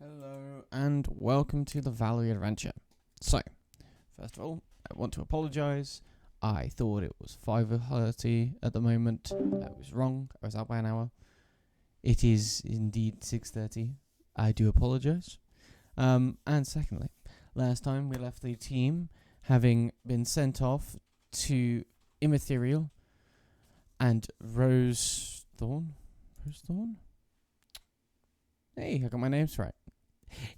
Hello and welcome to the Valre adventure. So, first of all, I want to apologise. I thought it was 5:30 at the moment. I was wrong. I was out by an hour. It is indeed 6:30. I do apologise. And secondly, last time we left the team having been sent off to Immaterial and Rosethorn. Rosethorn? Hey, I got my names right.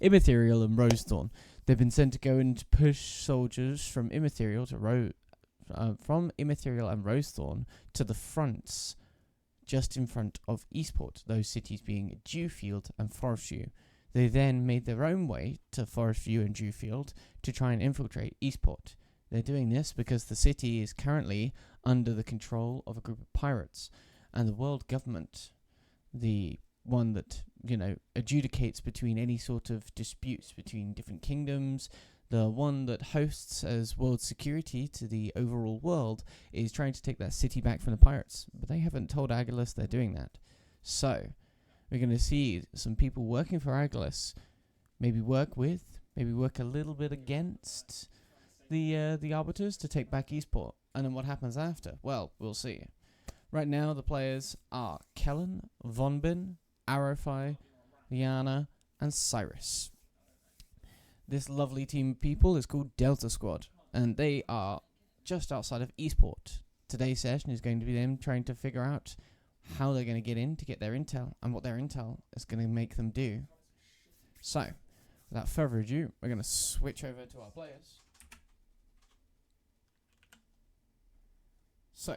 Immaterial and Rosethorn. They've been sent to go and push soldiers from Immaterial to from Immaterial and Rosethorn to the fronts, just in front of Eastport. Those cities being Dewfield and Forestview. They then made their own way to Forestview and Dewfield to try and infiltrate Eastport. They're doing this because the city is currently under the control of a group of pirates, and the world government, the one that, adjudicates between any sort of disputes between different kingdoms, the one that hosts as world security to the overall world, is trying to take that city back from the pirates. But they haven't told Agilus they're doing that. So, we're going to see some people working for Agilus, maybe work with, maybe work a little bit against the Arbiters to take back Eastport. And then what happens after? Well, we'll see. Right now, the players are Kellen, Vonbin, Arrowfy, Liana, and Cyrus. This lovely team of people is called Delta Squad, and they are just outside of Eastport. Today's session is going to be them trying to figure out how they're going to get in to get their intel, and what their intel is going to make them do. So, without further ado, we're going to switch over to our players. So,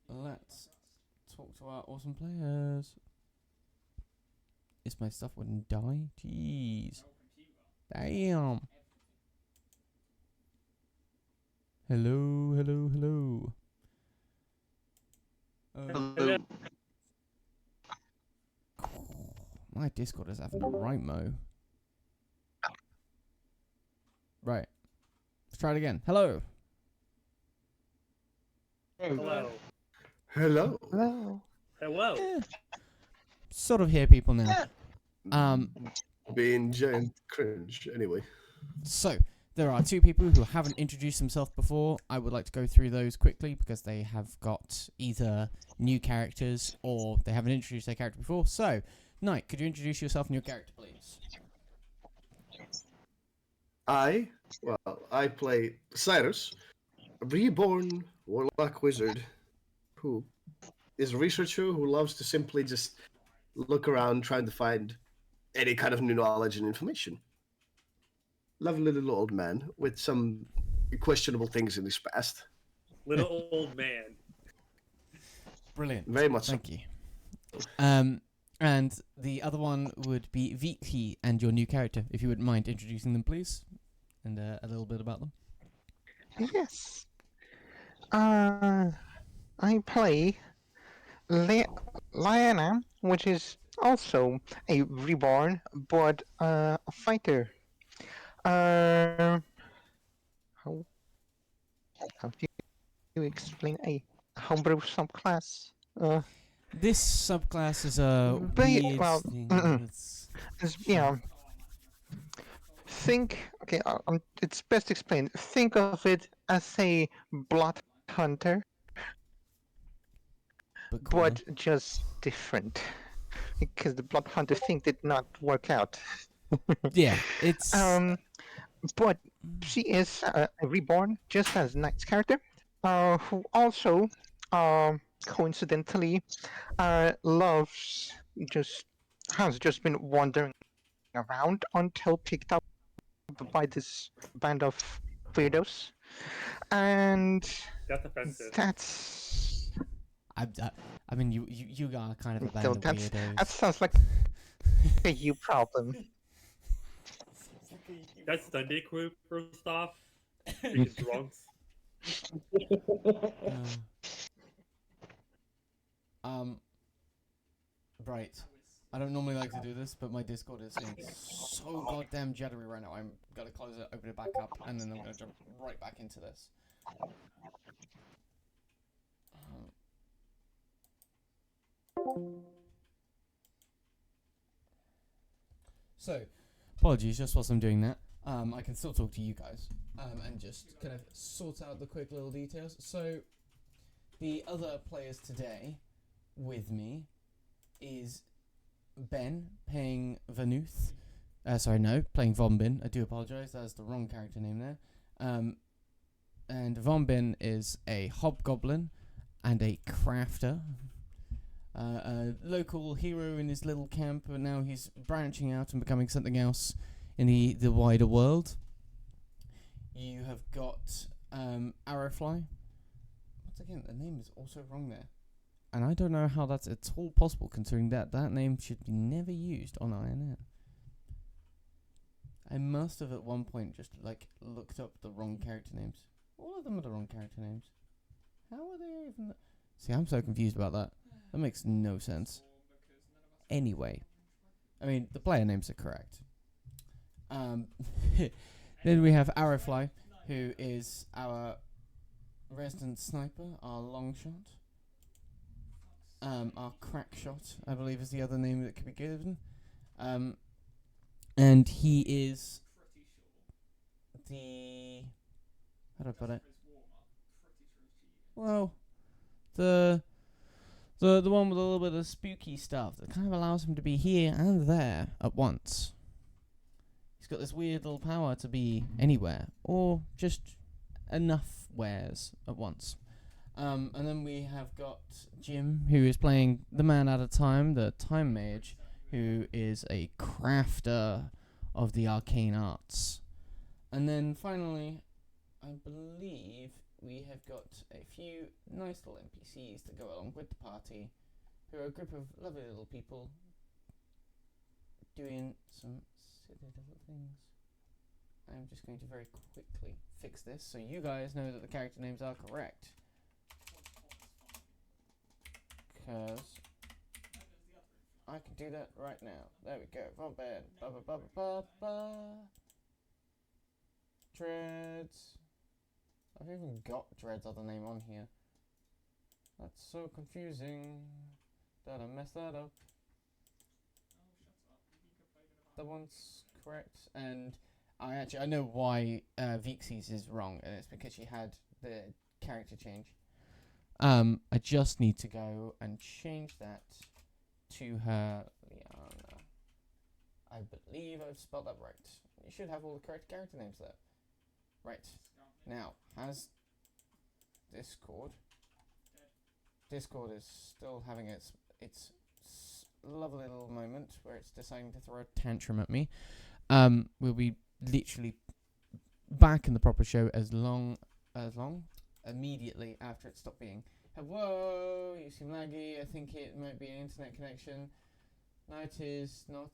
let's talk to our awesome players. If my stuff wouldn't die, jeez. Damn. Hello, hello, hello. Hello. My Discord is having a right mo. Right. Let's try it again. Hello. Hello. Hello. Hello. Hello. Yeah. Sort of hear people now. Being giant cringe, anyway. So, there are two people who haven't introduced themselves before. I would like to go through those quickly because they have got either new characters or they haven't introduced their character before. So, Knight, could you introduce yourself and your character, please? I play Cyrus, a reborn warlock wizard who is a researcher who loves to simply just look around trying to find any kind of new knowledge and information. Lovely little old man with some questionable things in his past. Little old man. Brilliant. Very much Thank you. And the other one would be Viki and your new character, if you wouldn't mind introducing them, please, and a little bit about them. Yes. I play Liana, which is also a reborn, but a fighter. How do you explain a homebrew subclass? This subclass is a weird thing. Yeah. It's best explained. Think of it as a blood hunter, but just different. Because the blood hunter thing did not work out. Yeah, it's... But she is a reborn, just as Knight's character, who also, coincidentally, has just been wandering around until picked up by this band of weirdos, and That's offensive. that's. I mean, you are kind of a band of weirdos. That sounds like a you problem. That's Sunday crew, first off. Freaking drunks. Right. I don't normally like to do this, but my Discord is getting so goddamn jittery right now. I'm gonna close it, open it back up, and then I'm gonna jump right back into this. So, apologies, just whilst I'm doing that. I can still talk to you guys. And just kind of sort out the quick little details. So, the other players today with me is Ben playing Vanuth. Playing Vombin. I do apologise, that's the wrong character name there. And Vombin is a hobgoblin and a crafter. A local hero in his little camp, but now he's branching out and becoming something else in the wider world. You have got Arrowfly. Once again, the name is also wrong there. And I don't know how that's at all possible, considering that name should be never used on INN. I must have at one point just looked up the wrong character names. All of them are the wrong character names. How are they even? See, I'm so confused about that. That makes no sense. Anyway, I mean the player names are correct. Then we have Arrowfly, who is our resident sniper, our long shot. Our crack shot, I believe, is the other name that could be given. And he is the... how do I put it? Well, the one with a little bit of spooky stuff that kind of allows him to be here and there at once. He's got this weird little power to be anywhere, or just enough wares at once. And then we have got Jim, who is playing the man at a time, the time mage, who is a crafter of the arcane arts. And then finally, I believe we have got a few nice little NPCs to go along with the party, who are a group of lovely little people doing some silly little things. I'm just going to very quickly fix this so you guys know that the character names are correct. Because I can do that right now. There we go. Robin. Ba ba ba ba ba. Dreads. I've even got Dread's other name on here. That's so confusing. Did I mess that up? That one's correct. And I know why Vixie's is wrong, and it's because she had the character change. I just need to go and change that to her Liana. I believe I've spelled that right. You should have all the correct character names there. Right. Now, has Discord is still having its lovely little moment where it's deciding to throw a tantrum at me. We'll be literally back in the proper show as long immediately after it stopped being. Whoa, you seem laggy. I think it might be an internet connection. No, it is not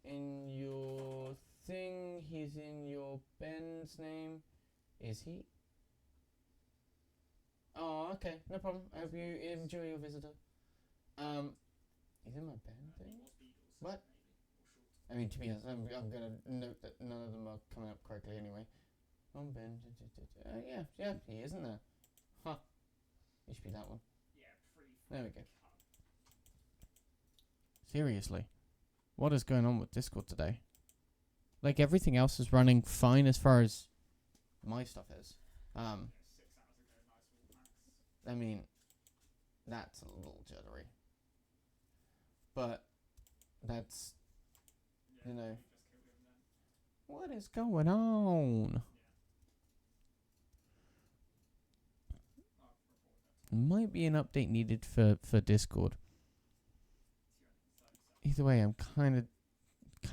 in your thing. He's in your Ben's name. Is he? Oh, okay, no problem. I hope you enjoy your visitor. He's in my Ben thing? What? I mean, to be honest, I'm gonna note that none of them are coming up correctly anyway. On Ben. Yeah, he isn't there. Huh. It should be that one. There we go. Seriously. What is going on with Discord today? Like, everything else is running fine as far as my stuff is. I mean, that's a little jittery. But, that's, you know, what is going on? Might be an update needed for Discord. Either way, I'm kind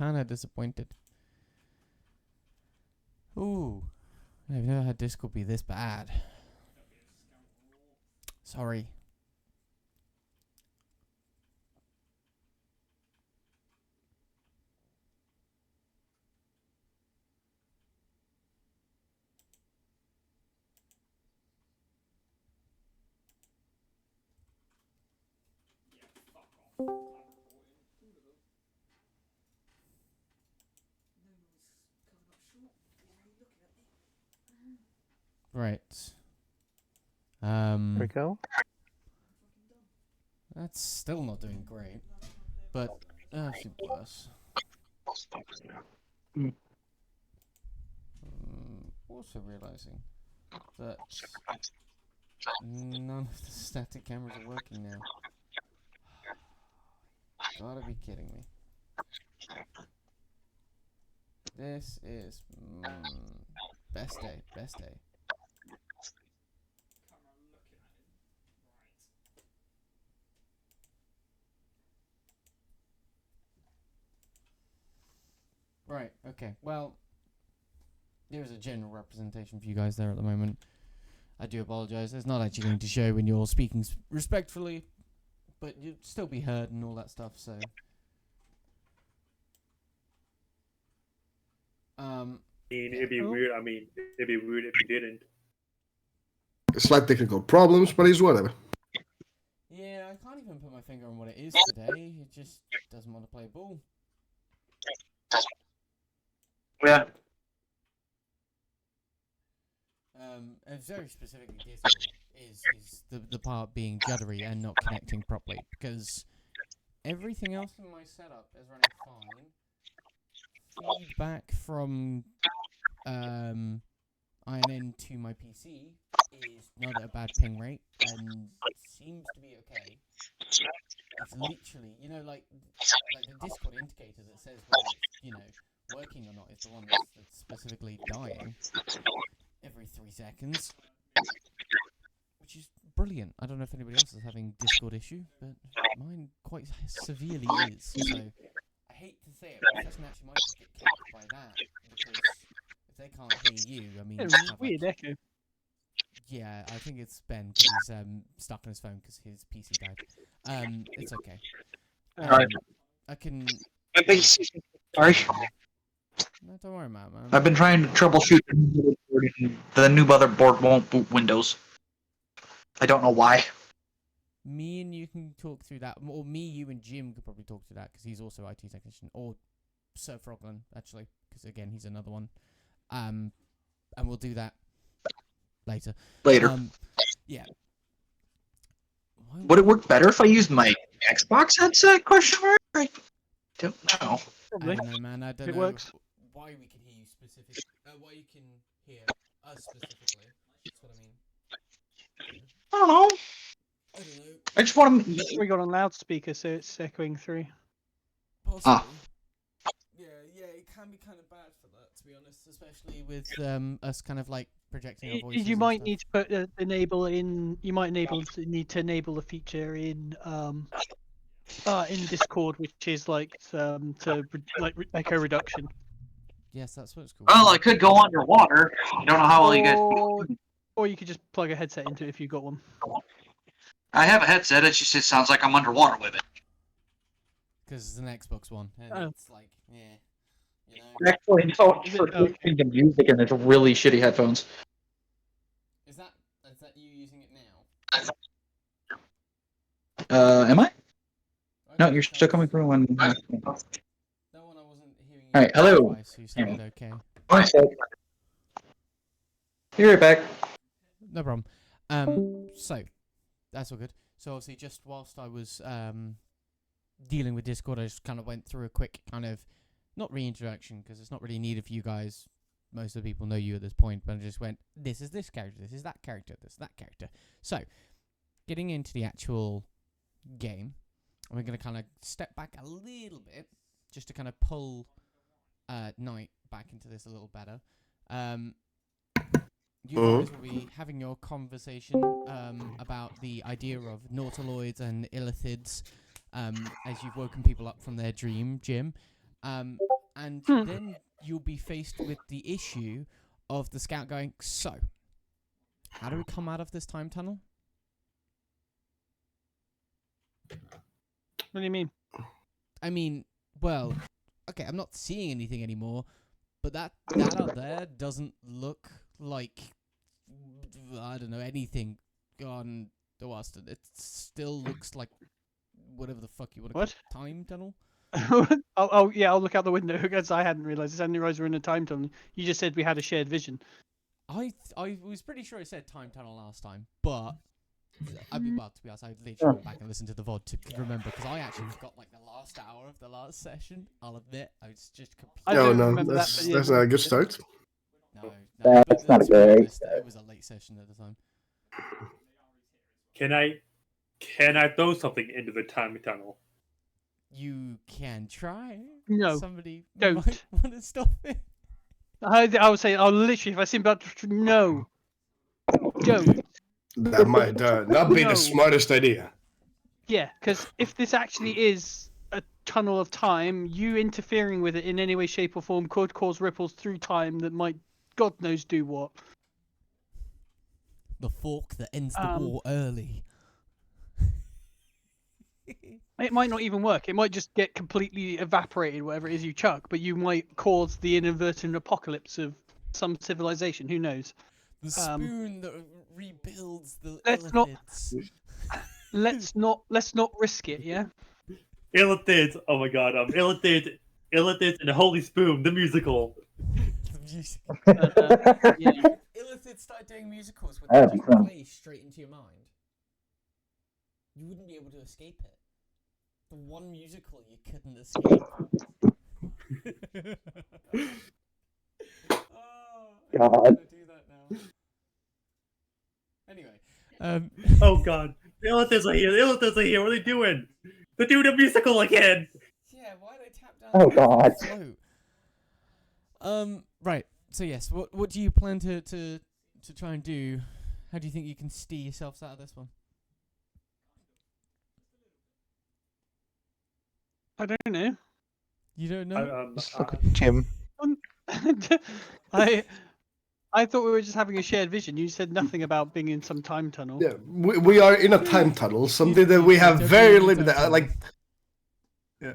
of disappointed. Ooh, I've never had Discord be this bad. Sorry. Right. There we go. That's still not doing great. But I've seen worse. Also realizing that none of the static cameras are working now. Gotta be kidding me. This is best day, best day. Right, okay. Well, there's a general representation for you guys there at the moment. I do apologise. It's not actually going to show when you're speaking respectfully, but you'd still be heard and all that stuff, so... It'd be weird. I mean, it'd be weird if you didn't. Slight technical problems, but it's whatever. Yeah, I can't even put my finger on what it is today. It just doesn't want to play ball. Yeah. And very specifically Discord is the part being juddery and not connecting properly, because everything else in my setup is running fine. Feedback from INN to my PC is not at a bad ping rate and seems to be okay. It's literally, you know, like the Discord indicator that says whether it's, you know, working or not is the one that's specifically dying every 3 seconds, which is brilliant. I don't know if anybody else is having Discord issue, but mine quite severely is. So I hate to say it, but session actually might just get kicked by that, because if they can't hear you, I mean, Yeah, you have, weird like, echo. yeah, I think it's Ben because he's stuck on his phone because his PC died. It's okay. Alright. I can. Sorry. No, don't worry about it, man. I've been trying to troubleshoot the new motherboard won't boot Windows. I don't know why. Me and you can talk through that, or me, you, and Jim could probably talk through that because he's also IT technician, or Sir Frogland actually, because again he's another one. And we'll do that later. Later. Yeah. Would it work better if I used my Xbox headset? Question mark. I don't know. I Probably. don't know, man. I don't It know works. why we can hear you specifically. Why you can hear us specifically. That's what I mean. I don't know. I don't know. I just want to. We got on loudspeaker, so it's echoing through. Possibly. Yeah, it can be kind of bad for that, to be honest, especially with us kind of like projecting our voices. You and might stuff. need to put enable in. You might need to enable a feature in Discord, which is like echo reduction. Yes, that's what it's called. Well, I could go underwater. I don't know how well you guys. Or you could just plug a headset into it if you got one. I have a headset. It sounds like I'm underwater with it. Because it's an Xbox One, and Oh. it's like, yeah, you know. Actually, no. Is It's for it? Okay. listening to music, and it's really shitty headphones. Is that you using it now? Am I? No, Okay, you're still coming because through when. that one I wasn't hearing you Alright, hello. twice, so you sounded okay. Be right back. No problem. So that's all good. So obviously, just whilst I was dealing with Discord, I just kind of went through a quick kind of not reintroduction because it's not really needed for you guys. Most of the people know you at this point, but I just went, this is this character, this is that character, this is that character. So getting into the actual game, we're going to kind of step back a little bit just to kind of pull Knight back into this a little better. You guys will be having your conversation about the idea of nautiloids and illithids as you've woken people up from their dream, Jim. And then you'll be faced with the issue of the scout going, so, how do we come out of this time tunnel? What do you mean? I mean, well, okay, I'm not seeing anything anymore, but that out there doesn't look like, I don't know, anything on the Western. It still looks like whatever the fuck you want to call it. Time tunnel? I'll look out the window because I hadn't realised. I hadn't realised we're in a time tunnel. You just said we had a shared vision. I was pretty sure I said time tunnel last time, but I mean, well, to be honest, I literally went back and listened to the VOD to remember because I actually forgot like the last hour of the last session. I'll admit, I was just completely. I Oh don't no, remember that, but yeah, that's no. not a good start. No, That's but not to be good. honest, it was a late session at the time. Can I throw something into the time tunnel? You can try. No, Somebody don't. might want to stop it. I would say, I'll literally, if I see about no, don't. That might not be No. the smartest idea. Yeah, because if this actually is a tunnel of time, you interfering with it in any way, shape, or form could cause ripples through time that might, God knows, do what. The fork that ends the war early. It might not even work. It might just get completely evaporated, whatever it is you chuck, but you might cause the inadvertent apocalypse of some civilization. Who knows? The spoon that rebuilds the Let's not- illithids. Let's not risk it. Yeah. Illithids. Oh my god. Illithids and the Holy Spoon, the musical. The music. Yeah. Illithids started doing musicals. Would I they have just fun. play straight into your mind? You wouldn't be able to escape it. The one musical you couldn't escape. Oh, I'm God. gonna do that now. Anyway, Oh god. The Illithids are here. The Illithids are here. What are they doing? They're doing a musical again. yeah, why they tap down? Oh, the roof and God. float? Right. So yes, what do you plan to try and do? How do you think you can steer yourselves out of this one? I don't know. You don't know. Just look at Jim. I thought we were just having a shared vision. You said nothing about being in some time tunnel. Yeah, we are in a time tunnel, something that we have very limited.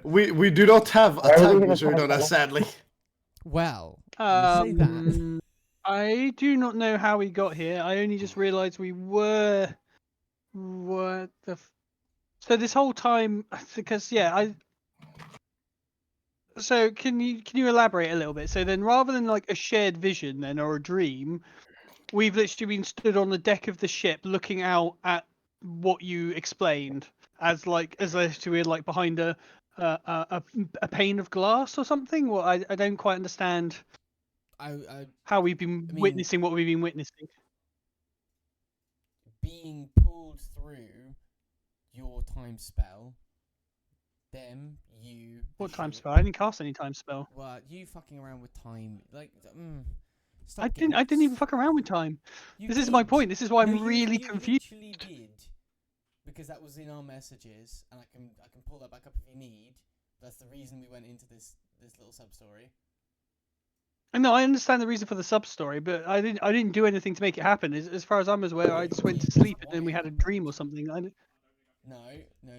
We do not have a Why are we time in a wizard time on us, tunnel? sadly. Well, you say that. I do not know how we got here. I only just realised we were. What the? So this whole time, because So can you elaborate a little bit? So then, rather than like a shared vision, then or a dream, we've literally been stood on the deck of the ship, looking out at what you explained as if we're like behind a pane of glass or something. Well, I don't quite understand how we've been I mean- witnessing what we've been witnessing. Being pulled through your time spell, them, you. What the time ship- spell? I didn't cast any time spell. Well, you fucking around with time, like. I didn't even fuck around with time. You This is my did. point. This is why I'm No, really you confused. literally did, because that was in our messages, and I can pull that back up if you need. That's the reason we went into this little sub story. No, I understand the reason for the sub story, but I didn't do anything to make it happen. As far as I'm aware, I just went to sleep and then we had a dream or something. No,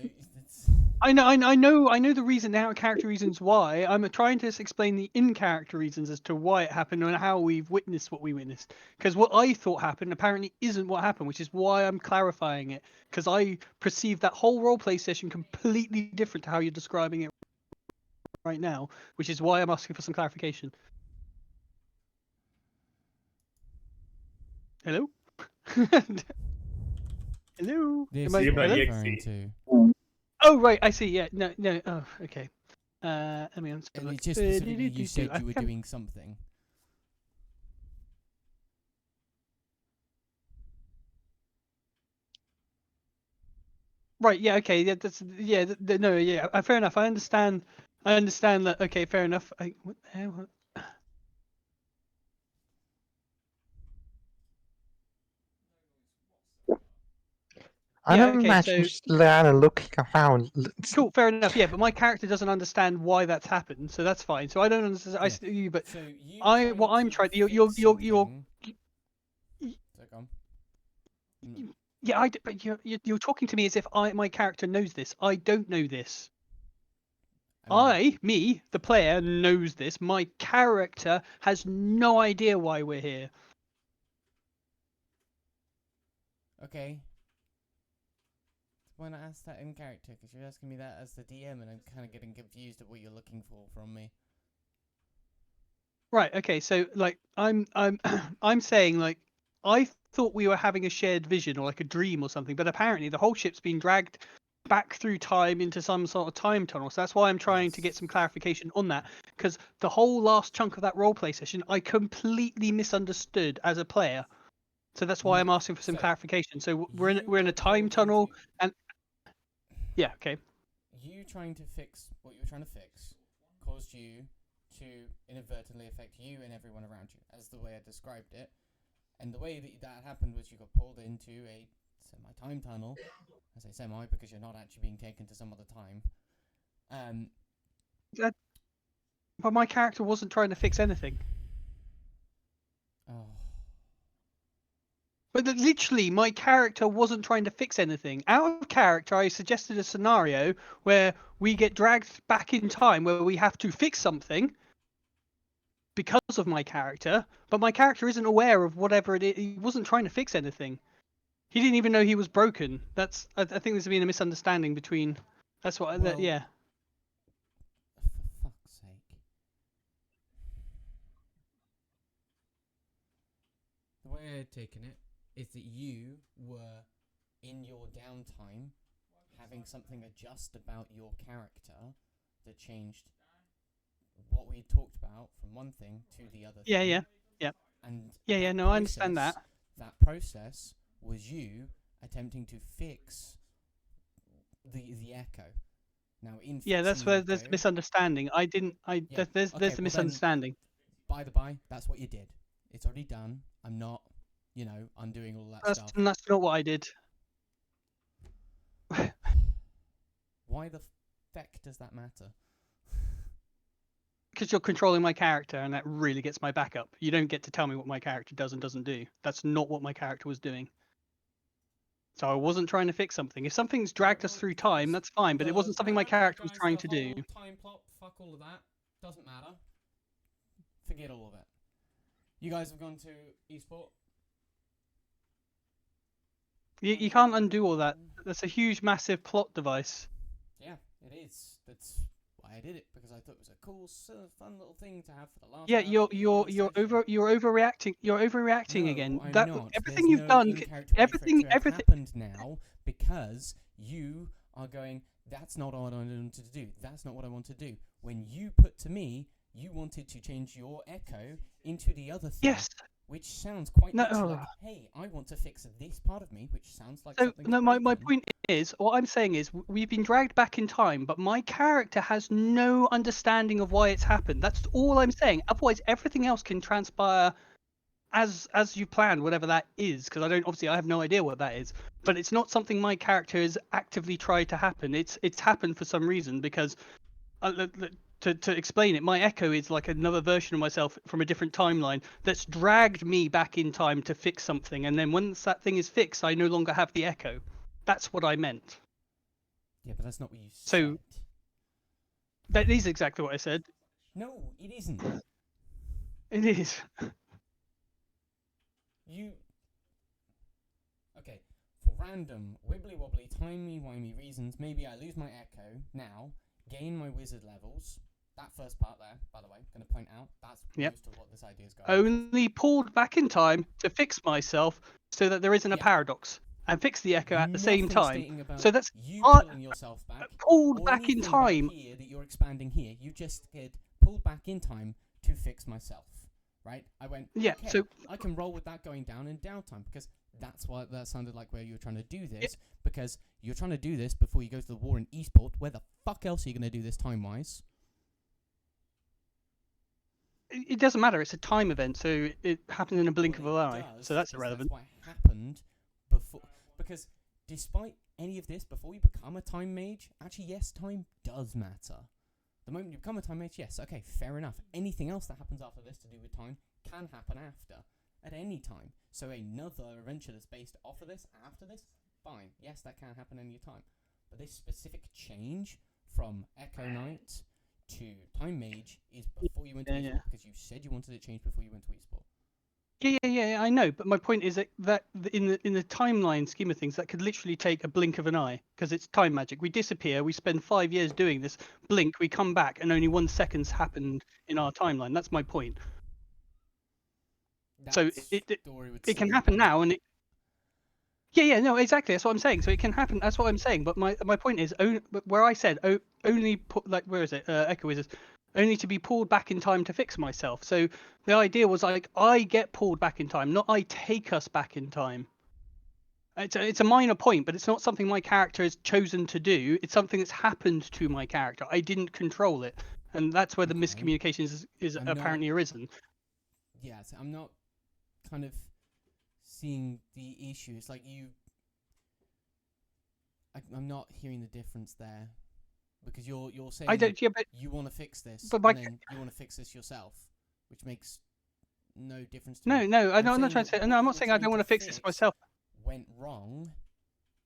it's. I know the reason, the out of character reasons why. I'm trying to explain the in character reasons as to why it happened and how we've witnessed what we witnessed. Because what I thought happened apparently isn't what happened, which is why I'm clarifying it. Because I perceived that whole roleplay session completely different to how you're describing it right now, which is why I'm asking for some clarification. Hello? Hello? This Am I- is what I'm hello? referring to. Oh, right, I see, yeah. No. Oh, okay. Let me answer. And it's just specifically you said you were doing something. Right, yeah, okay, yeah, that's, yeah, no, yeah, fair enough. I understand that, okay, fair enough. What the hell? I Yeah, don't okay, imagine so- just Lana looking around. Cool, fair enough, yeah, but my character doesn't understand why that's happened, so that's fine. So I don't understand, Yeah. I see you, but So you. what I'm trying, you're, So go on. yeah, but you're talking to me as if my character knows this. I don't know this. I mean, The player, knows this. My character has no idea why we're here. okay. Why not ask that in character? Because you're asking me that as the DM, and I'm kind of getting confused at what you're looking for from me. Right. Okay. So, like, I'm I'm saying, like, I thought we were having a shared vision or like a dream or something, but apparently the whole ship's been dragged back through time into some sort of time tunnel. So that's why I'm trying to get some clarification on that, because the whole last chunk of that roleplay session I completely misunderstood as a player. So that's why I'm asking for some So, clarification. So we're in you a were time pulled tunnel, into- and yeah, okay. You trying to fix what you were trying to fix caused you to inadvertently affect you and everyone around you, as the way I described it. And the way that happened was you got pulled into a semi-time tunnel. I say semi because you're not actually being taken to some other time. But my character wasn't trying to fix anything. Oh. But literally, my character wasn't trying to fix anything. Out of character, I suggested a scenario where we get dragged back in time, where we have to fix something because of my character, but my character isn't aware of whatever it is. He wasn't trying to fix anything. He didn't even know he was broken. I think there's been a misunderstanding between. That's what. Well, Yeah. For fuck's sake. The way I had taken it is that you were, in your downtime, having something adjust about your character that changed what we talked about from one thing to the other Yeah, thing. yeah. And Yeah. that No, I understand that. That process was you attempting to fix the echo. Now, in Yeah, that's fixing where the there's echo, misunderstanding. I didn't. Yeah, There's okay, the well then- misunderstanding. by the by, that's what you did. It's already done. I'm not, undoing all that stuff. That's not what I did. Why the feck does that matter? Because you're controlling my character, and that really gets my back up. You don't get to tell me what my character does and doesn't do. That's not what my character was doing. So I wasn't trying to fix something. If something's dragged us through time, that's fine, but it wasn't something my character was trying to do. Time plot, fuck all of that. Doesn't matter. Forget all of it. You guys have gone to esport. You can't undo all that. That's a huge, massive plot device. Yeah, it is. That's why I did it, because I thought it was a cool, fun little thing to have for the last. Yeah, hour you're of the you're other you're session. over you're overreacting. You're overreacting No, again. I'm That not. everything There's you've no done, in-character way for it everything to have everything. happened now, because you are going, that's not what I wanted to do. That's not what I want to do. When you put to me, you wanted to change your echo into the other thing. Yes. Which sounds quite No. literally like, hey, I want to fix this part of me, which sounds like So something. no, my point is, what I'm saying is, we've been dragged back in time, but my character has no understanding of why it's happened. That's all I'm saying. Otherwise, everything else can transpire as you planned, whatever that is. Because I have no idea what that is. But it's not something my character has actively tried to happen. It's happened for some reason, because to explain it, my echo is like another version of myself from a different timeline that's dragged me back in time to fix something, and then once that thing is fixed, I no longer have the echo. That's what I meant. Yeah, but that's not what you So- said. That is exactly what I said. No, it isn't. It is. You. Okay, for random, wibbly wobbly, timey-wimey reasons, maybe I lose my echo now, gain my wizard levels. That first part there, by the way, going to point out, that's Yep. most of what this idea is going on. Only pulled back in time to fix myself so that there isn't a Yeah. paradox, and fix the echo at the same Nothing time. stating about So that's you art- pulling yourself back. pulled or back in anything about time. here that you're expanding here. You just get pulled back in time to fix myself, right? I went, Yeah, okay, so- I can roll with that going down in downtime, because that's what that sounded like where you were trying to do this, because you're trying to do this before you go to the war in Eastport. Where the fuck else are you going to do this time-wise? It doesn't matter. It's a time event, so it happens in a blink of an Well, eye. it does, So that's is irrelevant. That's what happened before, because despite any of this, before you become a time mage, actually, yes, time does matter. The moment you become a time mage, yes, okay, fair enough. Anything else that happens after this to do with time can happen after, at any time. So another adventure that's based off of this, after this, fine, yes, that can happen any time. But this specific change from Echo Knight to Time Mage is before you went to Eastport, because you said you wanted it changed before you went to Eastport. Yeah, I know. But my point is that in the timeline scheme of things, that could literally take a blink of an eye, because it's time magic. We disappear, we spend 5 years doing this, blink, we come back, and only 1 second's happened in our timeline. That's my point. So That it story would it can still happen be- now, and yeah, no, exactly. That's what I'm saying. So it can happen. That's what I'm saying. But my point is, where I said only put like where is it? Echo is only to be pulled back in time to fix myself. So the idea was like I get pulled back in time, not I take us back in time. It's a minor point, but it's not something my character has chosen to do. It's something that's happened to my character. I didn't control it, and that's where the Okay. miscommunication is I'm apparently arisen. Yeah, so I'm not kind of seeing the issue. It's like I'm not hearing the difference there, because you're saying I don't. Yeah, but you want to fix this, But and my then you want to fix this yourself, which makes no difference to no, me. no. I'm saying not trying to that say. what No, I'm you not were saying I trying don't want to fix this fix myself. went wrong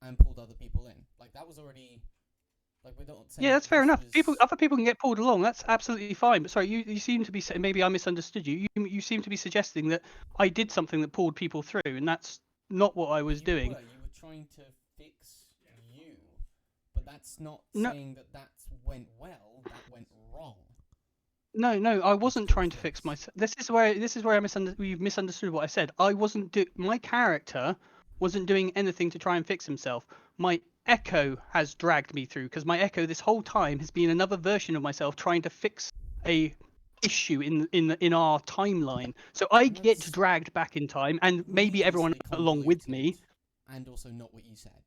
and pulled other people in. Like that was already like we're not saying Yeah, that's fair this enough. was- Other people can get pulled along. That's absolutely fine. But sorry, you seem to be maybe I misunderstood you. You seem to be suggesting that I did something that pulled people through, and that's not what I was doing. You were trying to fix you, but that's not No. saying that went well. That went wrong. No, I wasn't still trying to fix myself. This is where you've misunderstood what I said. My character wasn't doing anything to try and fix himself. My echo has dragged me through because my echo this whole time has been another version of myself trying to fix a issue in our timeline. So I And get that's dragged back in time, and maybe everyone needlessly along with me. convoluted, and also not what you said.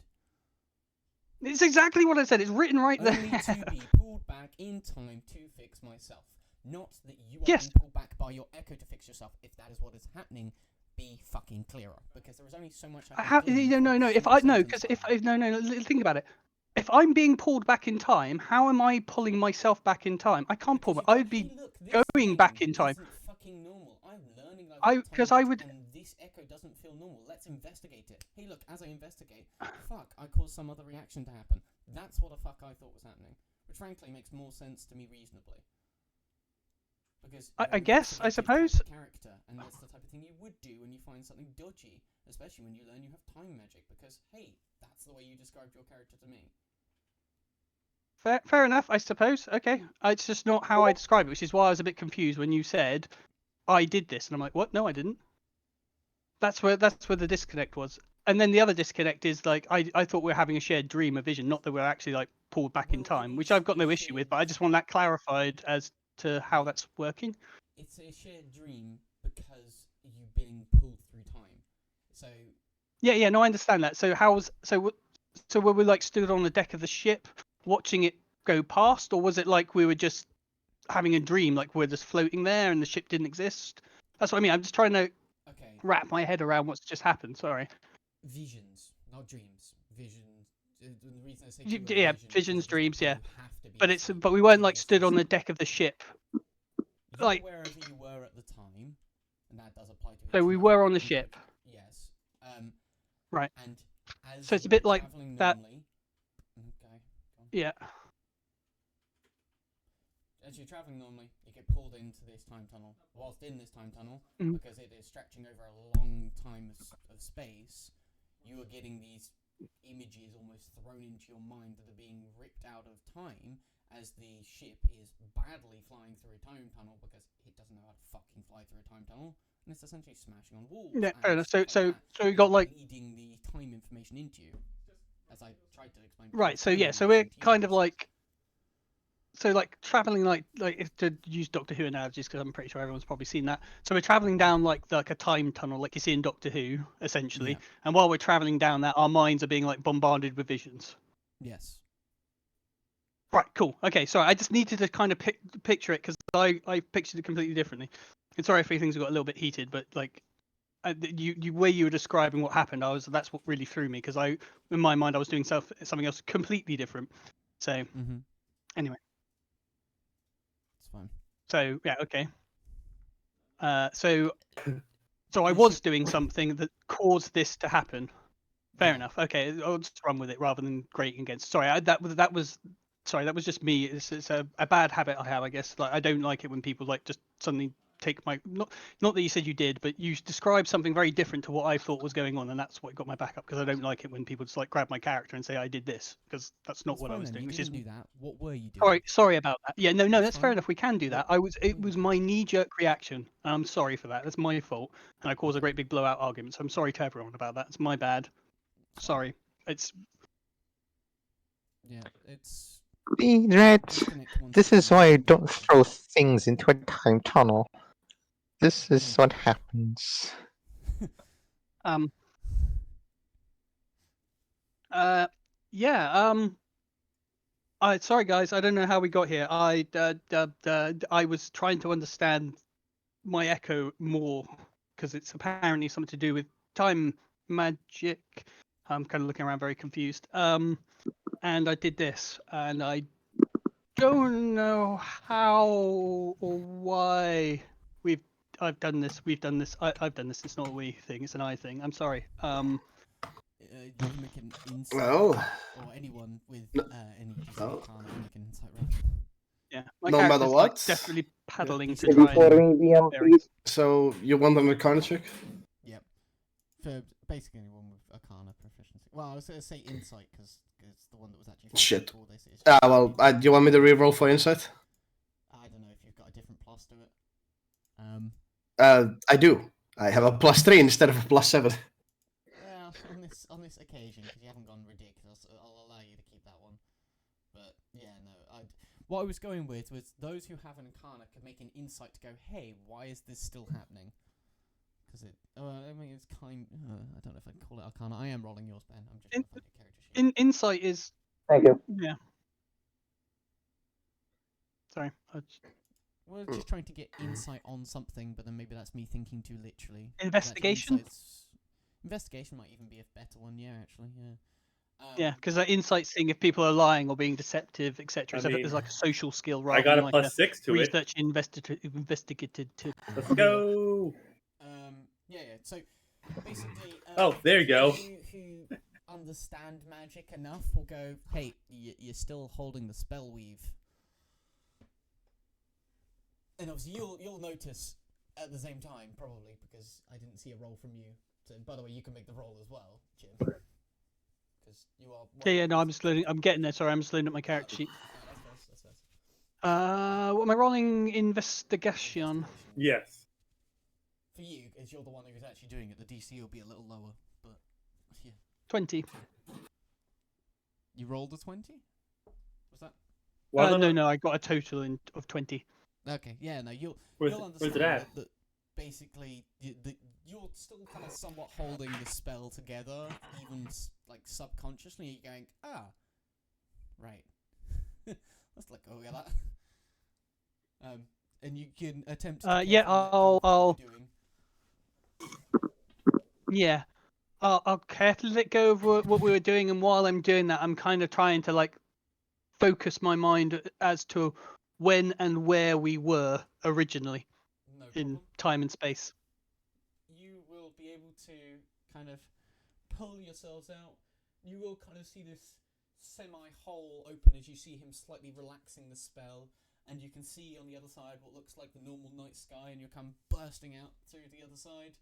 It's exactly what I said. It's written right there. Only to be pulled back in time to fix myself. Not that you are Yes. being pulled back by your echo to fix yourself. If that is what is happening, be fucking clearer. Because there is only so much I can glean No. from a If small I no, sentence because like that. no, think about it. If I'm being pulled back in time, how am I pulling myself back in time? I can't pull. Because I you would go, be "Hey, look, this going back in time. isn't fucking normal. I'm learning that I- I've got 'cause time I back, would- and this echo doesn't feel normal. Let's investigate it. Hey, look, as I investigate, fuck, I caused some other reaction to happen. That's what the fuck I thought was happening. Which frankly makes more sense to me reasonably. Because I guess, I investigative suppose. type of character, and that's the type of thing you would do when you find something dodgy, especially when you learn you have time magic. Because hey, that's the way you described your character to me. Fair enough, I suppose. Okay, it's just not how I describe it, which is why I was a bit confused when you said I did this, and I'm like, what? No, I didn't. That's where the disconnect was. And then the other disconnect is like I thought we were having a shared dream, a vision, not that we're actually like pulled back in Well, time, it which is I've got a no issue with. But I just want that clarified as to how that's working. It's a shared dream because you've been pulled through time. So Yeah, no, I understand that. So were we like stood on the deck of the ship watching it go past, or was it like we were just having a dream, like we're just floating there and the ship didn't exist? That's what I mean. I'm just trying to okay, wrap my head around what's just happened. Sorry. visions, not dreams. Visions. The reason I say Yeah, two are visions, because dreams, yeah. you have to be But asleep but we weren't in like this stood on the vision. deck of the ship. You like- were wherever you were at the time, and that does apply to. So each we and were every on the individual. ship. Yes. Right. And as So it's a you bit were like travelling that- normally, okay. Go on. Yeah. As you're travelling normally, you get pulled into this time tunnel. Whilst in this time tunnel, Mhm. because it is stretching over a long time of space, you are getting these images almost thrown into your mind that are being ripped out of time as the ship is badly flying through a time tunnel because it doesn't know how to fucking fly through a time tunnel, and it's essentially smashing on walls. Yeah, and fair enough. stuff So like that, we and got like bleeding the time information into you, as I tried to explain. right. before, So yeah. time So we're information to you kind of guys. like. So like traveling like if to use Doctor Who analogies because I'm pretty sure everyone's probably seen that. So we're traveling down like a time tunnel like you see in Doctor Who essentially. Yeah. And while we're traveling down that, our minds are being like bombarded with visions. Yes. Right. Cool. Okay. Sorry. I just needed to kind of picture it because I pictured it completely differently. And sorry if things got a little bit heated, but like. You way you were describing what happened, that's what really threw me because in my mind I was doing something else completely different. So Mm-hmm. Anyway. It's fine. So yeah, okay. So I was doing something that caused this to happen. Fair Yeah. enough. Okay, I'll just run with it rather than grating against. Sorry, that was sorry. That was just me. It's a bad habit I have, I guess. Like I don't like it when people like just suddenly take my not that you said you did, but you described something very different to what I thought was going on, and that's what got my back up, because I don't like it when people just like grab my character and say I did this, because that's not That's what I fine was then, doing. you Which is didn't do that. What were you doing? sorry about that. Yeah, no, That's that's fair fine. enough. We can do that. It was my knee-jerk reaction. I'm sorry for that. That's my fault, and I caused a great big blowout argument. So I'm sorry to everyone about that. It's my bad. Sorry. It's Yeah, it's. Red, disconnect one this is second. why I don't throw things into a time tunnel. This is what happens. um. Yeah. Sorry guys. I don't know how we got here. I was trying to understand my echo more, because it's apparently something to do with time magic. I'm kind of looking around very confused. And I did this, and I don't know how or why I've done this. We've done this. I've done this. It's not a we thing. It's an I thing. I'm sorry. You can make an insight, Well, or anyone with any DC no. Arcana can make an insight roll. Yeah, my No matter character's like what, definitely paddling to Maybe try and. please. so you want an Arcana check? Yep. For basically anyone with Arcana proficiency. Well, I was going to say insight because it's the one that was actually. Shit. Before this. It's Well, do you want me to reroll for insight? I don't know if you've got a different plus to it. I do. I have a +3 instead of a +7. Well, on this occasion, because you haven't gone ridiculous, I'll allow you to keep that one. But yeah, no. What I was going with was those who have an Arcana can make an insight to go, hey, why is this still happening? Because I mean, it's kind. I don't know if I can call it Arcana. I am rolling yours, Ben. I'm just trying to find your character sheet. Insight is. Thank you. Yeah. Sorry. We're just trying to get insight on something, but then maybe that's me thinking too literally. Investigation? Investigation might even be a better one, yeah, actually, yeah. Yeah, because that insight seeing if people are lying or being deceptive, etc. I So mean, it's like a social skill I rather got than a like +6 to it. research investigated to. Let's go. Yeah. So basically, Oh, there you go. Who understand magic enough will go, hey, you're still holding the spell weave. And obviously you'll notice at the same time, probably, because I didn't see a roll from you. So, by the way, you can make the roll as well, Jim. Because you are... Yeah, no, I'm just loading. I'm getting there. Sorry, I'm just loading up my character sheet. That's first. What am I rolling? Investigation. Yes. For you, as you're the one who's actually doing it, the DC will be a little lower, but yeah. 20. You rolled a 20? Was that? No, I got a total of 20. Okay, yeah, no, you'll Where's understand it at? that basically you're still kind of somewhat holding the spell together, even like subconsciously. You're going, right. Let's let go of that. And you can attempt. To Yeah, carefully let go of what I'll. you're doing. Yeah, I'll carefully let go of what we were doing, and while I'm doing that, I'm kind of trying to like focus my mind as to when and where we were originally No in problem. time and space. You will be able to kind of pull yourselves out. You will kind of see this semi-hole open as you see him slightly relaxing the spell, and you can see on the other side what looks like the normal night sky, and you'll come bursting out through the other side.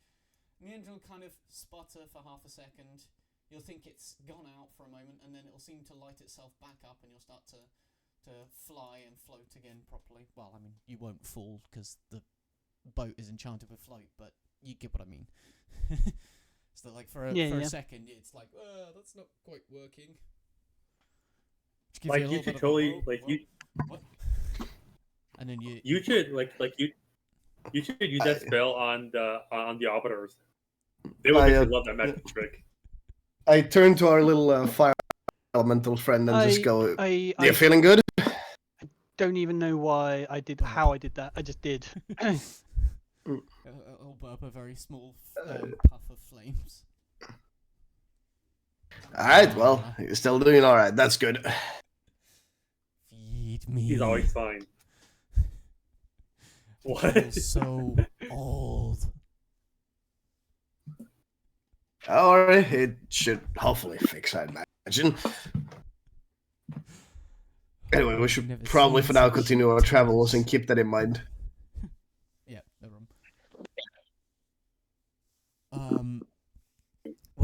And the engine will kind of sputter for half a second. You'll think it's gone out for a moment, and then it'll seem to light itself back up, and you'll start to fly and float again properly. Well, I mean, you won't fall because the boat is enchanted with float, but you get what I mean. So like for a second, it's like, that's not quite working. Which gives Like a you little should bit totally of a, like you. What? And then you should you should use that spell on the arbiters. They would really love that magic trick. I turn to our little fire elemental friend and just go, "You're feeling good?" I don't even know why I did how I did that. I just did. I'll burp a very small puff of flames. Alright, well, you're still doing alright. That's good. Feed me. He's always fine. I What? feel so old. Don't worry, it should hopefully fix, I imagine. Anyway, we should Never probably seen for now such continue our travels and keep that in mind. Yeah, no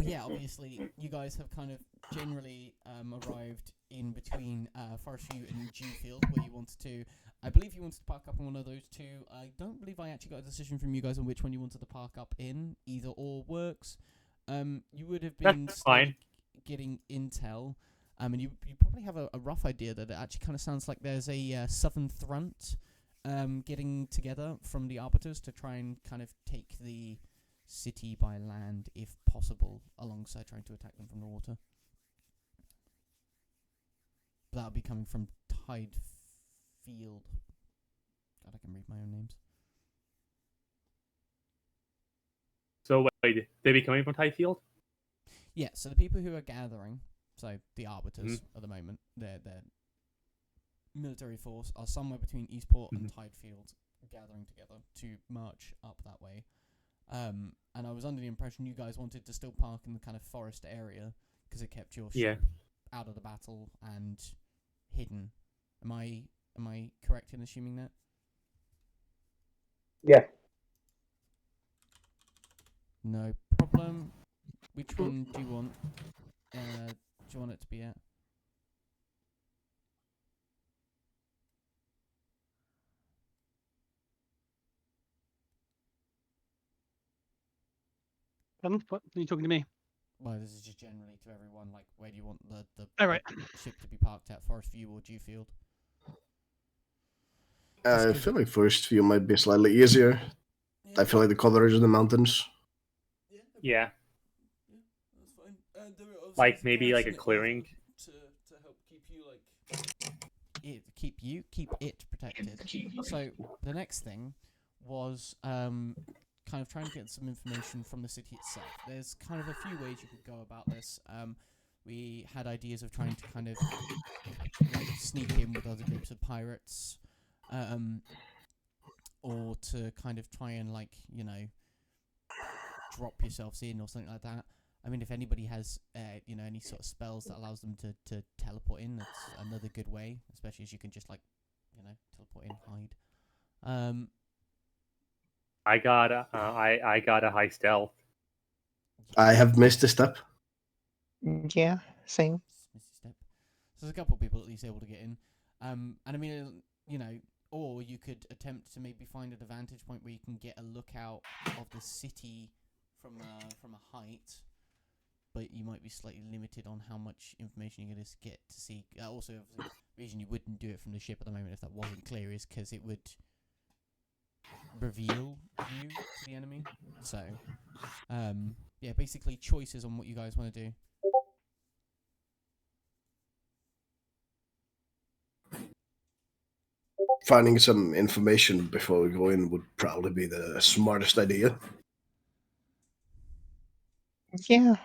Well, yeah, obviously, you guys have kind of generally arrived in between Forest View and Dewfield, where you wanted to. I believe you wanted to park up in one of those two. I don't believe I actually got a decision from you guys on which one you wanted to park up in. Either or works. You would have been That's slowly fine. getting intel, and you probably have a rough idea that it actually kind of sounds like there's a southern front getting together from the Arbiters to try and kind of take the city by land, if possible, alongside trying to attack them from the water. But that would be coming from Tidefield. God, I can read my own names. So wait, they be coming from Tyfield? Yeah, so the people who are gathering, so the Arbiters at the moment, their military force are somewhere between Eastport and Tidefield, gathering together to march up that way. And I was under the impression you guys wanted to still park in the kind of forest area because it kept your ship out of the battle and hidden. Am I correct in assuming that? Yeah. No problem. Which one do you want? Do you want it to be at? What are you talking to me? Well, this is just generally to everyone. Like, where do you want the All right. ship to be parked at? Forest View or Dewfield? I feel like Forest View might be slightly easier. Yeah. I feel like the coverage of the mountains. Yeah. That's fine. Like maybe like a clearing. To help keep you keep it protected. So the next thing was kind of trying to get some information from the city itself. There's kind of a few ways you could go about this. We had ideas of trying to kind of like sneak in with other groups of pirates, or to kind of try and drop yourselves in or something like that. I mean, if anybody has any sort of spells that allows them to teleport in, that's another good way. Especially as you can just teleport in, hide. I got a high stealth. I have missed a step. Yeah, same. Missy step. So there's a couple of people at least able to get in. And I mean, or you could attempt to maybe find a vantage point where you can get a lookout of the city from a height, but you might be slightly limited on how much information you're going to get to see. Also, the reason you wouldn't do it from the ship at the moment, if that wasn't clear, is because it would reveal you to the enemy. So, basically choices on what you guys want to do. Finding some information before we go in would probably be the smartest idea. Yeah,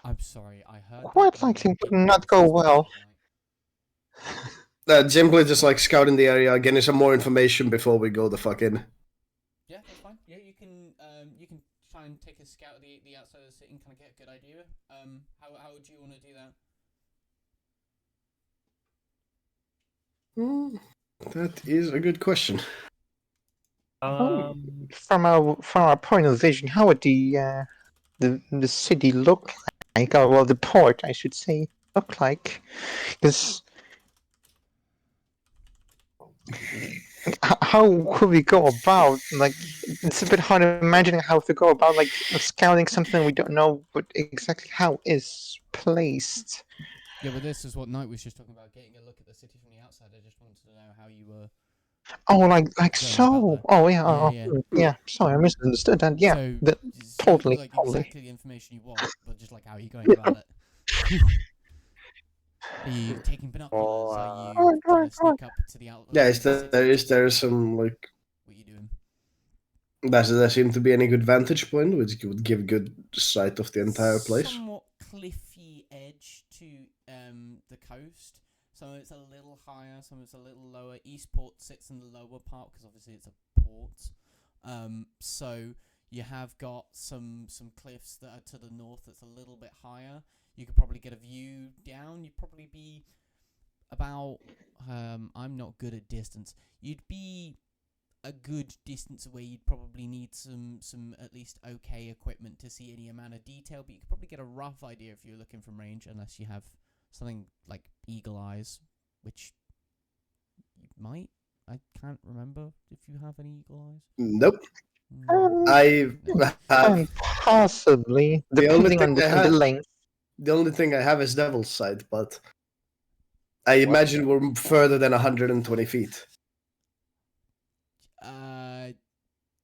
I'm sorry, I heard. quite likely would not go well. Simply just like scouting the area, getting some more information before we go the fuck in. Yeah, that's fine. Yeah, you can try and take a scout of the outside of the city and kind of get a good idea. How would you want to do that? That is a good question. From our point of vision, how would the city look like? Or, well, the port, I should say, look like? Because how could we go about? Like, it's a bit hard imagining how to go about scouting something we don't know, but exactly how is placed. Yeah, but this is what Knight was just talking about, getting a look at the city from the outside. I just wanted to know how you were. Oh, like about so. that. Oh, yeah. Yeah. Sorry, I misunderstood that. Yeah, So, totally. like Totally. exactly the information you want, but just like how are you going about it? Are you taking binoculars? Are you trying to sneak up to the outlet? Yeah, is there some like? What are you doing? Does there seem to be any good vantage point which would give good sight of the entire place? Somewhat cliffy edge to the coast. Some of it's a little higher, some of it's a little lower. Eastport sits in the lower part because obviously it's a port. So you have got some cliffs that are to the north that's a little bit higher. You could probably get a view down. You'd probably be about I'm not good at distance. You'd be a good distance away, you'd probably need some at least okay equipment to see any amount of detail, but you could probably get a rough idea if you're looking from range, unless you have something like eagle eyes, which you might. I can't remember if you have any eagle eyes. Nope. Mm, I no. have Possibly, The only depending on thing I the have- length. the only thing I have is Devil's Sight, but I What? imagine we're further than 120 feet.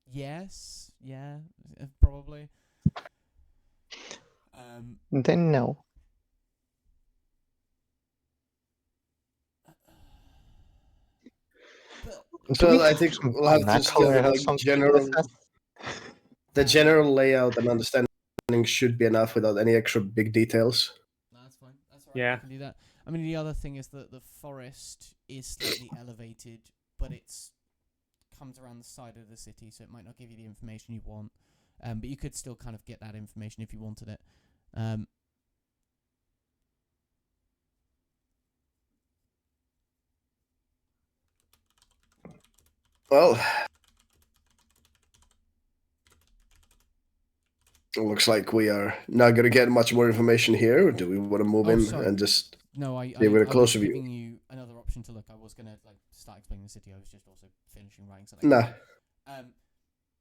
Yes, yeah, probably. Then no. But Do we So I have think some we'll have to just go binoculars with or like something general. with us? The general layout and understanding should be enough without any extra big details. no, that's fine. That's all right. Yeah. I can do that. I mean, the other thing is that the forest is slightly elevated, but it's comes around the side of the city, so it might not give you the information you want. But you could still kind of get that information if you wanted it. Well, it looks like we are not going to get much more information here. Or do we want to move in sorry. and just? No, I Give it a was closer view. giving you another option to look. I was gonna like start explaining the city. I was just also finishing writing something. Nah.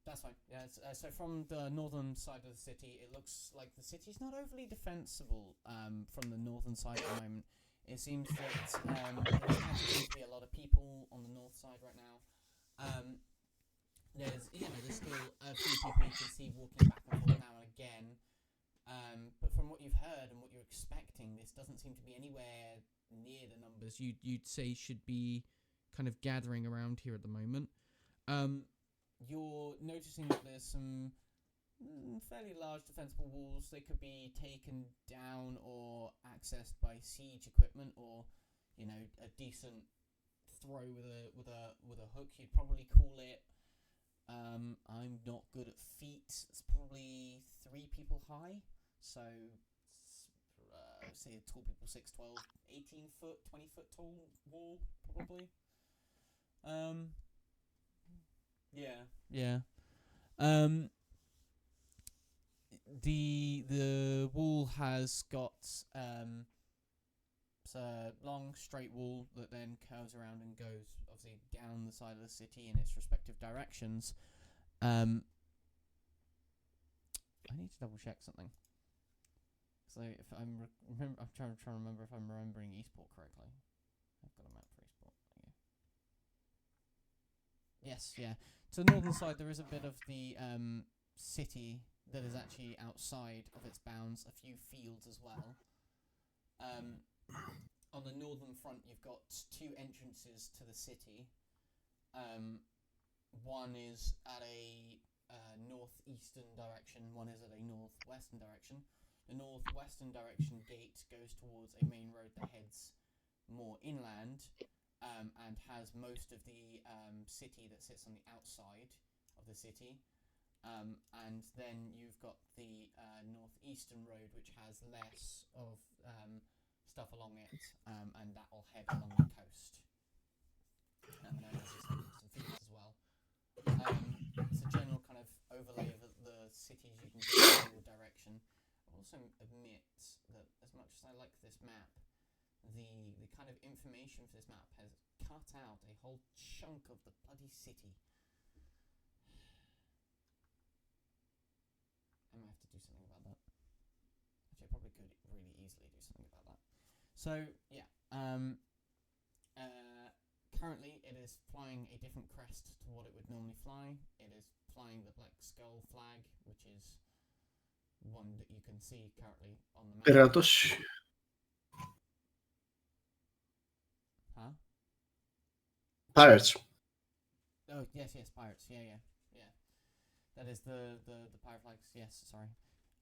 That's fine. Yeah. So from the northern side of the city, it looks like the city's not overly defensible. From the northern side at the moment, it seems that there seems to be a lot of people on the north side right now. There's still a few people you can see walking back and forth now and again. But from what you've heard and what you're expecting, this doesn't seem to be anywhere near the numbers you'd say should be kind of gathering around here at the moment. You're noticing that there's some fairly large defensible walls. They could be taken down or accessed by siege equipment, or a decent throw with a hook. You'd probably call it. I'm not good at feet. It's probably 3 people high. So, say tall people 6'12", 18 foot, 20 foot tall wall, probably. Yeah. The wall has got it's a long straight wall that then curves around and goes obviously down the side of the city in its respective directions. I need to double check something. So if I'm trying to remember if I'm remembering Eastport correctly. I've got a map for Eastport. Yes, yeah. To the northern side, there is a bit of the city that is actually outside of its bounds. A few fields as well. On the northern front, you've got 2 entrances to the city. One is at a northeastern direction. One is at a northwestern direction. The northwestern direction gate goes towards a main road that heads more inland, and has most of the city that sits on the outside of the city. And then you've got the northeastern road, which has less of stuff along it, and that will head along the coast. And then has some fields as well. It's a general kind of overlay of the cities you can get in your direction. I'll also admit that as much as I like this map, the kind of information for this map has cut out a whole chunk of the bloody city. I might have to do something about that. Actually, I probably could really easily do something about that. So, yeah. Currently, it is flying a different crest to what it would normally fly. It is flying the Black Skull flag, which is one that you can see currently on the map. Piratos. Huh? Pirates. Oh, yes, pirates. Yeah. That is the pirate flags. Yes, sorry.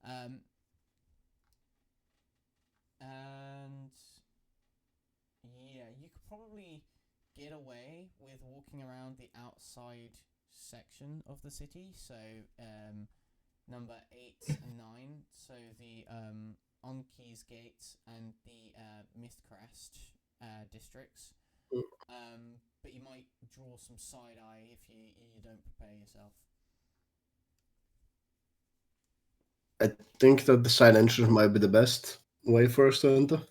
And yeah, you could probably get away with walking around the outside section of the city. So, number 8 and 9. So the Onkeys Gate and the Mistcrest districts. but you might draw some side eye if you don't prepare yourself. I think that the side entrance might be the best way for us to enter.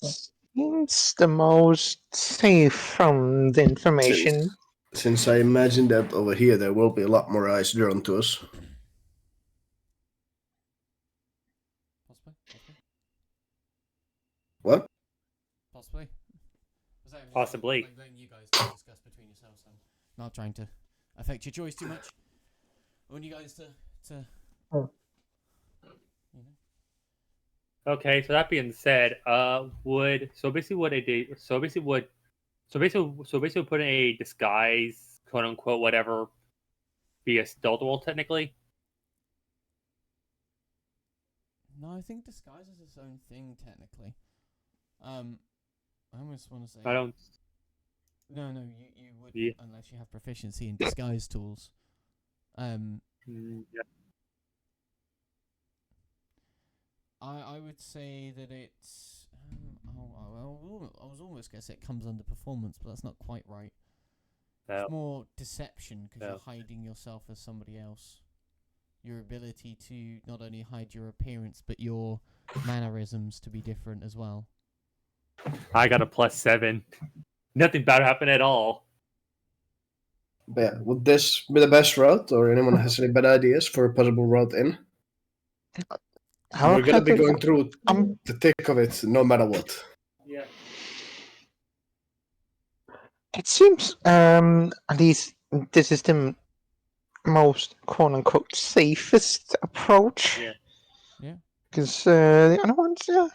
It's the most safe from the information. Since I imagine that over here there will be a lot more eyes drawn to us. Possibly. What? Possibly. Was that Possibly. Like letting you guys discuss between yourselves. I'm not trying to affect your choice too much. I want you guys to Oh. you know. Okay, so that being said, would putting a disguise, quote unquote, whatever, be a stealth roll technically? No, I think disguise is its own thing technically. I almost want to say I don't. No, you would Yeah. unless you have proficiency in disguise tools. Yeah. I would say that it's I was almost gonna say it comes under performance, but that's not quite right. No. It's more deception because No. you're hiding yourself as somebody else. Your ability to not only hide your appearance but your mannerisms to be different as well. I got a +7. Nothing bad happened at all. But yeah, would this be the best route, or anyone has any better ideas for a possible route in? We're gonna be going through the thick of it, no matter what. Yeah. It seems, at least this is the most quote-unquote safest approach. Yeah. Yeah. Because the other ones, yeah,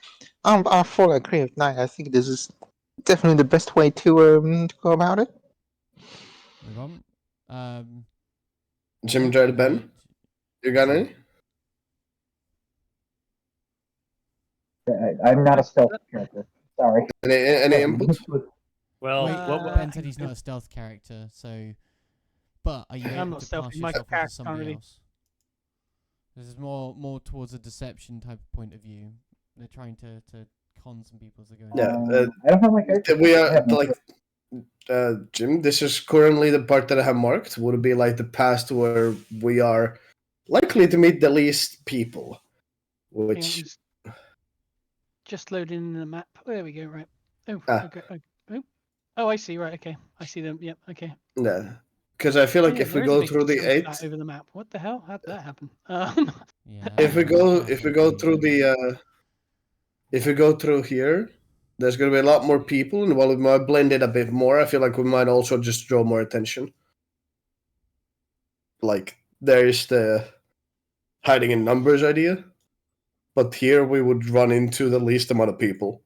I fully agree with Naya. I think this is definitely the best way to go about it. No problem. Jim, Yeah, Jared, Ben, you got any? I'm not a stealth character. Sorry. Any input? Well, Wait, what Ben said he's not a stealth character, so. But are you I'm able not to stealthy, pass my yourself off character as somebody can't really- else? This is more towards a deception type of point of view. They're trying to con some people as they're going. Yeah, I don't have my character. we I are have no like, Jim. This is currently the part that I have marked. Would be like the past where we are likely to meet the least people, Hang on, which just loading in the map. There we go. Right. Oh, Ah. okay. Oh, I see. Right. Okay. I see them. Yep. Okay. yeah, because I feel like Yeah, if we there is a go big through the chunk of 8, that over the map. What the hell? How'd that happen? Yeah. if we I can't go really through the if we go through here, there's gonna be a lot more people, and while we might blend it a bit more, I feel like we might also just draw more attention. Like there's the hiding in numbers idea, but here we would run into the least amount of people.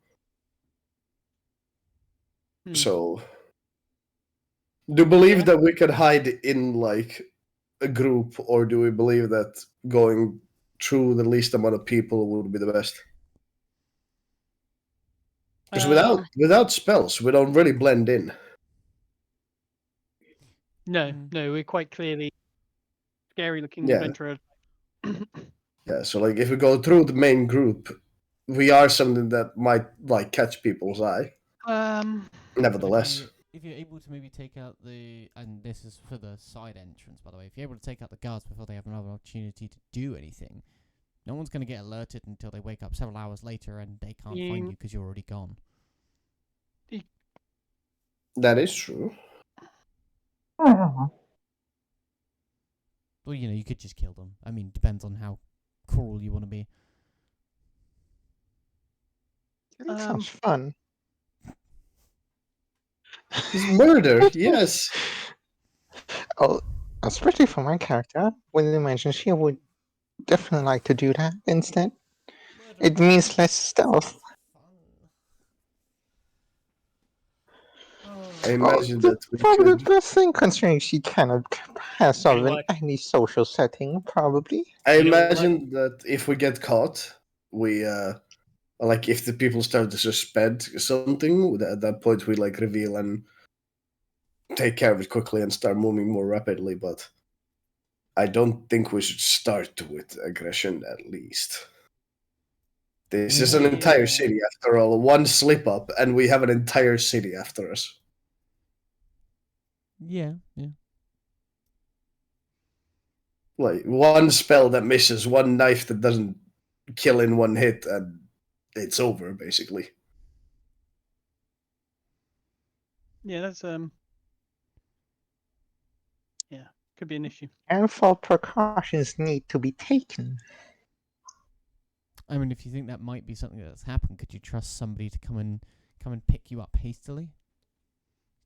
Hmm. So, do you believe Yeah. that we could hide in like a group, or do we believe that going through the least amount of people would be the best? Because without spells, we don't really blend in. No, Mm. no, we're quite clearly scary-looking Yeah. adventurer. Yeah, so like if we go through the main group, we are something that might like catch people's eye. Nevertheless, If you're able to maybe take out and this is for the side entrance, by the way, if you're able to take out the guards before they have another opportunity to do anything, no one's going to get alerted until they wake up several hours later and they can't find you because you're already gone. that is true. I don't know. Well, you could just kill them. I mean, depends on how cruel you want to be. That sounds fun. Murder, yes. Oh, especially for my character, when you mentioned she would definitely like to do that instead. It means less stealth. I imagine that we Probably the could. best thing considering she cannot pass You off know in what? any social setting, probably. I You know what? imagine that if we get caught, we like if the people start to suspect something, at that point we like reveal and take care of it quickly and start moving more rapidly. But I don't think we should start with aggression, at least. This is an entire Yeah. city after all. One slip up, and we have an entire city after us. Yeah, yeah. Like one spell that misses, one knife that doesn't kill in one hit, and it's over basically. Yeah, that's yeah, could be an issue. Careful precautions need to be taken. I mean, if you think that might be something that's happened, could you trust somebody to come and pick you up hastily?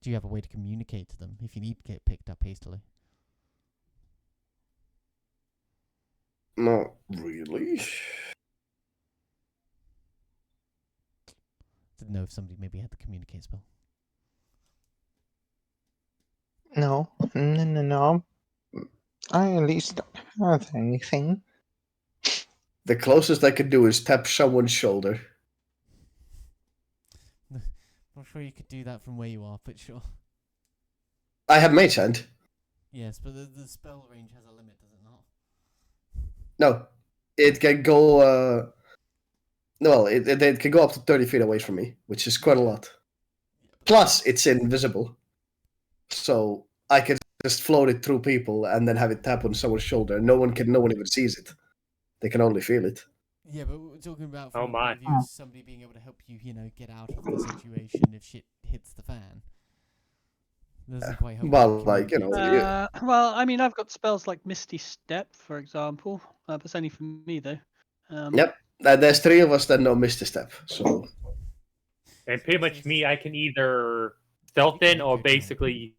Do you have a way to communicate to them if you need to get picked up hastily? Not really. Didn't know if somebody maybe had the communicate spell. No. I at least don't have anything. The closest I could do is tap someone's shoulder. I'm sure you could do that from where you are, but sure. I have Mage Hand. Yes, but the spell range has a limit, does it not? No, it can go. No, it can go up to 30 feet away from me, which is quite a lot. Plus, it's invisible, so I can just float it through people and then have it tap on someone's shoulder. No one even sees it. They can only feel it. Yeah, but we're talking about Oh from the my. point of view of somebody being able to help you, get out of the situation if shit hits the fan. Doesn't quite help. Well, like, Well, I mean, I've got spells like Misty Step, for example. That's only for me though. Yep. There's 3 of us that know Misty Step, so. And pretty much me, I can either stealth in or basically.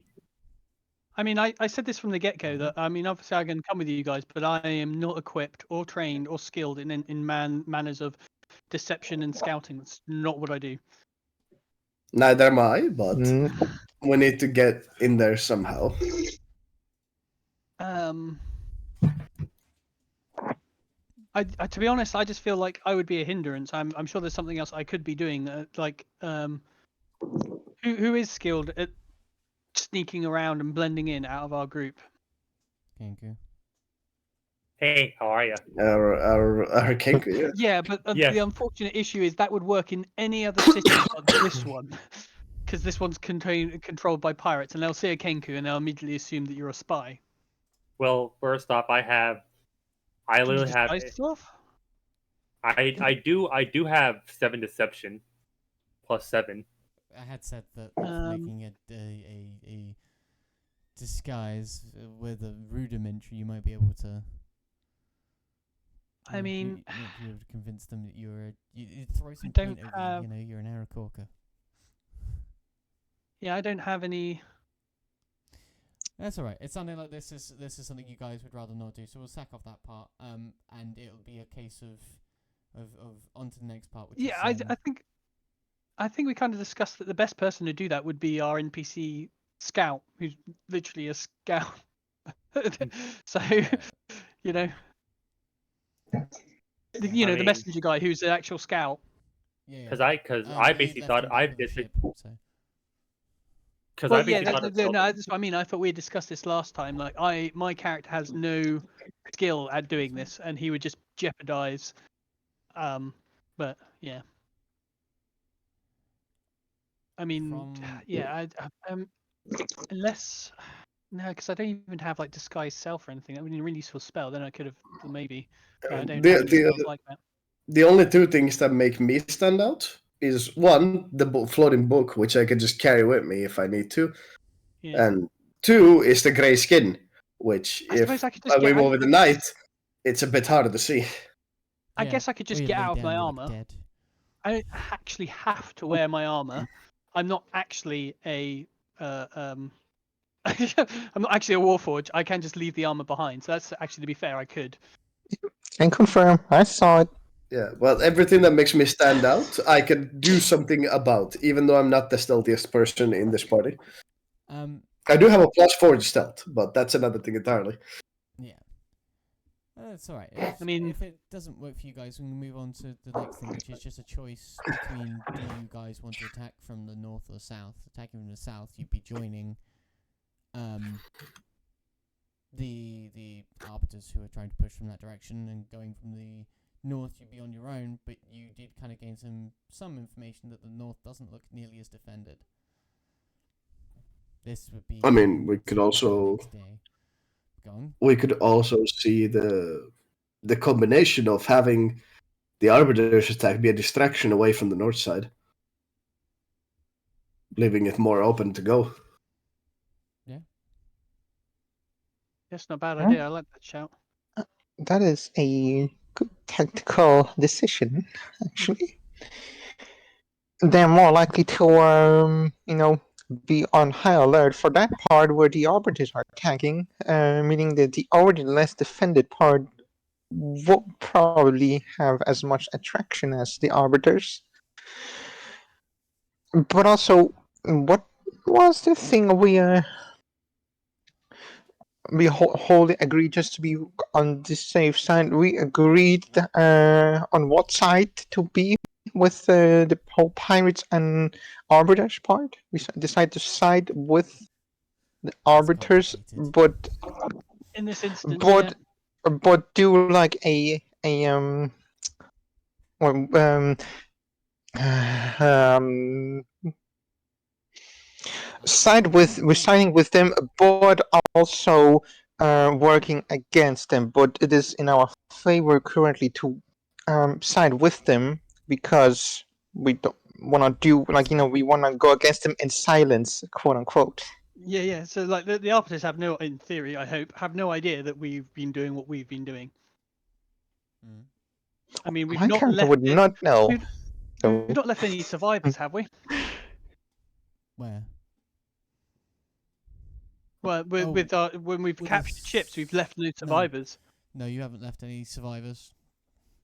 I mean, I said this from the get-go that I mean, obviously I can come with you guys, but I am not equipped or trained or skilled in manners of deception and scouting. That's not what I do. Neither am I, but Mm, we need to get in there somehow. To be honest, I just feel like I would be a hindrance. I'm sure there's something else I could be doing. Who is skilled at sneaking around and blending in out of our group? Thank you. Hey, how are you? Our Kenku, yeah. Yeah, but Yeah. the unfortunate issue is that would work in any other city but this one, because this one's controlled by pirates, and they'll see a Kenku and they'll immediately assume that you're a spy. Well, first off, I Can you literally have. disguise yourself? I do have 7 deception, plus 7. I had said that making a disguise with a rudimentary, you might be able to. I mean, you might be able to convince them that you throw some don't paint over have- you. You're an Aarakocra. Yeah, I don't have any. That's all right. It's something like this is something you guys would rather not do. So we'll sack off that part. And it'll be a case of on to the next part. Which Yeah, is, I think we kind of discussed that the best person to do that would be our NPC scout, who's literally a scout. So, you know, the messenger guy who's the actual scout. yeah. Because I basically thought I basically. Because I Well, basically yeah, thought no, that's what I mean. I thought we had discussed this last time. Like, my character has no skill at doing this, and he would just jeopardize. But yeah, I mean, yeah, unless no, because I don't even have like disguise self or anything. That would be a really useful spell. Then I could have maybe. I don't have any spells like that. The only 2 things that make me stand out is 1, the floating book, which I can just carry with me if I need to, Yeah. and 2 is the grey skin, which I if suppose I could just we move in the night, it's a bit harder to see. I guess I could just get out of my armor. I don't actually have to wear my armor. I'm not actually I'm not actually a warforged. I can just leave the armor behind. So that's actually, to be fair, I could. Can confirm. I saw it. Yeah, well, everything that makes me stand out, I can do something about, even though I'm not the stealthiest person in this party. I do have a +4 to stealth, but that's another thing entirely. Yeah. That's all right. If it doesn't work for you guys, we can move on to the next thing, which is just a choice between do you guys want to attack from the north or the south? Attacking from the south, you'd be joining the arbiters who are trying to push from that direction, and going from the north you'd be on your own, but you did kind of gain some information that the north doesn't look nearly as defended. This would be. I mean, we could also next day. Go on. we could also see the combination of having the Arbiter's attack be a distraction away from the north side, leaving it more open to go. That's not a bad Huh? idea. I like that shout. That is a good tactical decision, actually. They're more likely to, be on high alert for that part where the arbiters are attacking, meaning that the already less defended part won't probably have as much attraction as the arbiters. But also, what was the thing we wholly agreed just to be on the safe side? We agreed on what side to be with the whole pirates and arbiters part. We decided to side with the arbiters, complicated. but In this instance, but but do like well, um we're siding with them, but also working against them. But it is in our favor currently to side with them because we don't want to do we want to go against them in silence, quote unquote. yeah. So like the arbiters have no, in theory, I hope, have no idea that we've been doing what we've been doing. Mm. I mean, we've My not character left would it- not know. we've, we've not left any survivors, have we? Where? Well, Oh, when we've with captured the ships, we've left no survivors. No, you haven't left any survivors.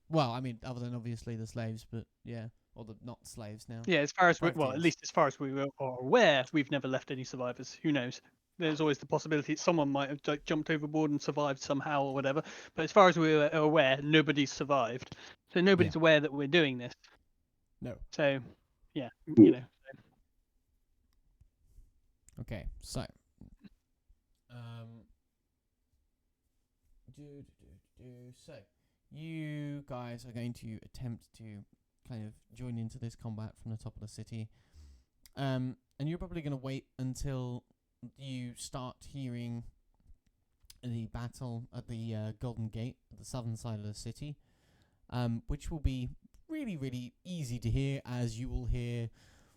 Well, I mean, other than obviously the slaves, but yeah, or the not slaves now. Yeah, as far as at Privateers. least as far as we are aware, we've never left any survivors. Who knows? There's always the possibility that someone might have like, jumped overboard and survived somehow or whatever. But as far as we're aware, nobody's survived. So nobody's aware that we're doing this. No. So, yeah, you know. Okay, so. So, you guys are going to attempt to kind of join into this combat from the top of the city. And you're probably going to wait until you start hearing the battle at the Golden Gate at the southern side of the city, which will be really, really easy to hear, as you will hear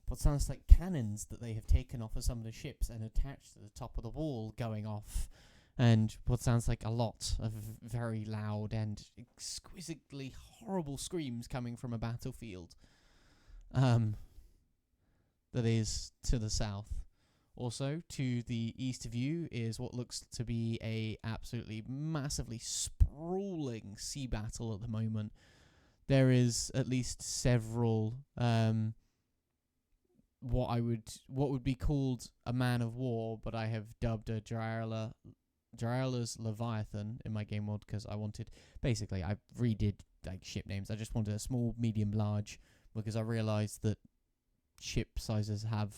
what sounds like cannons that they have taken off of some of the ships and attached to the top of the wall going off, and what sounds like a lot of very loud and exquisitely horrible screams coming from a battlefield that is to the south. Also, to the east of you is what looks to be a absolutely massively sprawling sea battle at the moment. There is at least several what would be called a man of war, but I have dubbed a Dryala's Leviathan in my game world because I redid like ship names. I just wanted a small, medium, large because I realized that ship sizes have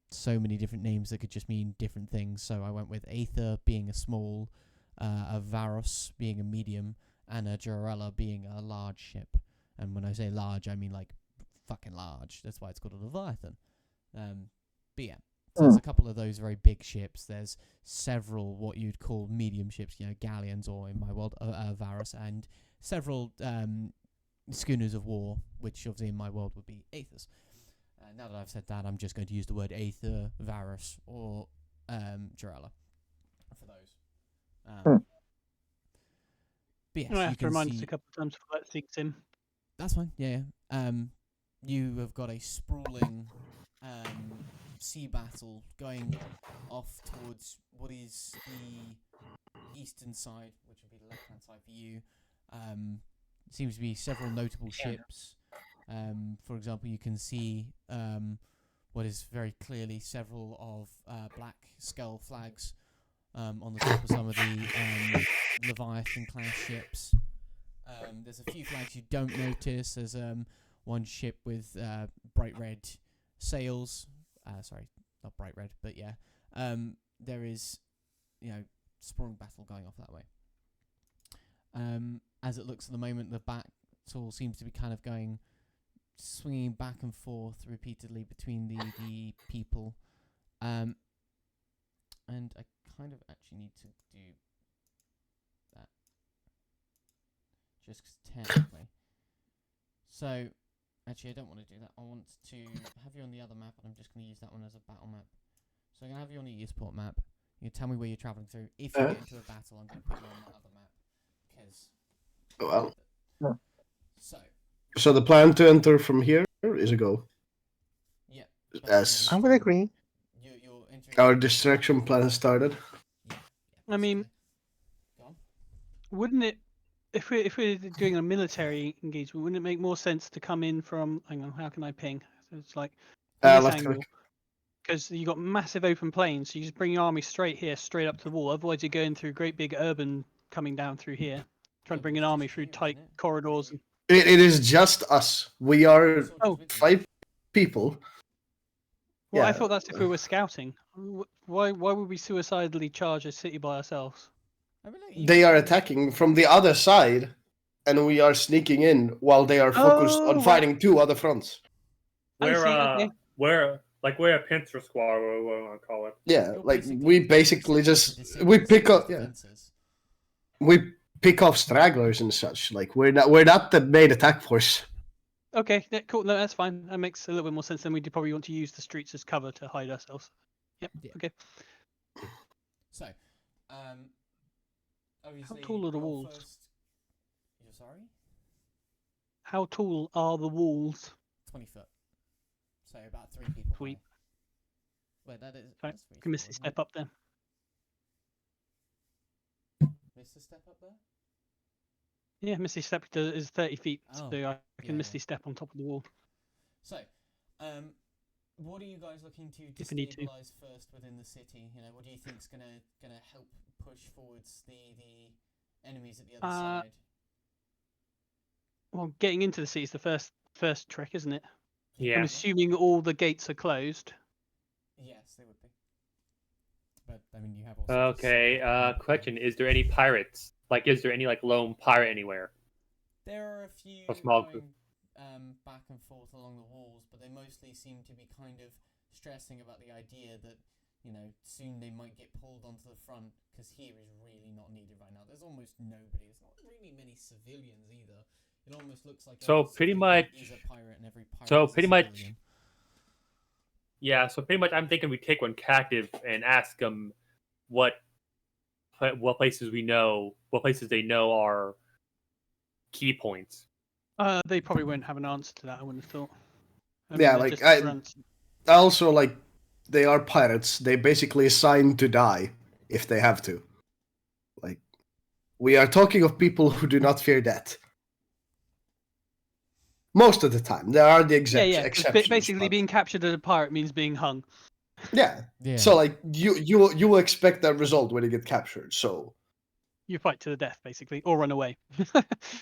so many different names that could just mean different things. So I went with Aether being a small, a Varos being a medium, and a Jarella being a large ship. And when I say large, I mean like fucking large. That's why it's called a Leviathan. But yeah, so there's a couple of those very big ships. There's several what you'd call medium ships, galleons, or in my world, Varos, and several schooners of war, which obviously in my world would be Aethers. Now that I've said that, I'm just going to use the word Aether, Varos, or Jarella for those. But yes, I you have to can remind see us a couple of times before that sinks in. That's fine. Yeah. You have got a sprawling sea battle going off towards what is the eastern side, which would be the left-hand side for you. Seems to be several notable ships. For example, you can see what is very clearly several of Black Skull flags on the top of some of the Leviathan-class ships. There's a few flags you don't notice. There's one ship with bright red sails. Sorry, not bright red, but yeah. There is, sprawling battle going off that way. as it looks at the moment, the battle seems to be kind of swinging back and forth repeatedly between the people. And I kind of actually need to do that. Just 'cause technically. So, actually, I don't want to do that. I want to have you on the other map, and I'm just going to use that one as a battle map. So I'm going to have you on the Eastport map. You tell me where you're travelling through. If you get into a battle, I'm going to put you on that other map. Because... Well. So... So the plan to enter from here is a go. Yeah. As I would agree. You're entering... our distraction plan has started. Yeah, I mean, go on. wouldn't it, if we're doing a military engagement, wouldn't it make more sense to come in from? Hang on, how can I ping? So it's like this Left angle, click. because you got massive open plains, so you just bring your army straight here, straight up to the wall. Otherwise, you're going through great big urban coming down through here, trying to bring an It's army just through you, tight isn't it? corridors. And... It is just us. We are Soldiers Oh, with you. 5 people. well, I Yeah. thought that's if we were scouting. Why would we suicidally charge a city by ourselves? I mean, look, you They are can- attacking from the other side, and we are sneaking in while they are focused Oh, on right. fighting 2 other fronts. I see, okay. We're a pincer squad, or what I want to call it. Yeah, You're like basically we doing basically something just to we disable pick the up defenses. we pick off stragglers and such. Like we're not the main attack force. Okay, yeah, cool. No, that's fine. That makes a little bit more sense. Then we'd probably want to use the streets as cover to hide ourselves. Yep. Yeah. Okay. So, obviously, tall are the your walls? You're sorry? How tall are the walls? 20 foot. So about 3 people. Sweet. High. Wait, that is. Right, That's can Misty step up then? Misty step up there? Yeah, Misty step is 30 feet, Oh, so I yeah, can Misty yeah. step on top of the wall. So, what are you guys looking to If we need to. destabilize first within the city? You know, what do you think's gonna help push forwards the enemies at the other side? Well, getting into the city is the first trick, isn't it? Yeah. I'm assuming all the gates are closed. Yes, they would be. But I mean, you have also. Okay. Question: is there any pirates? Like, is there any lone pirate anywhere? There are a few A small going group. back and forth along the walls, but they mostly seem to be kind of stressing about the idea that, you know, soon they might get pulled onto the front, because here is really not needed right now. There's almost nobody. There's not really many civilians either. It almost looks like So every pretty civilian much- is a pirate and every pirate so is a pretty much- civilian. Yeah. So pretty much, I'm thinking we take one captive and ask them what places they know are key points. They probably won't have an answer to that. I wouldn't have thought. Yeah, they're like, just I- grunts. Also, like they are pirates. They basically sign to die if they have to. Like we are talking of people who do not fear death. Most of the time, there are the Yeah. 'Cause exceptions. basically, but- being captured as a pirate means being hung. yeah. Yeah. So like you will expect that result when you get captured. So You fight to the death, basically, or run away.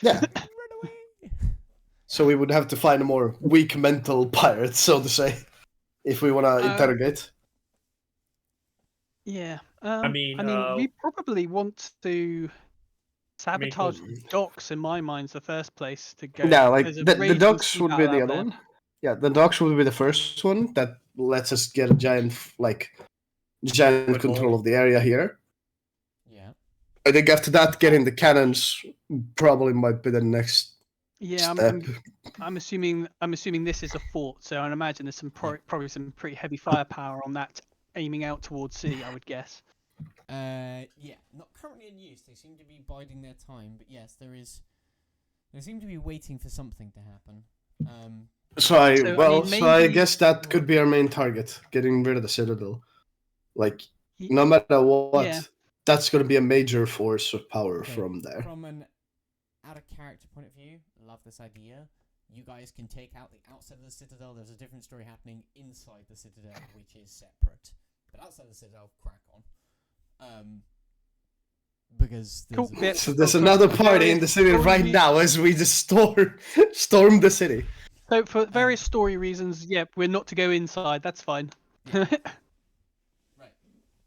yeah. Run away! So we would have to find a more weak mental pirate, so to say, if we want to interrogate. Yeah. I mean, we probably want to sabotage the docks. In my mind, is the first place to go. Yeah, like There's a the raging docks sea would be battle the out other there. one. Yeah, the docks would be the first one that lets us get a giant Foothold. control of the area here. Yeah. I think after that, getting the cannons probably might be the next Yeah, step. I'm assuming this is a fort, so I'd imagine there's some probably some pretty heavy firepower on that, aiming out towards sea. I would guess. Yeah, not currently in use. They seem to be biding their time, but yes, there is. They seem to be waiting for something to happen. So I maybe- guess that could be our main target, getting rid of the citadel. Like Ye- no matter what, yeah. that's going to be a major force of power Okay, from there. From an out of character point of view, love this idea. You guys can take out the outside of the citadel. There's a different story happening inside the citadel, which is separate. But outside the citadel, crack on. Because there's Cool, yeah. So there's another party in the city right now as we just storm the city. So for various story reasons, yeah, we're not to go inside. That's fine. Right.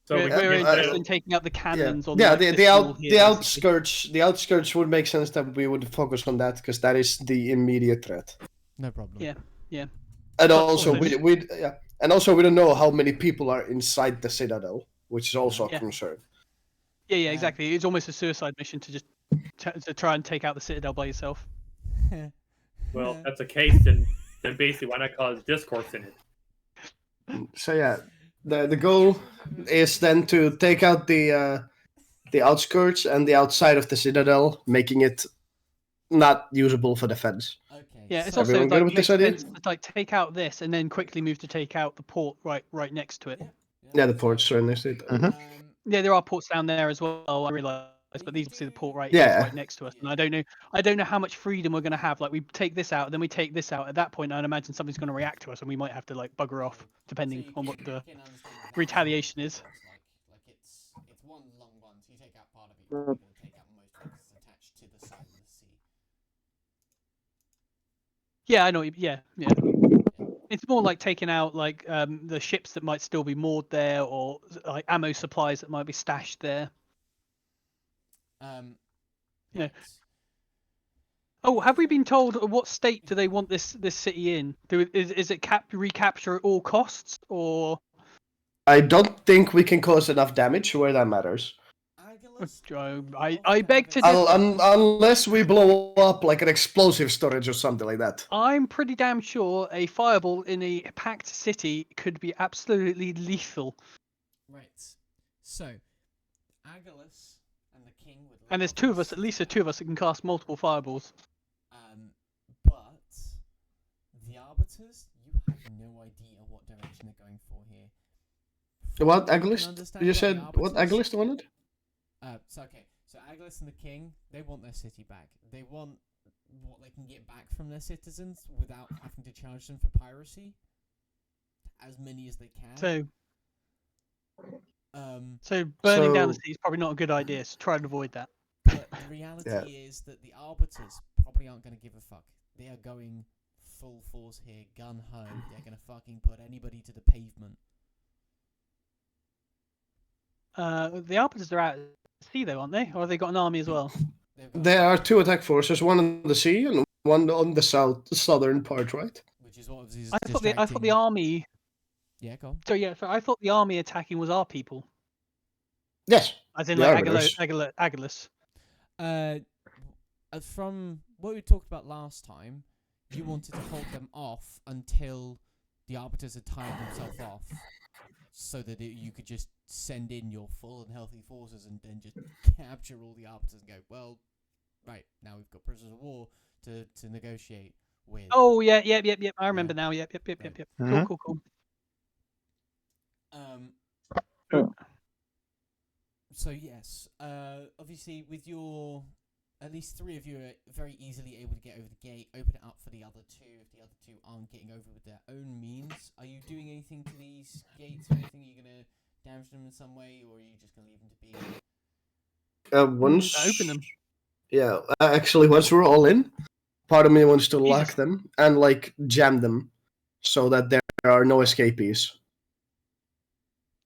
So we we're could get interested rid in of- taking out the cannons on yeah, like, this wall here, basically. the outskirts would make sense that we would focus on that because that is the immediate threat. No problem. Yeah. And But also, also- we don't know how many people are inside the citadel, which is also a Yeah. concern. Yeah, exactly. It's almost a suicide mission to just to try and take out the citadel by yourself. Well, if that's the case, then basically why not cause discourse in it? So yeah, the goal is then to take out the outskirts and the outside of the citadel, making it not usable for defense. Okay. Yeah, it's so- also Everyone good like with makes this idea? sense to like take out this and then quickly move to take out the port right next to it. Yeah, the ports are in this. Yeah, there are ports down there as well. I realise, but these obviously the port right Yeah. here is right next to us, and I don't know how much freedom we're going to have. Like we take this out, then we take this out. At that point, I'd imagine something's going to react to us, and we might have to like bugger off, depending on what the retaliation is. Like it's one long one, so you take out part of it, you're going to take out most of it 'cause it's attached to the side of the sea. Yeah, I know. Yeah. It's more like taking out like the ships that might still be moored there, or like ammo supplies that might be stashed there. Yeah. Right. Oh, have we been told what state do they want this city in? Is it recapture at all costs, or I don't think we can cause enough damage where that matters. I beg to differ. Unless we blow up like an explosive storage or something like that. I'm pretty damn sure a fireball in a packed city could be absolutely lethal. Right. So, Agilus and the king would. And there's two of us, at least there's two of us, that can cast multiple fireballs. But the arbiters, you have no idea what direction they're going for here. What, From what I can Agilist? understand You about said the what arbiters- Agilist wanted? So Agilus and the king, they want their city back. They want what they can get back from their citizens without having to charge them for piracy. As many as they can. So burning down the So- city is probably not a good idea. So try and avoid that. But the reality Yeah. is that the arbiters probably aren't going to give a fuck. They are going full force here, gun ho. They're going to fucking put anybody to the pavement. The arbiters are out at sea though, aren't they? Or have they got an army as well? They've got- There are two attack forces, one on the sea and one on the southern part, right? Which is what is I thought the distracting- army. Yeah, go on. So I thought the army attacking was our people, Yes. as in The like arbiters. Agilus. From what we talked about last time, you wanted to hold them off until the arbiters had tired themselves off, so that you could just send in your full and healthy forces and then just capture all the arbiters and go, well, right, now we've got prisoners of war to negotiate with. Oh yeah. I remember now. Yep. Right. Mhm. Cool. So yes, obviously with your, at least 3 of you are very easily able to get over the gate, open it up for the other 2 if the other 2 aren't getting over with their own means. Are you doing anything to these gates or anything? Are you going to damage them in some way, or are you just going to leave them to be? Once Open them. Yeah, actually, once we're all in, part of me wants to lock Jesus. them and like jam them, so that there are no escapees.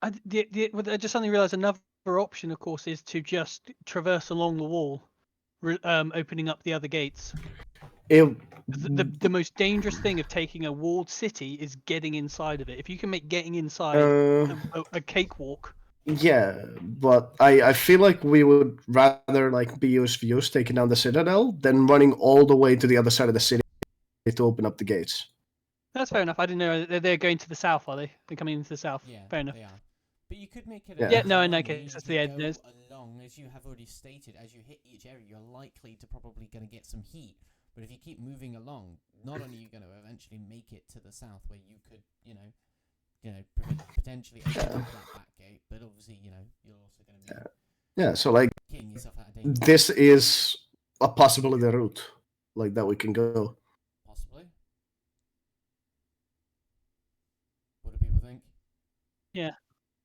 I just suddenly realised another option, of course, is to just traverse along the wall, opening up the other gates. It, The most dangerous thing of taking a walled city is getting inside of it. If you can make getting inside a cakewalk. yeah, but I feel like we would rather like be use views taking down the citadel than running all the way to the other side of the city to open up the gates. That's fair enough. I didn't know they're going to the south, are they? They're coming into the south. Yeah, Fair enough. they are. But you could make it. Yeah. Yeah, no, in that long, case, that's you the go end. along, as you have already stated, as you hit each area, you're likely to probably going to get some heat. But if you keep moving along, not only are you going to eventually make it to the south, where you could, potentially open up that back gate, but obviously, you're also going to be Yeah, so like getting yourself out of danger. this is a possibility route like that we can go. Possibly. What do people think?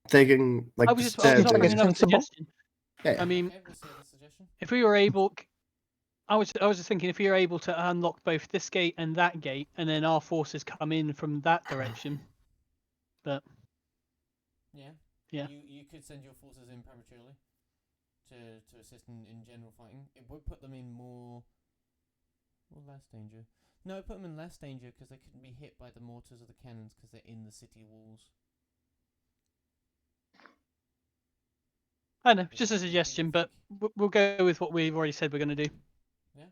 Taking like I was just the- offering it's another sensible. suggestion. yeah. I mean, Okay, we'll say the suggestion. if we were able, I was just thinking if we were able to unlock both this gate and that gate, and then our forces come in from that direction. But Yeah. Yeah. You could send your forces in prematurely to assist in general fighting. It would put them in more or less danger. No, it put them in less danger because they couldn't be hit by the mortars or the cannons because they're in the city walls. I know, just a suggestion, but we'll go with what we've already said we're going to do. Yeah.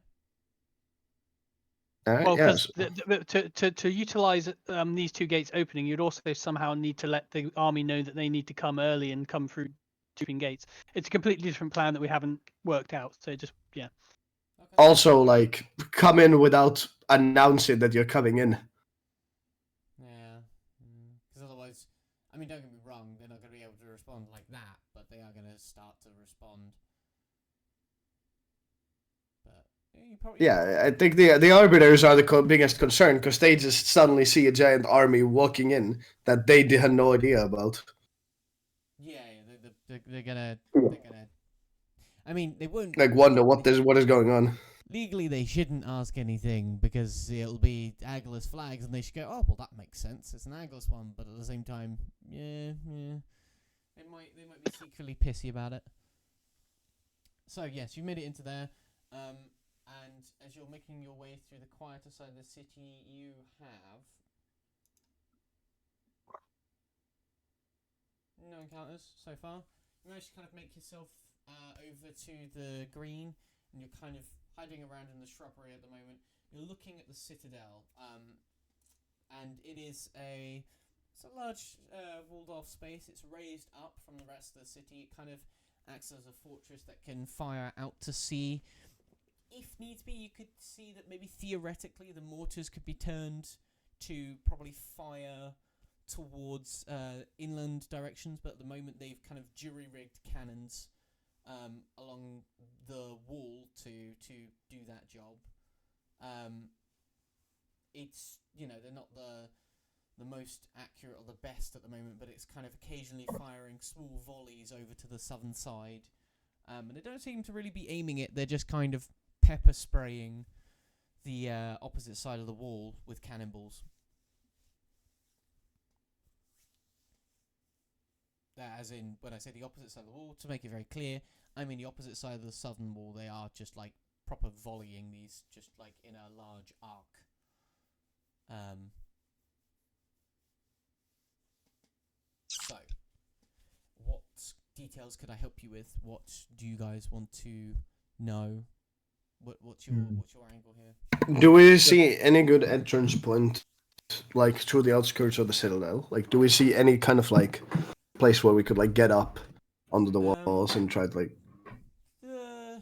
All right, Well, yes. because to utilize these two gates opening, you'd also somehow need to let the army know that they need to come early and come through two gates. It's a completely different plan that we haven't worked out. So just yeah. Okay. Also, like, come in without announcing that you're coming in. Yeah. Because otherwise, I mean, don't get me wrong, they're not going to be able to respond like that, but they are going to start to respond. But you probably. Yeah, I think the arbiters are the biggest concern because they just suddenly see a giant army walking in that they had no idea about. Yeah, they're gonna. I mean, they won't. Like, wonder what is going on. Legally, they shouldn't ask anything because it'll be Agilus flags, and they should go, "Oh, well, that makes sense. It's an Agilus one." But at the same time, yeah, they might be secretly pissy about it. So yes, you made it into there, and as you're making your way through the quieter side of the city, you have no encounters so far. You managed to kind of make yourself over to the green, and you're kind of hiding around in the shrubbery at the moment. You're looking at the citadel, and it's a large walled off space. It's raised up from the rest of the city. It kind of acts as a fortress that can fire out to sea. If needs be, you could see that maybe theoretically the mortars could be turned to probably fire towards inland directions, but at the moment they've kind of jury-rigged cannons along the wall to do that job. It's, they're not the most accurate or the best at the moment, but it's kind of occasionally firing small volleys over to the southern side, and they don't seem to really be aiming it. They're just kind of pepper spraying the opposite side of the wall with cannonballs. As in, when I say the opposite side of the wall, to make it very clear, I mean the opposite side of the southern wall. They are just like proper volleying these, just like in a large arc. So, what details could I help you with? What do you guys want to know? What's your angle here? Do we see any good entrance point, like through the outskirts of the citadel? Like, do we see any kind of like place where we could like get up onto the walls and try to like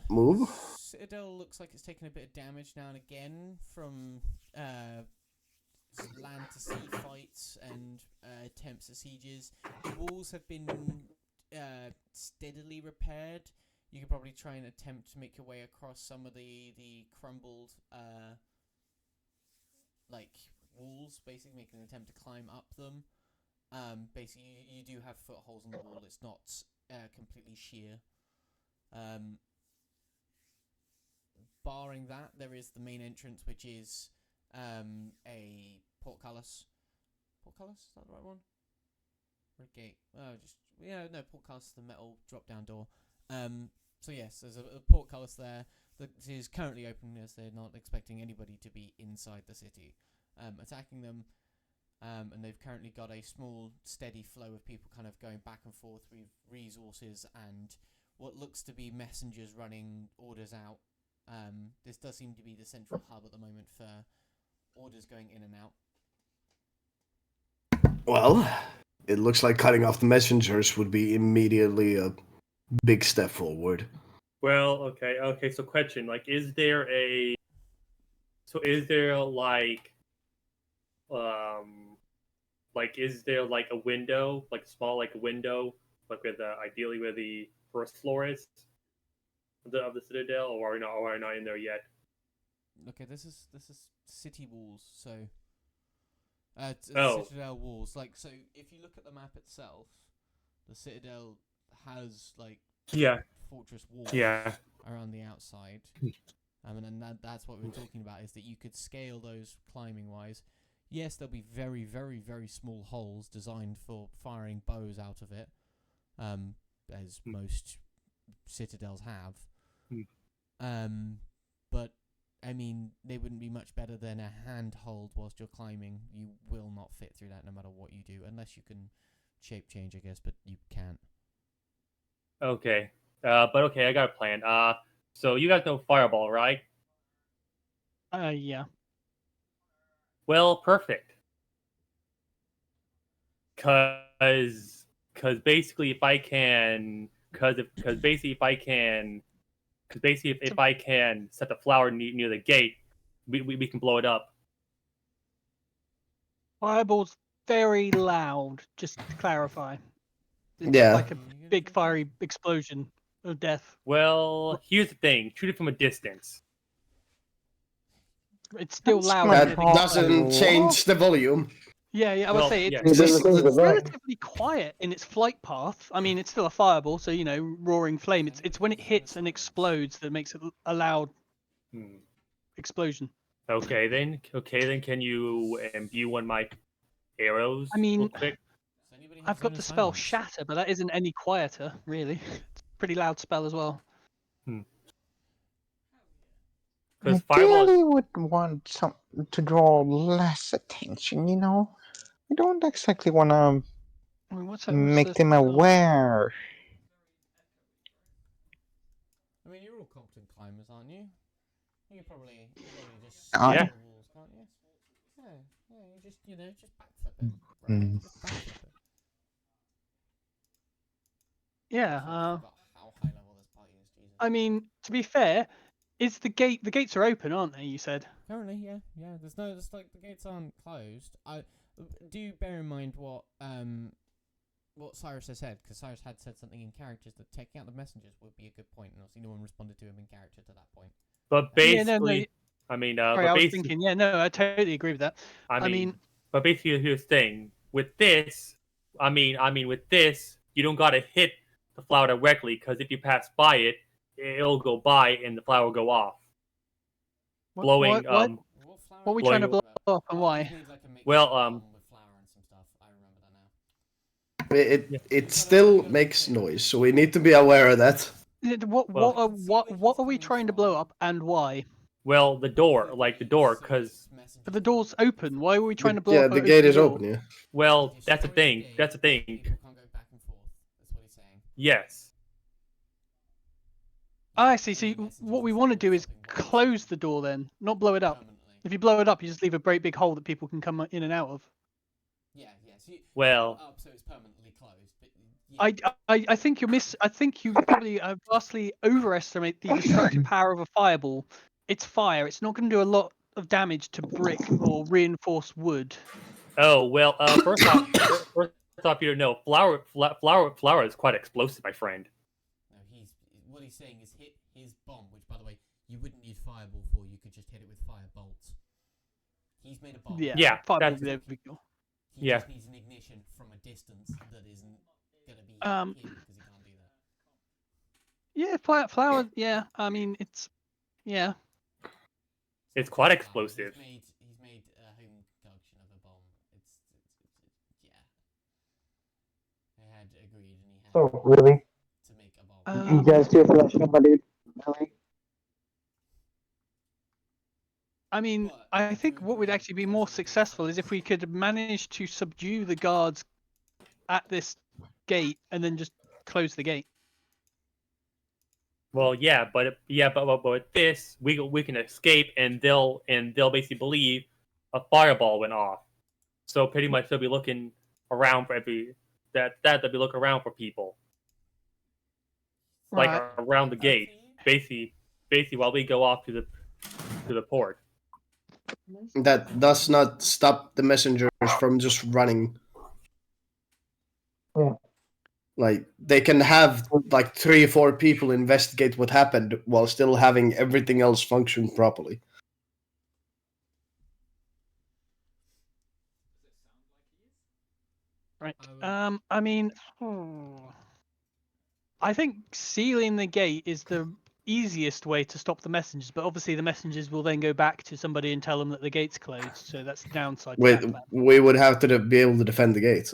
move? Citadel looks like it's taken a bit of damage now and again from land to sea fights and attempts at sieges. The walls have been steadily repaired. You could probably try and attempt to make your way across some of the crumbled like walls, basically making an attempt to climb up them. Basically, you do have footholds in the wall. It's not completely sheer. Barring that, there is the main entrance, which is a portcullis. Portcullis? Is that the right one? Or a gate? No, portcullis is the metal drop-down door. So yes, there's a portcullis there that is currently open as they're not expecting anybody to be inside the city attacking them. And they've currently got a small, steady flow of people kind of going back and forth with resources and what looks to be messengers running orders out. This does seem to be the central hub at the moment for orders going in and out. Well, it looks like cutting off the messengers would be immediately a big step forward. Well, okay. So, question: like, is there is there like a window, like small, like a window, like with ideally where the first floor is of the citadel, or are we not in there yet? Okay, this is city walls, so Oh. citadel walls. Like, so if you look at the map itself, the citadel has like fortress walls around the outside. And that's what we're talking about, is that you could scale those climbing wise. Yes, there'll be very, very, very small holes designed for firing bows out of it. as most citadels have. Hmm. But I mean, they wouldn't be much better than a handhold whilst you're climbing. You will not fit through that no matter what you do, unless you can shape change, I guess, but you can't. Okay. But okay, I got a plan. So you guys know Fireball, right? Yeah. Well, perfect. Cause basically if I can if I can set the flower near the gate, we can blow it up. Fireball's very loud, just to clarify. It's Yeah. like a big fiery explosion of death. Well, here's the thing: shoot it from a distance. It's still That's loud. not when That it how doesn't explodes. change the volume. Yeah, I would Well, say yeah. it's Just- relatively quiet in its flight path. I mean, it's still a fireball, so roaring flame. It's when it hits and explodes that makes it a loud Hmm. explosion. Okay then. Can you imbue one of my arrows? I mean, real quick. Does anybody have I've got zone the of spell silence? Shatter, but that isn't any quieter, really. It's a pretty loud spell as well. Because I Fireball. really would want some to draw less attention, you know? I don't exactly want to I mean, what's make the them spell? aware. I mean, you're all competent climbers, aren't you? You can probably just I- Yeah. the walls, can't you? Yeah, you just backflip it, right? Mm. Just backflip it. Yeah. I forgot how high level this party is, Jesus. I mean, to be fair, is the gates are open, aren't they? You said. Currently, yeah. There's like the gates aren't closed. I do bear in mind what Cyrus has said, because Cyrus had said something in characters that taking out the messengers would be a good point, and obviously no one responded to him in character to that point. But Yeah, no, basically, no. I mean, Sorry, but I was basically, thinking. Yeah, no, I totally agree with that. I mean, mean, but basically, here's the thing: with this, with this, you don't gotta hit the flower directly, because if you pass by it, it'll go by and the flower will go off, blowing. What are we trying to blow up and why? Well, with flour and some stuff. I remember that now. It still makes noise, so we need to be aware of that. What are we trying to blow up and why? Well, the door, because But the door's open. Why are we trying to blow Yeah, up? the gate is open. Yeah. well, that's the thing. People can't go back and forth. That's what he's saying. Yes. I see. So what we want to do is close the door then, not blow it up. Permanently. If you blow it up, you just leave a great big hole that people can come in and out of. Yeah. So Well- up so it's permanently closed. But yeah. I think I think you probably vastly overestimate the destructive power of a fireball. It's fire. It's not going to do a lot of damage to brick or reinforced wood. Oh well. First off, you know, flower is quite explosive, my friend. No, what he's saying is hit his bomb, which, by the way, you wouldn't need fireball for. You could just hit it with fire bolts. He's made a bomb. Yeah, fireball that's- would be no big deal. He Yeah. just needs an ignition from a distance that isn't gonna be Um, hit because he can't do that. Yeah, flower. Yeah, I mean it's. Yeah. It's quite Oh, explosive. He's made a home concoction of a bomb. It's yeah. I had agreed, and he had Oh, really? to make a bomb. You guys do feel like somebody? Really? I mean, But I think what would actually be more successful is if we could manage to subdue the guards at this gate and then just close the gate. Well, yeah, but with this, we can escape, and they'll basically believe a fireball went off. So pretty much they'll be looking around for they'll be looking around for people, like Right. around the gate, basically while we go off to the port. That does not stop the messengers from just running. Yeah. Like they can have like 3 or 4 people investigate what happened while still having everything else function properly. Right. I mean, I think sealing the gate is the easiest way to stop the messengers, but obviously the messengers will then go back to somebody and tell them that the gate's closed. So that's the downside to that plan. We would have to be able to defend the gates.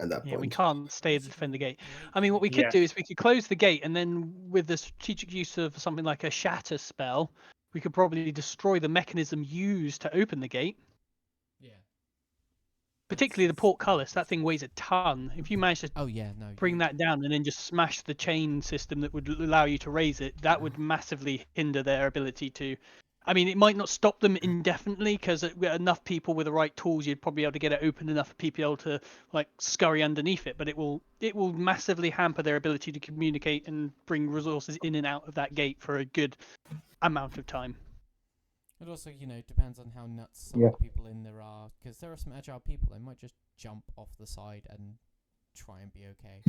at that Yeah, we point. can't stay to defend the gate. I mean, what we could Yeah. do is we could close the gate, and then with the strategic use of something like a shatter spell, we could probably destroy the mechanism used to open the gate. Yeah. Particularly the portcullis. That thing weighs a ton. If you manage to Oh yeah, no. bring that down and then just smash the chain system that would allow you to raise it, that would massively hinder their ability to. I mean, it might not stop them indefinitely because enough people with the right tools, you'd probably be able to get it open enough for people able to like scurry underneath it. But it will massively hamper their ability to communicate and bring resources in and out of that gate for a good amount of time. It also, depends on how nuts some Yeah. of the people in there are, because there are some agile people. They might just jump off the side and try and be okay.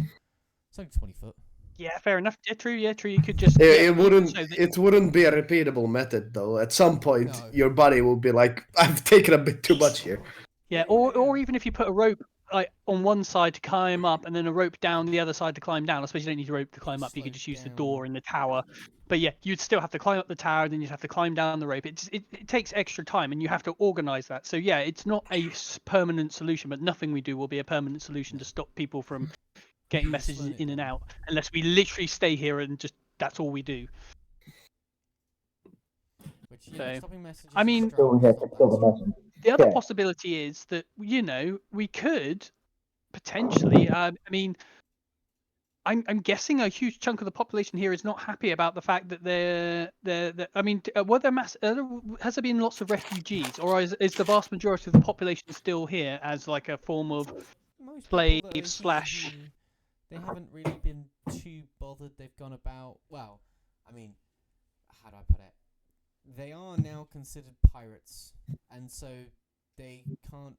It's only 20 foot. Yeah, fair enough. Yeah, true. Yeah, true. You could just. It wouldn't. so that- It wouldn't be a repeatable method, though. At some point, No. your body will be like, "I've taken a bit too much here." Yeah, or even if you put a rope like on one side to climb up and then a rope down the other side to climb down. I suppose you don't need a rope to climb up. You could just use the door in the tower. But yeah, you'd still have to climb up the tower, then you'd have to climb down the rope. It takes extra time, and you have to organize that. So yeah, it's not a permanent solution, but nothing we do will be a permanent solution to stop people from getting Just messages slow it in and down. out, unless we literally stay here and just that's all we do. Which, So, stopping messages. I mean- So we have to kill the messenger. The other Yeah. possibility is that we could potentially. I mean, I'm guessing a huge chunk of the population here is not happy about the fact that they're. I mean, were there has there been lots of refugees, or is the vast majority of the population still here as like a form of Most slave people that are slash- here, they haven't really been too bothered. They've gone about. Well, I mean, how do I put it? They are now considered pirates, and so they can't.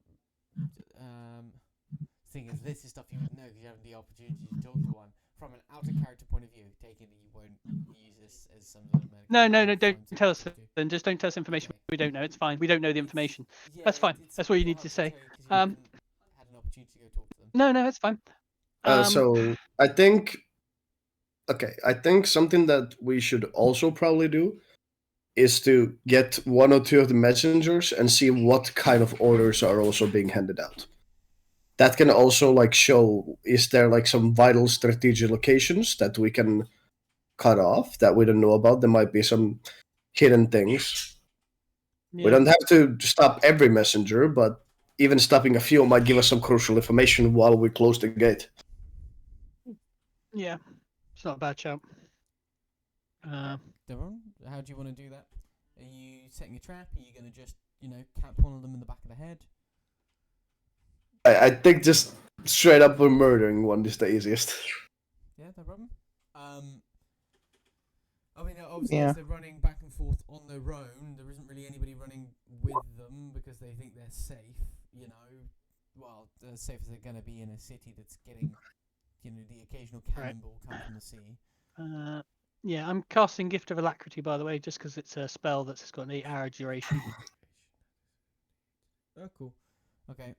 Thing is, this is stuff you would know because you have the opportunity to talk to one from an outer character point of view. Taking that you won't use this as some sort of medical. No, don't fine tell us to do. then. Just don't tell us information Okay. we don't know. It's fine. We don't know the It's- information. Yeah, That's fine. it's That's all you a bit need to hard say. tell 'cause you haven't had an opportunity to go talk to them. No, it's fine. So I think, I think something that we should also probably do is to get one or two of the messengers and see what kind of orders are also being handed out. That can also like show, is there like some vital strategic locations that we can cut off that we don't know about? There might be some hidden things. Yeah. We don't have to stop every messenger, but even stopping a few might give us some crucial information while we close the gate. Yeah, it's not a bad shout. Devon, how do you want to do that? Are you setting a trap? Are you going to just, cap one of them in the back of the head? I think just straight up murdering one is the easiest. Yeah, no problem. I mean, obviously, Yeah. as they're running back and forth on their own, there isn't really anybody running with them because they think they're safe. Well, as safe as they're going to be in a city that's getting, the occasional cannonball come from the sea. Yeah, I'm casting Gift of Alacrity, by the way, just because it's a spell that's got an 8-hour duration. Oh, cool. Okay.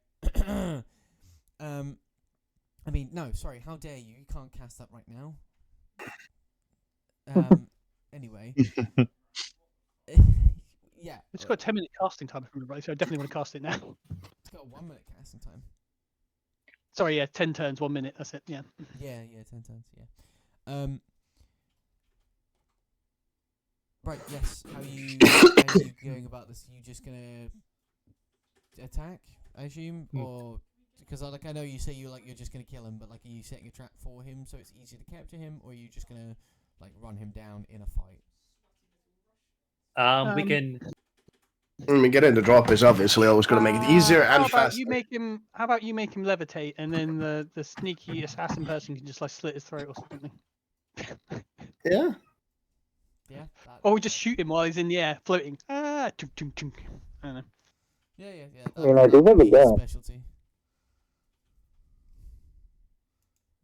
I mean, no, sorry. How dare you? You can't cast that right now. Anyway. Yeah. It's got a 10-minute casting time, if I remember right, so I definitely want to cast it now. It's got a 1 minute casting time. Sorry, yeah, 10 turns, 1 minute, that's it, yeah. Yeah, 10 turns, yeah. Right, yes. How are you going about this? Are you just gonna attack, I assume? Or because I know you say you're just gonna kill him, but are you setting a trap for him so it's easier to capture him, or are you just gonna run him down in a fight? We can. I mean, getting the drop is obviously always going to make it easier How and about faster. how about you make him levitate, and then the sneaky assassin person can just slit his throat or something. Yeah. Yeah. Or we just shoot him while he's in the air, floating. Tunk, tunk, tunk. I don't know. Yeah. I mean, I do would have a be his gun. specialty.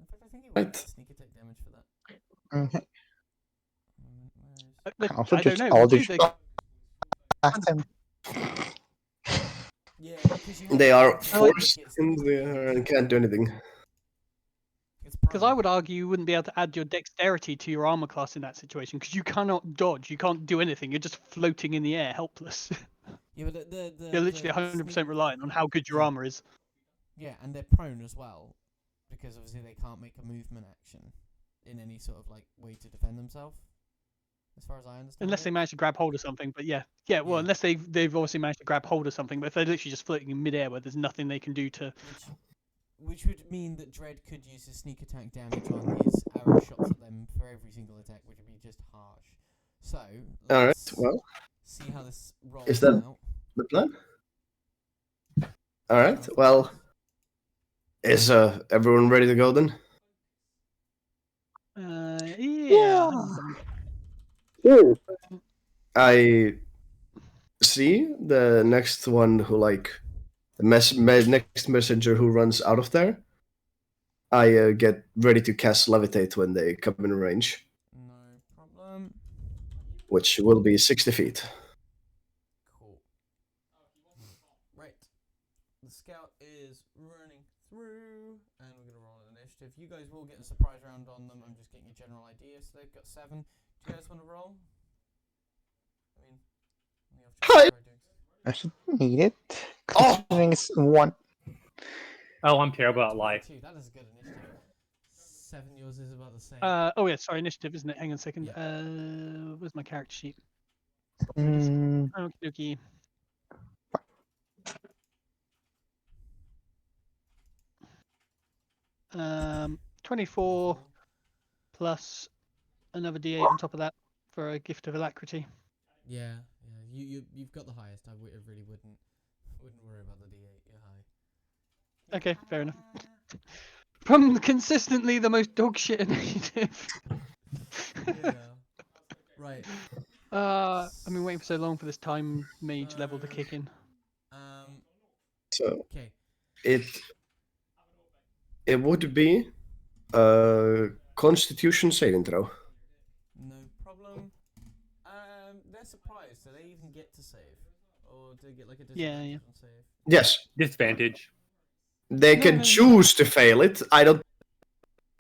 In fact, I think he would Right. get sneak attack damage for that. Mhm. I don't just know. all we'll do just the- past him. Yeah, because They are I like- forced in there and can't do anything. Because I would argue you wouldn't be able to add your dexterity to your armor class in that situation, because you cannot dodge, you can't do anything. You're just floating in the air, helpless. Yeah, but You're literally 100% reliant on how good your Yeah. armor is. Yeah, and they're prone as well. because obviously they can't make a movement action in any sort of like way to defend themselves. As far as I understand. Unless they it. manage to grab hold of something, but yeah. Well, Yeah. unless they've obviously managed to grab hold of something, but if they're literally just floating in midair where there's nothing they can do to. Which would mean that Dread could use his sneak attack damage on his arrow shots at them for every single attack, which would be just harsh. So All right. let's Well, see how this rolls is that out. the plan? All right. Well, is everyone ready to go then? Yeah. Sure. I see the next one who like the next messenger who runs out of there. I get ready to cast levitate when they come in range, No problem. which will be 60 feet. Cool. Right. The scout is running through, and we're gonna roll an initiative. You guys will get a surprise round on them. I'm just getting a general idea. So they've got 7. Do you guys want to roll? I mean, we have to Hi. try doing I should need it. Oh! Considering it's 1. Oh, I'm terrible at life. 2. That is a good initiative. 7. Yours is about the same. Oh yeah, sorry, initiative, isn't it? Hang on a second. Yeah. Where's my character sheet? Mm, Okie dokie. 24 plus another D8 on top of that for a gift of alacrity. Yeah. You've got the highest. I really wouldn't worry about the D8. You're high. Okay, fair enough. From consistently the most dogshit initiative. Yeah. Right. I've been waiting for so long for this time mage level to kick in. So Okay. it would be a Constitution saving throw. No problem. They're surprised. Do they even get to save, or do they get like a disadvantage Yeah. on save? Yes, Disadvantage. they No, can no. choose to fail it. I don't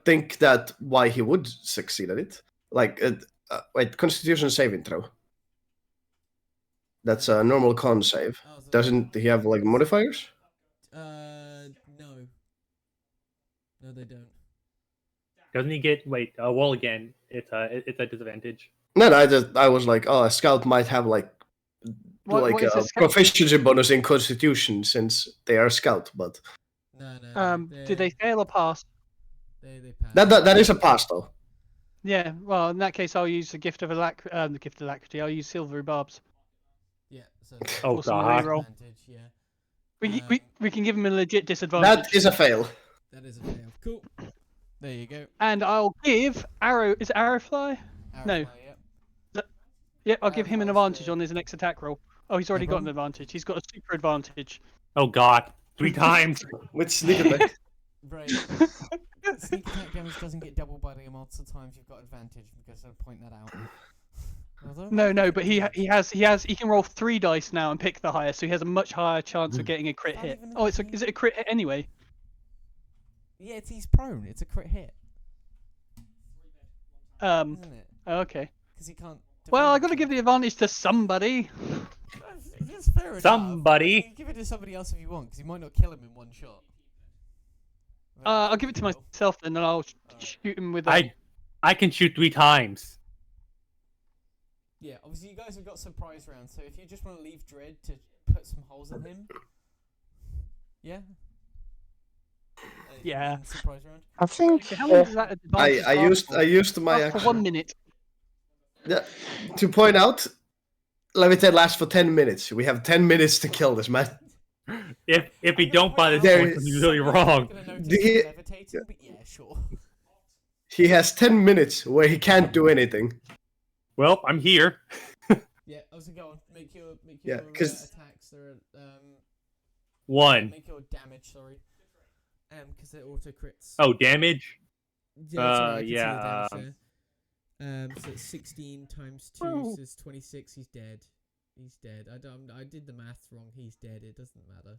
think that why he would succeed at it. Like, wait, Constitution saving throw. That's a normal con save. Oh, so Doesn't he have like modifiers? No. No, they don't. Doesn't he get well again? It's a disadvantage. No, I was like, oh, a scout might have like What is a a scout? proficiency bonus in Constitution since they are scout, but No. Do they fail or pass? They pass. that is a pass though. Yeah, well, in that case, I'll use the gift of alacrity. I'll use silvery barbs. Yeah. So Oh, Force them to God. reroll. Advantage, yeah. We can give him a legit disadvantage. That is a fail. That is a fail. Cool. There you go. And I'll give Arrow. Is it Arrow Fly? No. Arrowfly, yeah. Yeah, I'll give him an Arrowfly's advantage the- on his next attack roll. Oh, he's already got an problem. advantage. He's got a super advantage. Oh God, 3 times. With sneak attack. Right. Sneak attack damage doesn't get doubled by the amount of times you've got advantage, because I'll point that out. Although, No, but he can roll 3 dice now and pick the highest, so he has a much higher chance of getting a crit Not hit. even Oh, a- is it a crit hit anyway? Yeah, he's prone. It's a crit hit, isn't it? Okay. Because he can't. Well, I defend got to give himself. the advantage to somebody. That's fair enough. Somebody. You can give it to somebody else if you want, because you might not kill him in one shot. I'll give it to myself then, and I'll shoot him with. I can shoot 3 times. Yeah, obviously you guys have got surprise rounds, so if you just want to leave Dread to put some holes in him, yeah. Yeah. in Surprise round. I think Okay, how long does that advantage I last used my for? For action 1 minute. to point out. Levitate lasts for 10 minutes. We have 10 minutes to kill this man. If we don't buy this There point, is- he's really wrong. Yeah, sure. He has 10 minutes where he can't do anything. Well, I'm here. Yeah, I was gonna go on. Make your Yeah, 'cause- attacks. They're 1. make your damage. Sorry. Because they're auto crits. Oh, damage. Yeah, sorry, I can see the yeah, damage there. So it's 16 times 2 Whoa. so it's 26. He's dead. He's dead. I did the math wrong. He's dead. It doesn't matter.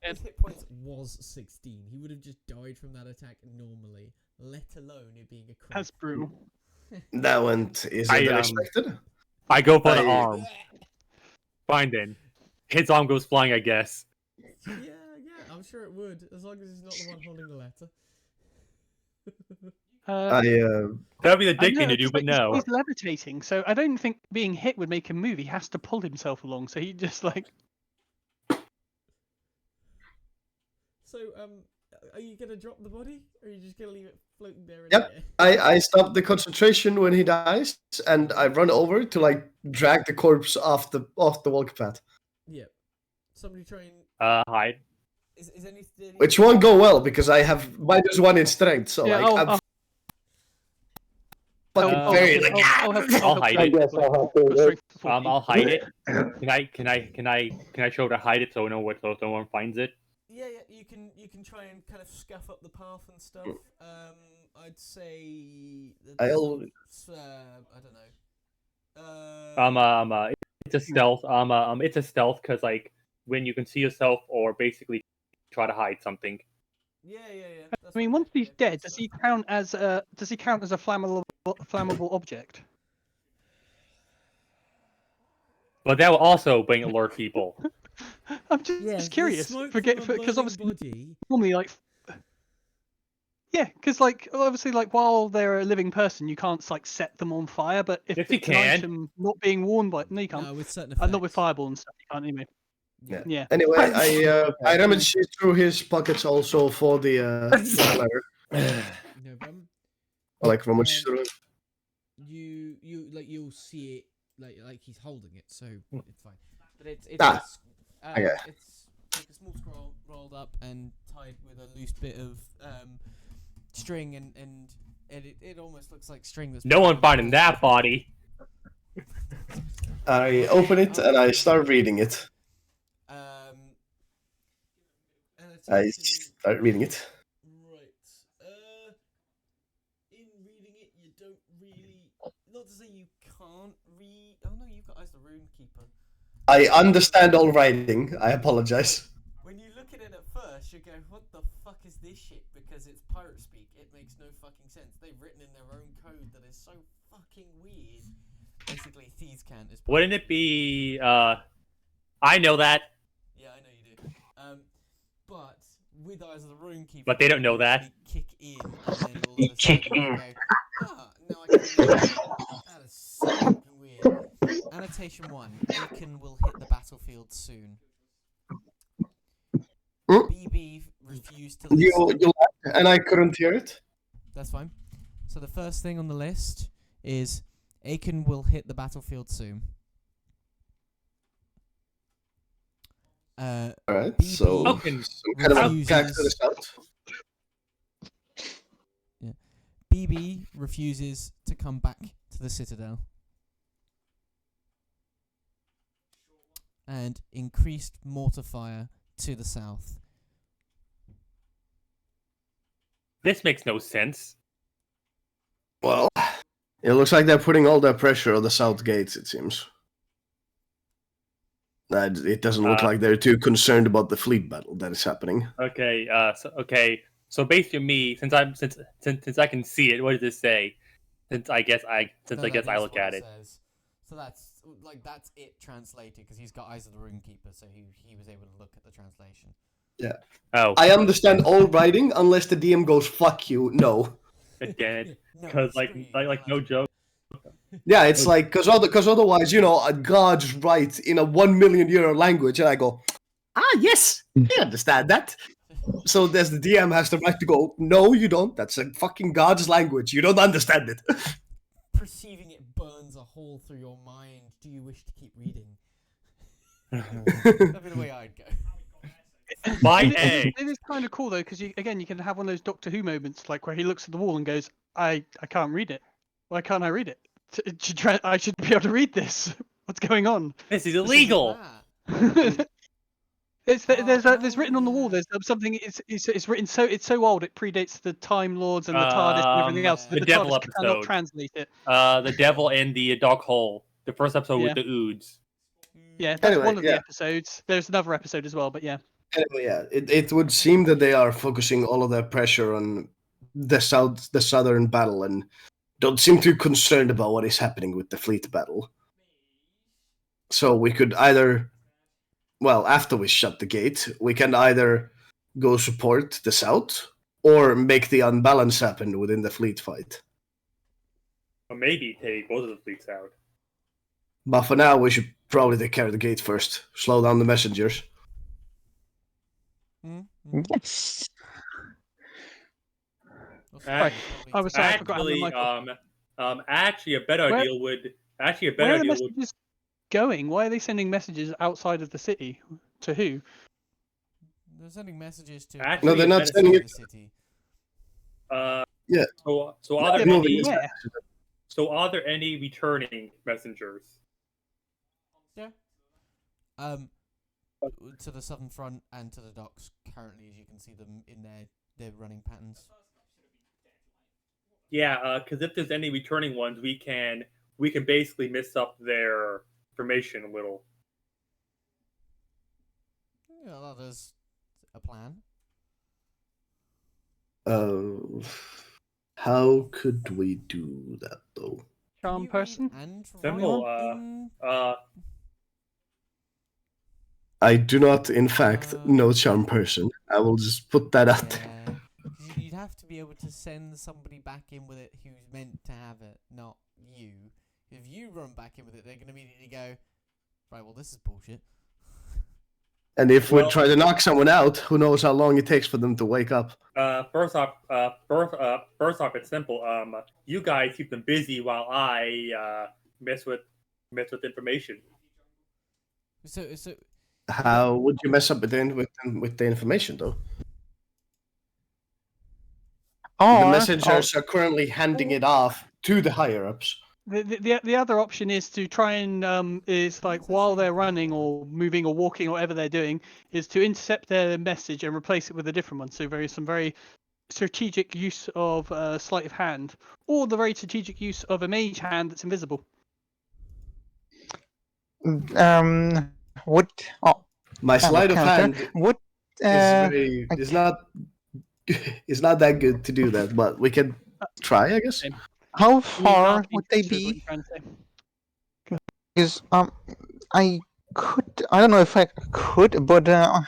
His hit points was 16. He would have just died from that attack normally, let alone it being a crit. That's brutal. That went easier than expected. I go for the I- arm. Fine then. His arm goes flying, I guess. Yeah. I'm sure it would, as long as he's not the one holding the letter. That'd be the I dick know, thing to do, it's but like no. he's levitating, so I don't think being hit would make him move. He has to pull himself along, so he just like. So, are you gonna drop the body, or are you just gonna leave it floating there in Yep. the air? I stop the concentration when he dies, and I run over to like drag the corpse off the walk path. Yep. Somebody try and Hide. is anything? Which won't go well because I have -1 in strength, so Yeah, like I'm fucking very like. I'll hide I it. guess I'll have to. I'll hide it. Can I show to hide it so no one finds it? Yeah, you can try and kind of scuff up the path and stuff. I'd say I'll- I don't know. It's a stealth. It's a stealth because like when you can see yourself or basically try to hide something. Yeah. That's I mean, fine, once yeah, he's yeah, dead, good does stuff. he count as a flammable object? But that will also bring alert people. I'm just curious. Because obviously body. normally like. Yeah, because like obviously like while they're a living person, you can't like set them on fire. But if Yes, you it's an can. item not being worn by, no, you can't. No, with certain effects. Not with fireball and stuff. You can't anyway. Yeah. Yeah. Anyway, I rummaged through his pockets also for the letter. No problem. Like rummage through it. You'll see it like he's holding it, so it's fine. But it's Okay. it's like a small scroll rolled up and tied with a loose bit of string, and it almost looks like string that's. No one finding that body. I open it and I start reading it. I start reading it. Right. In reading it, you don't really. Not to say you can't read. Oh no, you've got Eyes the Rune Keeper. I understand all writing. I apologize. When you look at it at first, you go, "What the fuck is this shit?" Because it's pirate speak. It makes no fucking sense. They've written in their own code that is so fucking weird. Basically, thieves can't. Wouldn't it be? I know that. Yeah, I know you do. But with Eyes of the Rune Keeper, But they don't know that. Kick in, and then all You of a kick sudden you in. go, now I can read that. That is so fucking weird. Annotation 1. Aiken will hit the battlefield soon. BB refused to You listen. laughed and I couldn't hear it. That's fine. So the first thing on the list is Aiken will hit the battlefield soon. Alright, BB so Okay. some kind of refuses- attack to the south. BB refuses to come back to the Citadel. And increased mortar fire to the south. This makes no sense. Well, it looks like they're putting all their pressure on the south gates, it seems. It doesn't look like they're too concerned about the fleet battle that is happening. Okay. So based on me, since I can see it, what does this say? Since I guess I look at it. Says. So that's it translated because he's got Eyes of the Rune Keeper, so he was able to look at the translation. Yeah. Oh, I understand all writing unless the DM goes "fuck you." No. again, No, because screw like you, no joke. Yeah, it's like because otherwise, a god's write in a 1 million euro language, and I go, yes, I understand that. So there's the DM has the right to go, no, you don't. That's a fucking god's language. You don't understand it. Perceiving it burns a hole through your mind. Do you wish to keep reading? That'd be the way I'd go. It is kind of cool though, because you can have one of those Doctor Who moments, like where he looks at the wall and goes, "I can't read it. Why can't I read it? I should be able to read this. What's going on?" This is illegal. There's written on the wall. There's something. It's written it's so old. It predates the Time Lords and the TARDIS and everything else. The The Devil TARDIS cannot episode. translate it. The devil and the dog hole. The first episode Yeah. with the oods. Yeah, that's Anyway, one of yeah. the episodes. There's another episode as well, but yeah. Anyway, yeah, it would seem that they are focusing all of their pressure on the southern battle, and don't seem too concerned about what is happening with the fleet battle. So we could either, after we shut the gate, we can either go support the south, or make the unbalance happen within the fleet fight. Or maybe take both of the fleets out. But for now, we should probably take care of the gate first. Slow down the messengers. Yes. Right. I was sorry, I forgot to have the Actually, mic. actually, a better Where- deal would actually a Where better are the deal would. messages going? Why are they sending messages outside of the city? To who? They're sending messages to. Actually, No, they're not better- sending it. The city. Yeah. So Yeah, are there but moving any? this where? So are there any returning messengers? Yeah. To the southern front and to the docks currently, as you can see them in their running patterns. Yeah, because if there's any returning ones, we can basically mess up their information a little. Yeah, that is a plan. How could we do that though? Charm Can you read person? and Simple, write in- I do not, in fact, Uh, know charm person. I will just put that out there. Yeah. 'Cause you'd have to be able to send somebody back in with it who's meant to have it, not you. If you run back in with it, they're going to immediately go, right, well, this is bullshit. And if we Well- try to knock someone out, who knows how long it takes for them to wake up? First off, it's simple. You guys keep them busy while I mess with information. So How would you mess up with the information though? The Or, messengers are currently handing it off to the higher ups. The other option is to try and is like while they're running or moving or walking or whatever they're doing, is to intercept their message and replace it with a different one. So some very strategic use of sleight of hand, or the very strategic use of a mage hand that's invisible. would My sleight of counter, hand would is not is not that good to do that, but we can try, I guess. how I mean, far RP would they is what be? you're trying to say. Because I don't know if I could, but I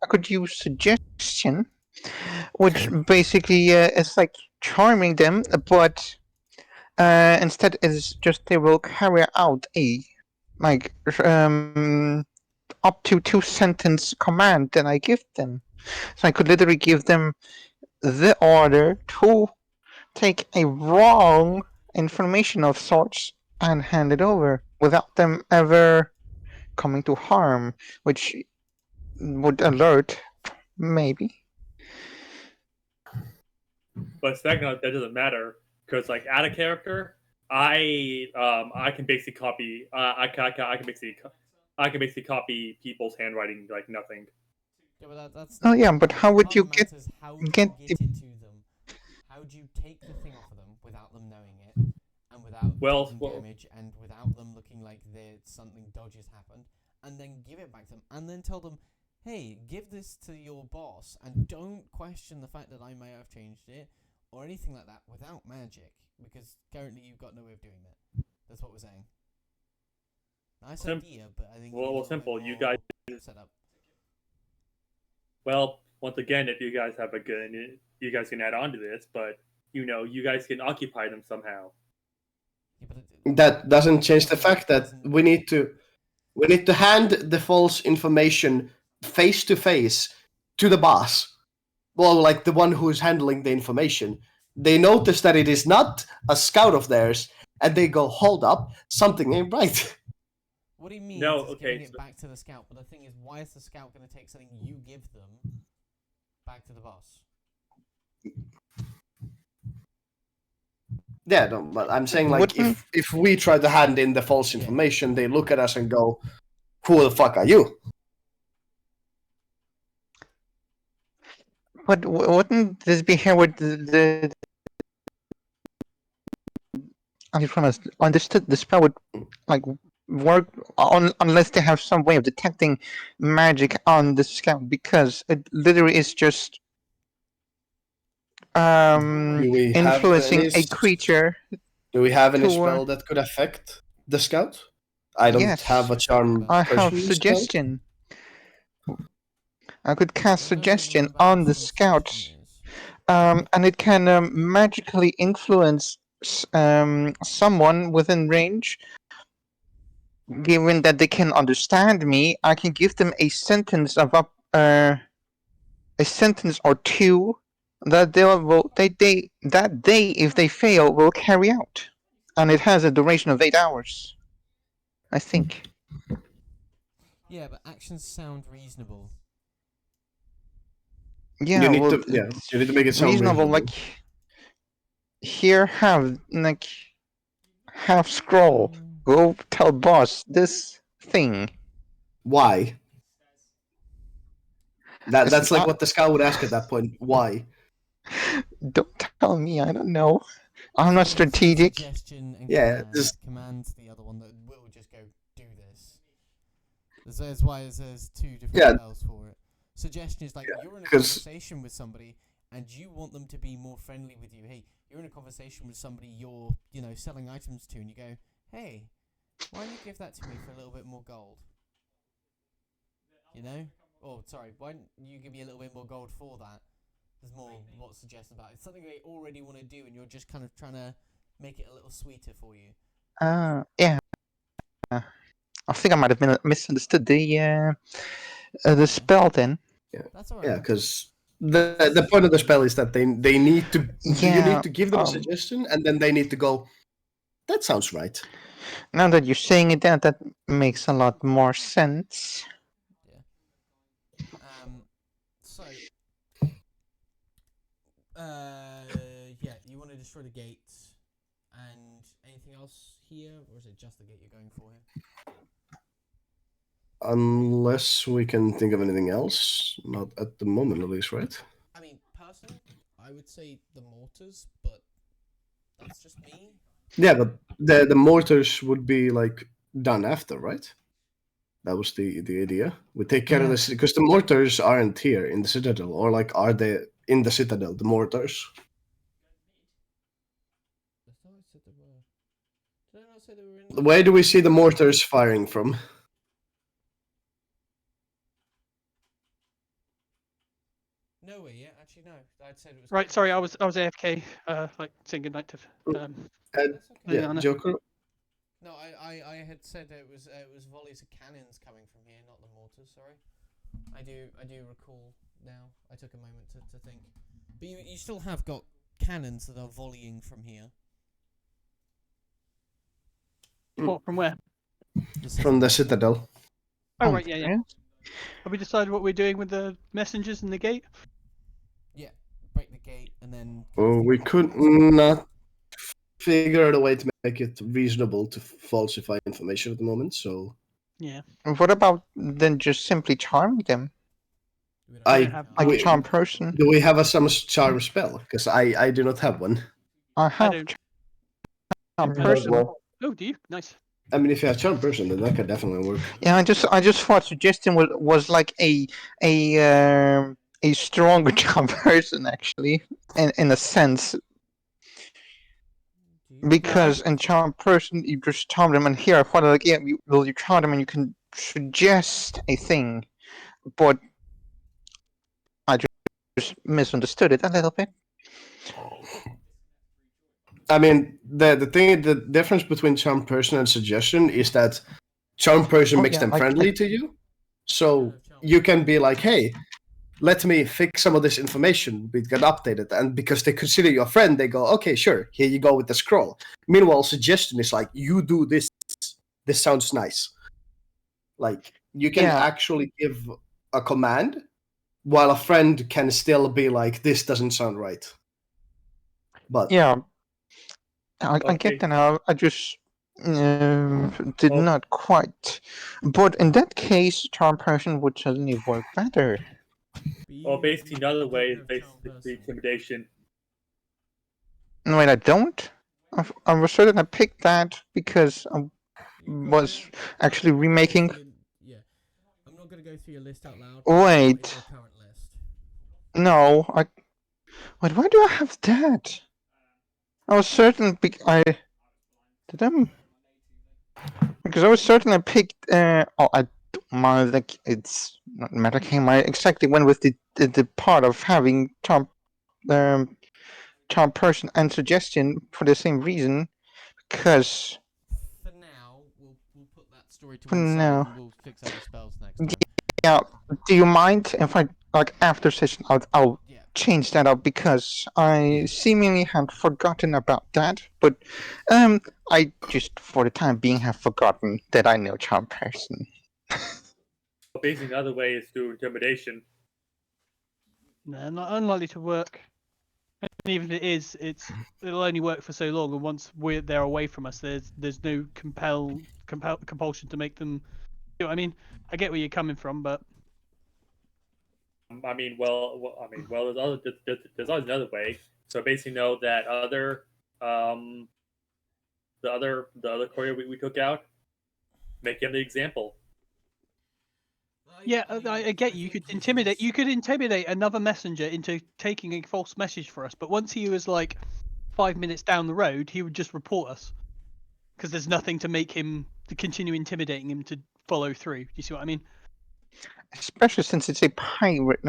could use suggestion, which basically is like charming them, but instead is just they will carry out a like up to 2-sentence command that I give them. So I could literally give them the order to take a wrong information of sorts and hand it over without them ever coming to harm, which would alert, maybe. But second, that doesn't matter because like out of character, I can basically copy. I can basically copy people's handwriting like nothing. yeah, but that's Oh not yeah, the but matter. how would What you matters how do get you get it to them? How do you take the thing off of them without them knowing it, and without taking damage, and without them looking like something dodgy has happened, and then give it back to them, and then tell them, hey, give this to your boss, and don't question the fact that I may have changed it, or anything like that, without magic, because currently you've got no way of doing that. That's what we're saying. Nice idea, but I think Well, simple. You guys set up. Well, once again, if you guys have a good, you guys can add on to this, but you guys can occupy them somehow. Yeah, but That doesn't change the fact that doesn't- we need to hand the false information face to face to the boss. Well, like the one who is handling the information. They notice that it is not a scout of theirs, and they go, "Hold up, something ain't right." What he means No, is okay, giving it so- back to the scout, but the thing is, why is the scout going to take something you give them back to the boss? Yeah, no, but I'm saying like if we try to hand in the false Yeah. information, they look at us and go, "Who the fuck are you?" But wouldn't this be here with the I promise understood the spell would like work unless they have some way of detecting magic on the scout, because it literally is just Do we have influencing any a creature. Do we have any to, spell that could affect the scout? I don't Yes. have a charm. I have person spell. suggestion. I could cast So I don't really suggestion remember on the actually scout, suggestion is. and it can magically influence someone within range. Given that they can understand me, I can give them a sentence of a sentence or two that they if they fail will carry out, and it has a duration of 8 hours. I think. Yeah, but actions sound reasonable. Yeah, you need well, to you need to make it sound reasonable. reasonable. Like here, have scroll. Go tell boss this thing. Why? It's That's like not- what the scout would ask at that point. Why? Don't tell me. I don't know. I'm not Between strategic. Suggestion and Yeah, command's the other one that will just go do this. That's why there's two different Yeah. spells for it. Suggestion is like you're in a 'cause- conversation with somebody and you want them to be more friendly with you. Hey, you're in a conversation with somebody you're selling items to, and you go, hey, why don't you give that to me for a little bit more gold? Oh, sorry, why don't you give me a little bit more gold for that? There's more what's suggested about it. It's something they already want to do, and you're just kind of trying to make it a little sweeter for you. Yeah. I think I might have misunderstood the spell then. That's alright. Yeah, because the point of the spell is that they need to you Yeah, need to give them a suggestion, and then they need to go. That sounds right. Now that you're saying it, that makes a lot more sense. So, yeah, you want to destroy the gates, and anything else here, or is it just the gate you're going for here? Unless we can think of anything else, not at the moment, at least, right? I mean, personally, I would say the mortars, but that's just me. Yeah, but the mortars would be like done after, right? That was the idea. We take care of this because the mortars aren't here in the citadel, or like are they in the citadel? The mortars. I thought I said they were. Did I not say they were in? Where do we see the mortars firing from? Nowhere yet. Actually, no. I'd said it was. Right, sorry, I was AFK, like saying goodnight to That's okay. Yeah, Anna. Joker. No, I had said it was volleys of cannons coming from here, not the mortars. Sorry, I do recall now. I took a moment to think, but you still have got cannons that are volleying from here. What, from where? From the citadel. Oh, right, yeah. Have we decided what we're doing with the messengers in the gate? Yeah, break the gate and then. We could not figure out a way to make it reasonable to falsify information at the moment. So Yeah. What about then just simply charming them? we- Charm person. do we have some charm spell? Because I do not have one. I have don't. charm person. Oh, do you? Nice. I mean, if you have charm person, then that could definitely work. Yeah, I just thought suggestion was like a stronger charm person actually, in a sense. Because in charm person you just charm them, and here I thought like you charm them and you can suggest a thing, but I just misunderstood it a little bit. I mean, the difference between charm person and suggestion is that charm person makes them friendly to you, so you can be like, hey, let me fix some of this information, we get updated, and because they consider you a friend, they go, okay, sure, here you go with the scroll. Meanwhile, suggestion is like, you do this sounds nice. Like, you can actually give a command, while a friend can still be like, this doesn't sound right. But yeah, I get that now. I just did not quite. But in that case, charm person would certainly work better. Well, basically, another way is basically intimidation. No, wait, I don't. I was certain I picked that because I was actually remaking. Yeah, I'm not gonna go through your list out loud. Wait. Your current list. No, wait. Why do I have that? I was certain because I was certain I picked. I like it's not meta game. I exactly went with the part of having um, charm person and suggestion for the same reason, because For now, we'll put that story to For one side now. and we'll fix out the spells next time. yeah, do you mind if I like after session I'll Yeah. change that up because I seemingly had forgotten about that, but I just for the time being have forgotten that I know charm person. Basically, another way is through intimidation. No, not unlikely to work. And even if it is, it'll only work for so long. And once they're away from us, there's no compulsion to make them. You know, I mean, I get where you're coming from, but There's always another way. So basically, know that the other courier we took out, make him the example. yeah, I get you. You could intimidate another messenger into taking a false message for us. But once he was like 5 minutes down the road, he would just report us because there's nothing to make him to continue intimidating him to follow through. Do you see what I mean? Especially since it's a pirate,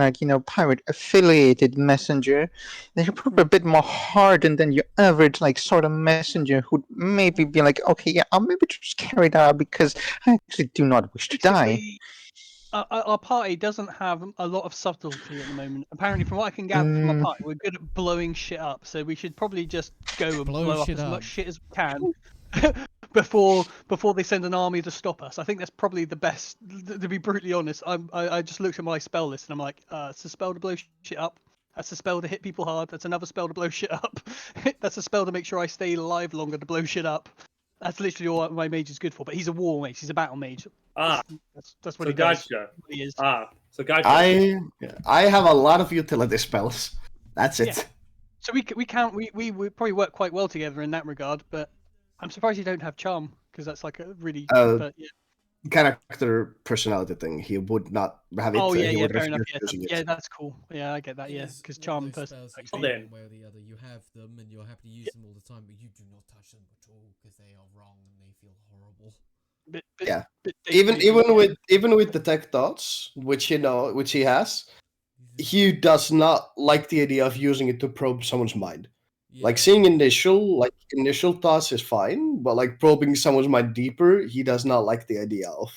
pirate affiliated messenger, they're probably a bit more hardened than your average, sort of messenger who'd maybe be like, okay, yeah, I'll maybe just carry that out because I actually do not wish to die. Basically, our party doesn't have a lot of subtlety at the moment. Apparently, from what I can gather from our party, we're good at blowing shit up. So we should probably just go and blow up as much shit as we can before they send an army to stop us. I think that's probably the best. To be brutally honest, I just looked at my spell list and I'm like, it's a spell to blow shit up. That's a spell to hit people hard. That's another spell to blow shit up. That's a spell to make sure I stay alive longer to blow shit up. That's literally all my mage is good for. But he's a war mage. He's a battle mage. That's what he does. Gotcha. He is. So gotcha. I have a lot of utility spells. That's it. Yeah. So we probably work quite well together in that regard. But I'm surprised you don't have charm because that's like a really. But yeah. Character personality thing. He would not have it. Oh yeah, he yeah, would fair enough. refuse using Yeah, it. that's cool. Yeah, I get that. Yeah, because charm person. Well, then. One way or the other, you have them and you're happy to use them all the time, but you do not touch them at all because they are wrong and they feel horrible. Yeah. Even with detect thoughts, which he has, he does not like the idea of using it to probe someone's mind. Yeah. Like seeing initial thoughts is fine, but like probing someone's mind deeper, he does not like the idea of.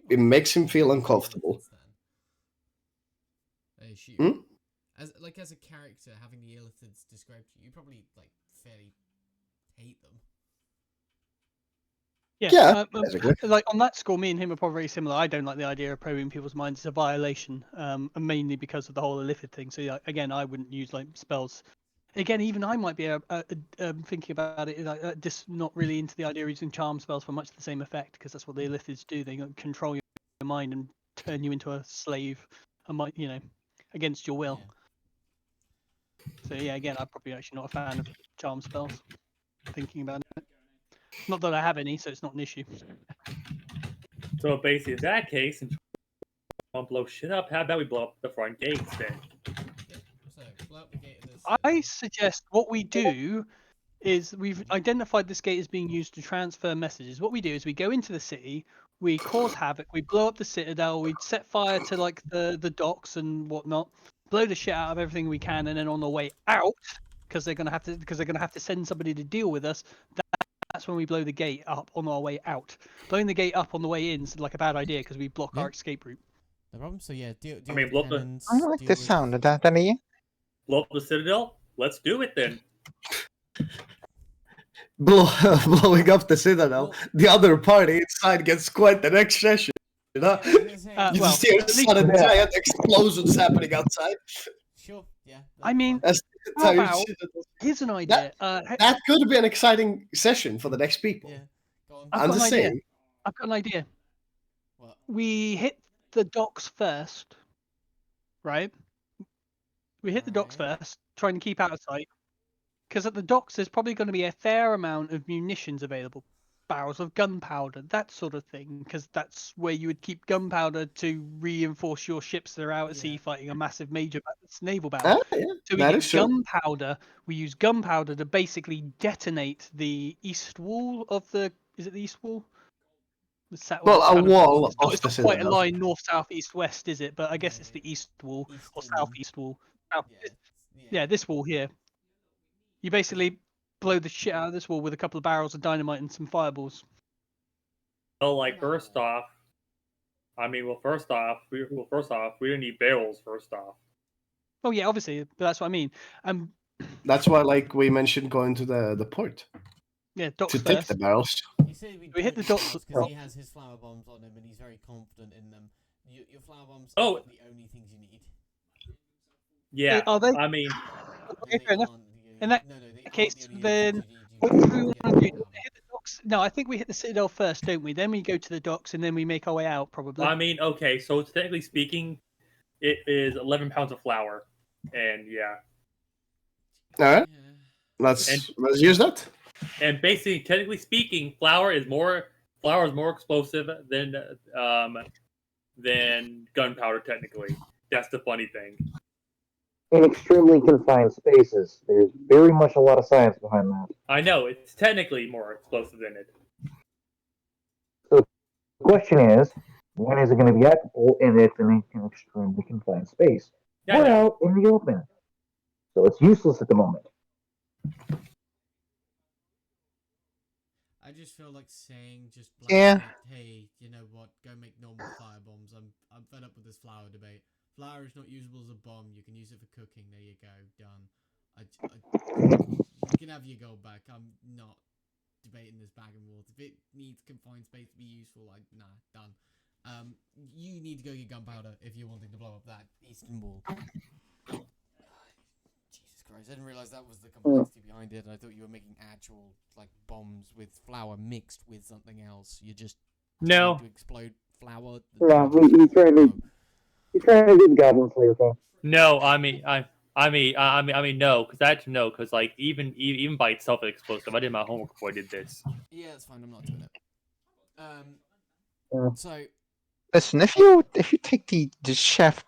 It makes him feel uncomfortable. I assume. Hmm? As a character, having the illithids described to you, you probably fairly hate them. Yeah, basically. like on that score, me and him are probably very similar. I don't like the idea of probing people's minds. It's a violation, and mainly because of the whole illithid thing. So again, I wouldn't use spells. Again, even I might be thinking about it, just not really into the idea of using charm spells for much the same effect, because that's what the illithids do. They control your mind and turn you into a slave, against your will. Yeah. So yeah, again, I'm probably actually not a fan of charm spells. Thinking about it. Not that I have any, so it's not an issue. So basically, in that case, since we want to blow shit up, how about we blow up the front gates then? So, blow up the gate of this. I suggest what we do is we've identified this gate as being used to transfer messages. What we do is we go into the city, we cause havoc, we blow up the citadel, we set fire to the docks and whatnot, blow the shit out of everything we can, and then on the way out, because they're gonna have to send somebody to deal with us. That's when we blow the gate up on our way out. Blowing the gate up on the way in is like a bad idea because we block our escape route. No problem. So yeah, deal I mean, with blow the- cannons, I like deal the with- sound of that, Danny. Blow up the citadel? Let's do it then. Blowing up the citadel, the other party inside gets quite the next session. You know? Yeah, I was gonna say, You well, just hear at least- sudden giant explosions happening outside. sure, yeah. I mean, That's the How entire about- citadel. here's an idea. That could be an exciting session for the next people. Yeah, go on. I've I'm got just an idea. saying. I've got an idea. What? We hit the docks first, right? We hit the docks Right. first, trying to keep out of sight. Because at the docks, there's probably going to be a fair amount of munitions available. Barrels of gunpowder, that sort of thing. Because that's where you would keep gunpowder to reinforce your ships that are out at sea Yeah. fighting a massive naval battle. Yeah, So we that get is true. gunpowder. We use gunpowder to basically detonate the east wall of the. Is it the east wall? Well, a kind wall It's not, of it's the not quite a citadel. line north, south, east, west, is it? But I guess Yeah, it's the east wall or Eastern- southeast wall. South, Yeah, it's- yeah, this wall here. You basically blow the shit out of this wall with a couple of barrels of dynamite and some fireballs. Well, like first off, we don't need barrels. First off, Oh yeah, obviously, but that's what I mean. That's why, like we mentioned, going to the port Yeah, docks to take first. the barrels. He said We hit the docks because he has his flower bombs on him and he's very confident in them. Your flower bombs Oh. are the only things you need. yeah. Are they? I mean, Okay, fair enough. In No, that they case, aren't the only then things you need. what You do we need want to do? get the Hit the docks? No, I think we hit the citadel first, don't we? Then we go to the docks and then we make our way out, probably. okay. So technically speaking, it is 11 pounds of flour, and yeah, All right, Yeah. let's use that. and basically, technically speaking, flour is more explosive than gunpowder. Technically, that's the funny thing. In extremely confined spaces, there's very much a lot of science behind that. I know it's technically more explosive than it. The question is, when is it going to be applicable? And it's in an extremely confined space. Yeah, I We're know. out in the open, so it's useless at the moment. I just feel like saying just Yeah. blatantly, hey, you know what? Go make normal fire bombs. I'm fed up with this flour debate. Flour is not usable as a bomb. You can use it for cooking. There you go. Done. You can have your gold back. I'm not debating this back and forth. If it needs confined space to be useful, nah, done. You need to go get gunpowder if you're wanting to blow up that eastern wall. Jesus Christ, I didn't realise that was the complexity behind it. I thought you were making actual, like, bombs with flour mixed with something else. You're just No. trying to explode flour. Yeah, he's trying to do the Goblin Slayer thing. No, no, because like even by itself it's explosive. I did my homework before I did this. Yeah, that's fine. I'm not doing it. Yeah. So Listen, if you take the chef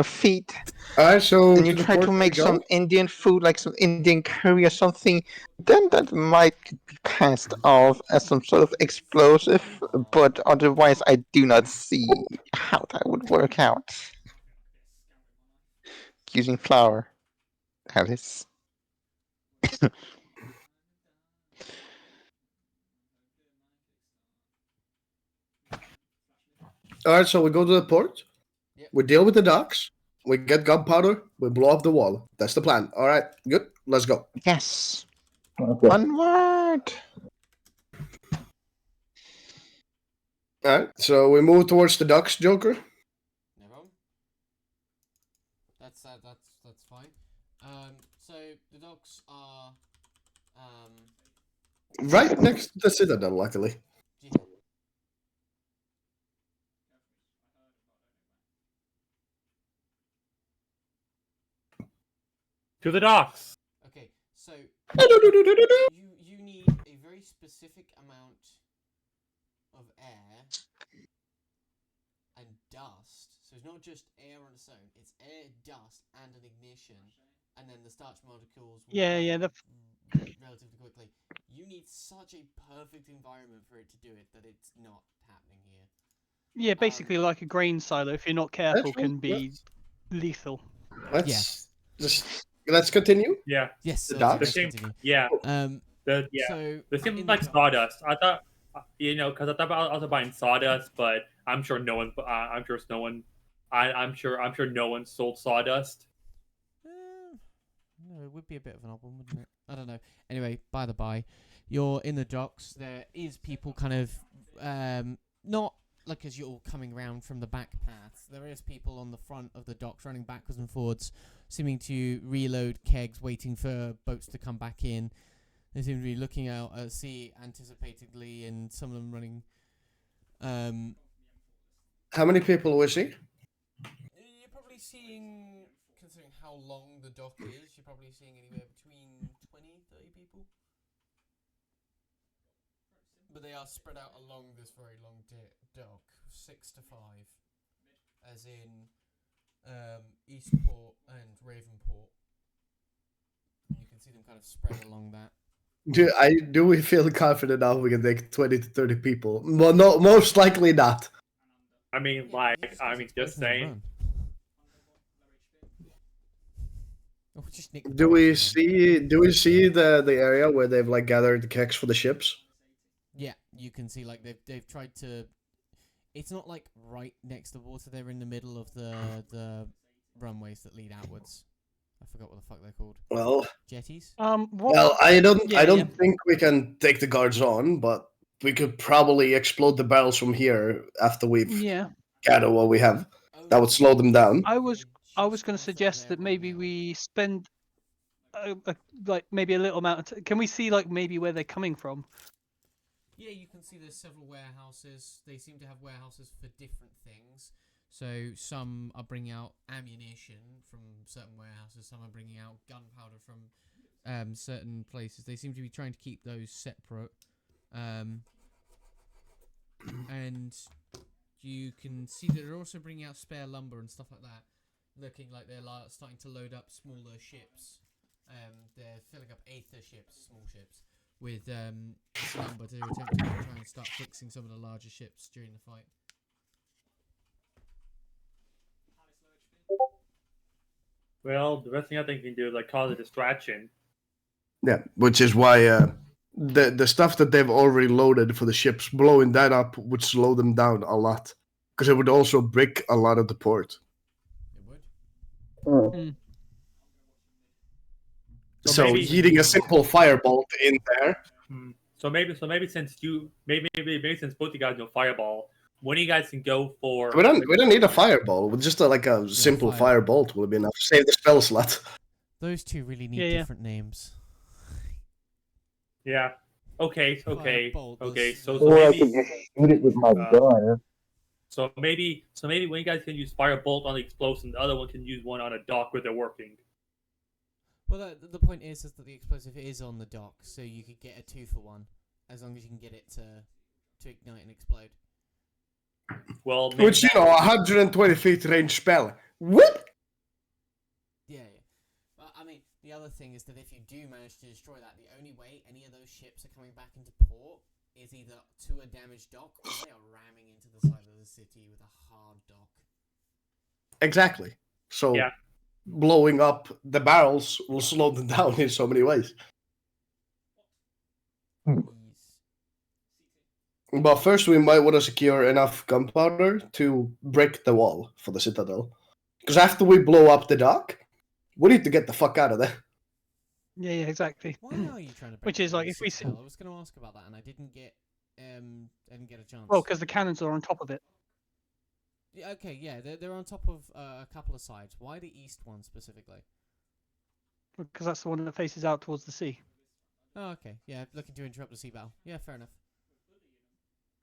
feed All right, so and you to the try port to we make go. some Indian food, like some Indian curry or something, then that might be passed off as some sort of explosive. But otherwise, I do not see how that would work out using flour. That is. All right, so we go to the port. Yep. We deal with the docks. We get gunpowder. We blow up the wall. That's the plan. All right, good. Let's go. Yes. Okay. Onward. All right, so we move towards the docks, Joker. no problem. That's fine. So the docks are Right next to the citadel, luckily. gee, To the docks. okay. So All you need a very specific amount of air and dust. So it's not just air on its own. It's air, dust, and an ignition, and then the starch molecules will Yeah, burn the relatively quickly. You need such a perfect environment for it to do it that it's not happening here. yeah, basically like a grain silo. If you're not careful, can be lethal. Let's continue. Yeah. Yes, The so docks? let's The same- continue. Yeah. So They seem in like the docks- sawdust. I thought, because I thought about also buying sawdust, but I'm sure no one. I'm sure no one sold sawdust. No, it would be a bit of an odd one, wouldn't it? I don't know. Anyway, by the by, you're in the docks. There is people kind of not like as you're coming round from the back paths. There is people on the front of the docks running backwards and forwards, seeming to reload kegs, waiting for boats to come back in. They seem to be looking out at sea anticipatingly, and some of them running. How many people are we seeing? You're probably seeing, considering how long the dock is, you're probably seeing anywhere between 20, 30 people. But they are spread out along this very long dock, 6 to 5, as in Eastport and Ravenport. And you can see them kind of spread along that. Do we feel confident now we can take 20 to 30 people? Well, no, most likely not. I mean, just saying. Oh, just nick the Do we box and see the area where they've like gathered the kegs for the ships? yeah, you can see like they've tried to. It's not like right next to the water. They're in the middle of the runways that lead outwards. I forgot what the fuck they're called. Well, Jetties. What? well, I don't Yeah, yeah. think we can take the guards on, but we could probably explode the barrels from here after we've Yeah. gathered what we have. That would slow them down. I was going to suggest that maybe we spend like maybe a little amount of can we see like maybe where they're coming from? Yeah, you can see there's several warehouses. They seem to have warehouses for different things. So some are bringing out ammunition from certain warehouses. Some are bringing out gunpowder from certain places. They seem to be trying to keep those separate. And you can see that they're also bringing out spare lumber and stuff like that. Looking like they're starting to load up smaller ships. They're filling up Aether ships, small ships, with lumber to attempt to try and start fixing some of the larger ships during the fight. Well, the best thing I think you can do is like cause a distraction. Yeah, which is why the stuff that they've already loaded for the ships, blowing that up would slow them down a lot, because it would also brick a lot of the port. It would. So maybe- heating a simple firebolt in there. So maybe since since both you guys know fireball, one of you guys can go for. We don't need a fireball. With just a simple firebolt will be enough. Save the spell slot. Those two really need Yeah. different names. Yeah. Okay. So Or I could just shoot it with my gun. So maybe one you guys can use firebolt on the explosion, the other one can use one on a dock where they're working. Well, the point is that the explosive is on the dock, so you could get a 2-for-1, as long as you can get it to ignite and explode. Well, Which, 120 feet range spell. What? Yeah. Well, I mean, the other thing is that if you do manage to destroy that, the only way any of those ships are coming back into port is either to a damaged dock or they are ramming into the side of the city with a hard dock. Exactly. So yeah. Blowing up the barrels will slow them down in so many ways. But first, we might want to secure enough gunpowder to break the wall for the citadel. Because after we blow up the dock, we need to get the fuck out of there. Yeah, exactly. Why are you trying to break Which is the like if we citadel? I was going to ask about that, and I didn't get a chance. Well, because the cannons are on top of it. Yeah, okay, yeah, they're on top of a couple of sides. Why the east one specifically? Because that's the one that faces out towards the sea. Oh, okay, yeah, looking to interrupt the sea battle. Yeah, fair enough.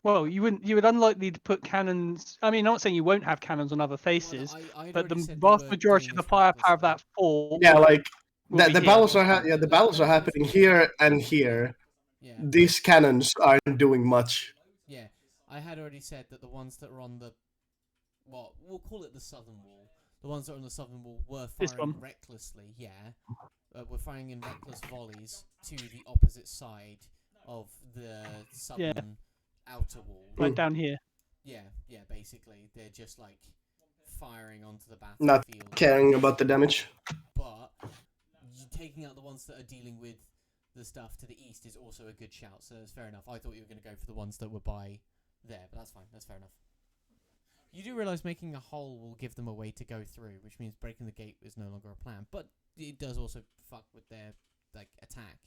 Well, you would unlikely to put cannons. I mean, I'm not saying you won't have cannons on other faces, Well, but the vast majority of the firepower of that fort. Yeah, like will be the here. battles are the battles are happening here and here. Yeah. These cannons aren't doing much. Yeah, I had already said that the ones that are on the, well, we'll call it the southern wall. The ones that are on the southern wall were firing recklessly. Yeah, we're firing in reckless volleys to the opposite side of the southern outer wall. Like down here. Yeah, basically they're just like firing onto the battlefield. Not caring about the damage. But taking out the ones that are dealing with the stuff to the east is also a good shout, so it's fair enough. I thought you were going to go for the ones that were by there, but that's fine. That's fair enough. You do realise making a hole will give them a way to go through, which means breaking the gate is no longer a plan. But it does also fuck with their attack.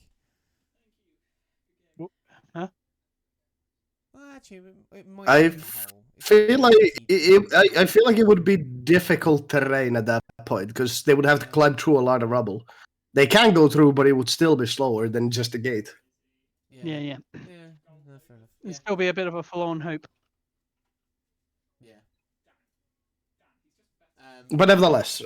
Huh? Well, actually, it might I be a hole. feel like I feel like it would be difficult terrain at that point because they would have to climb through a lot of rubble. They can go through, but it would still be slower than just a gate. Yeah. Yeah, no, fair enough. It'd still be a bit of a forlorn hope. Yeah. But nevertheless,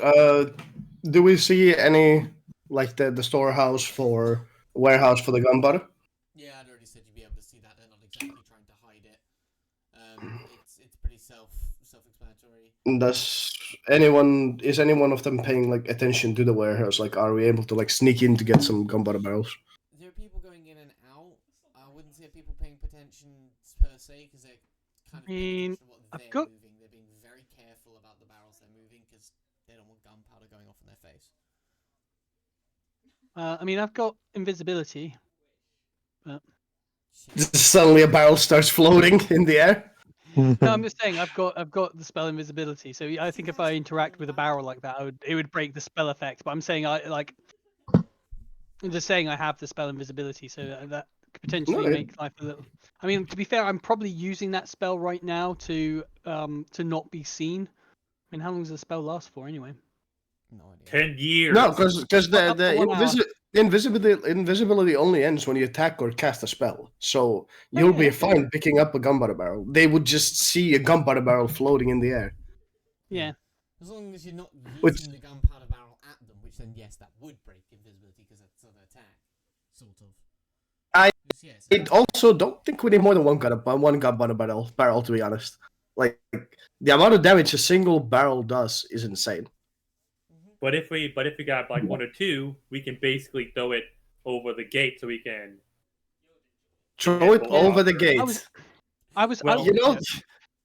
do we see any like the storehouse for warehouse for the gunpowder? Yeah, I'd already said you'd be able to see that. They're not exactly trying to hide it. It's pretty self-explanatory. Is anyone of them paying like attention to the warehouse? Like, are we able to like sneak in to get some gunpowder barrels? There are people going in and get people paying attention per se because they're kind of paying mean, attention to what I've they're got- moving. They're being very careful about the barrels they're moving because they don't want gunpowder going off in their face. I mean, I've got invisibility. Suddenly a barrel starts floating in the air. No, I'm just saying I've got the spell invisibility. So I think if I interact with a barrel like that, it would break the spell effect. But I'm saying I'm just saying I have the spell invisibility, so that could potentially No, make life a little. I mean, to be fair, I'm probably using that spell right now to not be seen. I mean, how long does the spell last for anyway? No idea. 10 years. No, because Up to 1 hour. invisibility only ends when you attack or cast a spell. So you'll be yeah. fine picking up a gunpowder barrel. They would just see a gunpowder barrel floating in the air. Yeah. As long as you're not yeeting Which- the gunpowder barrel at them, which then yes, that would break invisibility because that's an attack, sort of. I- Yes, I also don't think we need more than one gunpowder barrel, to be honest. Like, the amount of damage a single barrel does is insane. But if we got like 1 or 2, we can basically throw it over the gate so we can. Throw it Yeah. over the gate. I was. Well, You know,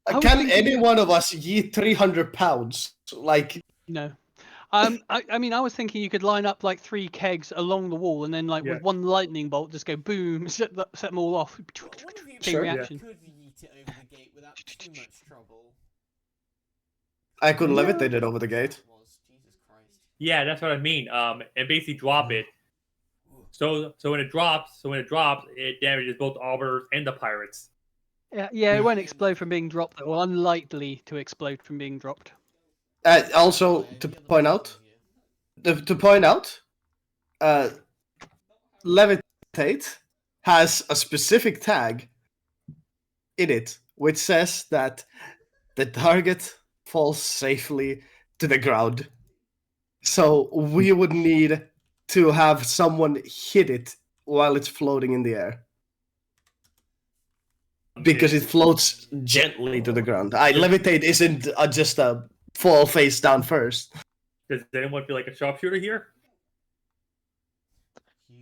I was can thinking- any one of us yeet 300 pounds? Like, No. I mean, I was thinking you could line up like 3 kegs along the wall, and then Yeah. with one lightning bolt, just go boom, set them all off. But what if you Sure. reaction. could yeet it over the gate without too much trouble? I could levitate it over the gate. Jesus Christ. Yeah, that's what I mean. And basically drop it. So when it drops, it damages both arbiters and the pirates. Yeah, it won't explode from being dropped, or unlikely to explode from being dropped. Also, to point out, levitate has a specific tag in it which says that the target falls safely to the ground. So we would need to have someone hit it while it's floating in the air. Because it floats gently to the ground. Levitate isn't just a fall face down first. Does anyone feel like a sharpshooter here?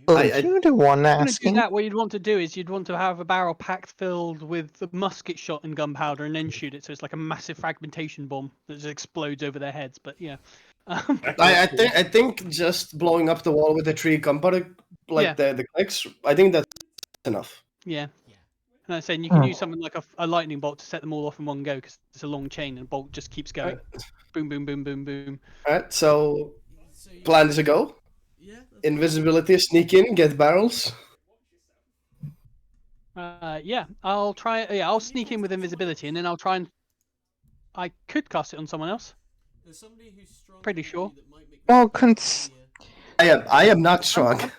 You're the one If you're gonna do asking. that, what you'd want to do is you'd want to have a barrel packed filled with the musket shot and gunpowder, and then shoot it. So it's like a massive fragmentation bomb that just explodes over their heads. But yeah, I think just blowing up the wall with the tree gunpowder, like the clicks, I think that's enough. yeah. And I'm saying you can use something like a lightning bolt to set them all off in one go because it's a long chain and the bolt just keeps going. Boom, boom, boom, boom, boom. Alright, so plan is a go. Yeah. Invisibility, sneak in, get barrels. Yeah, I'll try. Yeah, I'll sneak in with invisibility, and then I'll try and. I could cast it on someone else. There's somebody who's strong. Pretty sure. Well, I am not strong.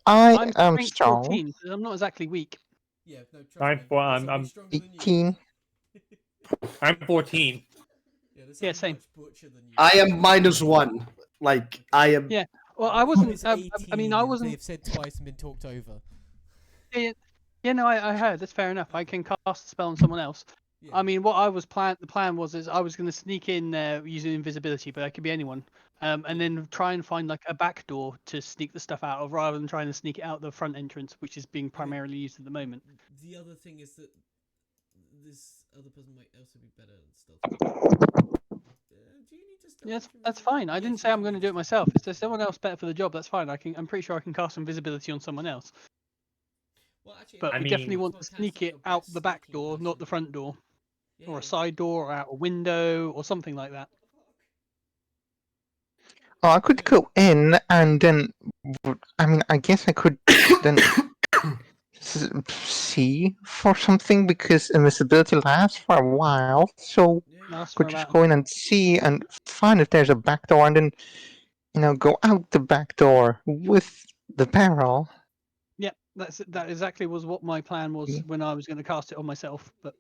I am strength strong. 14, so I'm not exactly weak. Yeah, no, trust I'm me. for- There's I'm- somebody I'm stronger than you. 18. I'm 14. There's Yeah, somebody same. much butcher than you. I am -1. Like, I am. Yeah. Well, I wasn't. I mean, I wasn't. They've said twice and been talked over. Yeah, no, I heard. That's fair enough. I can cast a spell on someone else. Yeah. I mean, what I was the plan was is I was going to sneak in using invisibility, but that could be anyone, and then try and find like a back door to sneak the stuff out of, rather than trying to sneak it out the front entrance, which is being primarily used at the moment. The other thing is that this other person might also be better at stealth. Do you need to stealth? Yeah, that's fine. I didn't say I'm going to do it myself. If there's someone else better for the job, that's fine. I'm pretty sure I can cast invisibility on someone else. Well, actually, But I we mean- definitely want to sneak it out the back door, not the front door, or a side door, or out a window, or something like that. Oh, I could go in and then. I mean, I guess I could then see for something because invisibility lasts for a while. So Lasts could for just about- go in and see and find if there's a back door and then, go out the back door with the barrel. Yeah, that exactly was what my plan was Yeah. when I was going to cast it on myself. But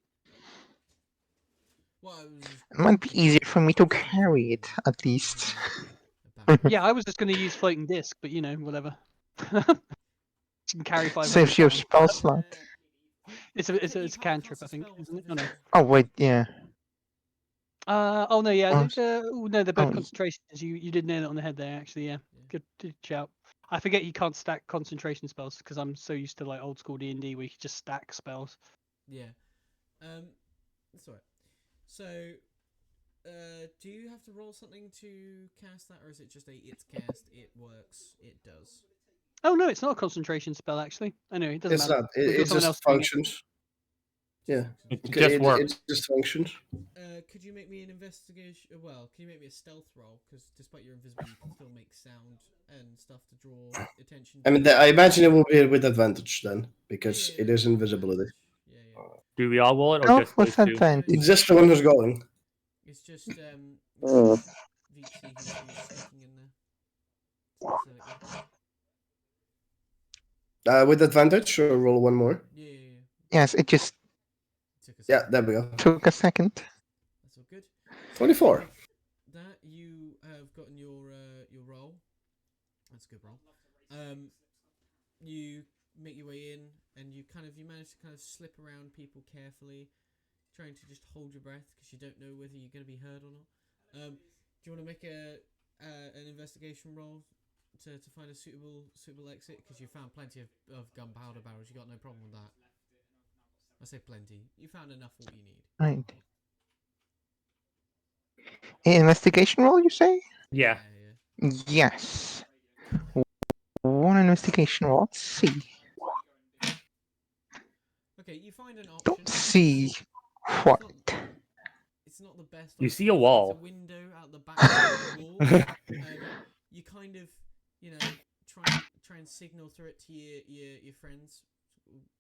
Well, I was just It might be easier for me to carry it at least. yeah, I was just going to use floating disc, but whatever. You can carry 500 Saves your pounds. spell slot. It's a cantrip, I think, isn't it? Oh no. Oh wait, yeah. Oh no, yeah. Oh, No, they're both oh. concentrations. You did nail it on the head there, actually. Yeah. Good shout. I forget you can't stack concentration spells because I'm so used to like old school D&D where you can just stack spells. Yeah. That's alright. So, do you have to roll something to cast that, or is it just it's cast, it works, it does? Oh no, it's not a concentration spell actually. Anyway, it doesn't It's matter. not. We've got It someone just else doing it. functions. Yeah. It Okay, just it works. just functions. Could you make me an investigation? Well, can you make me a stealth roll? Because despite your invisible, you can still make sound and stuff to draw attention. I mean, I imagine it will be with advantage then, because Yeah, it is invisibility. Yeah, yeah. Do we all roll it, or Oh, just with those two? advantage. It's just the one who's going. It's just Uh. VC who's sneaking in there. Specifically. With advantage, or roll one more. Yeah. Yes, it just Took a Yeah, second. there we go. took a second. That's all good. 24. That you have gotten your roll. That's a good roll. You make your way in, and you manage to kind of slip around people carefully, trying to just hold your breath because you don't know whether you're going to be heard or not. Do you want to make an investigation roll to find a suitable exit? Because you found plenty of gunpowder barrels. You got no problem with that. I say plenty. You found enough for what you need. Right. Investigation roll, you say? Yeah. Yes. One investigation roll. Let's see. Okay, you find an option. Don't see what. It's not the best. You option. see a wall. It's a window out the back of the wall. You kind of, try and signal through it to your friends.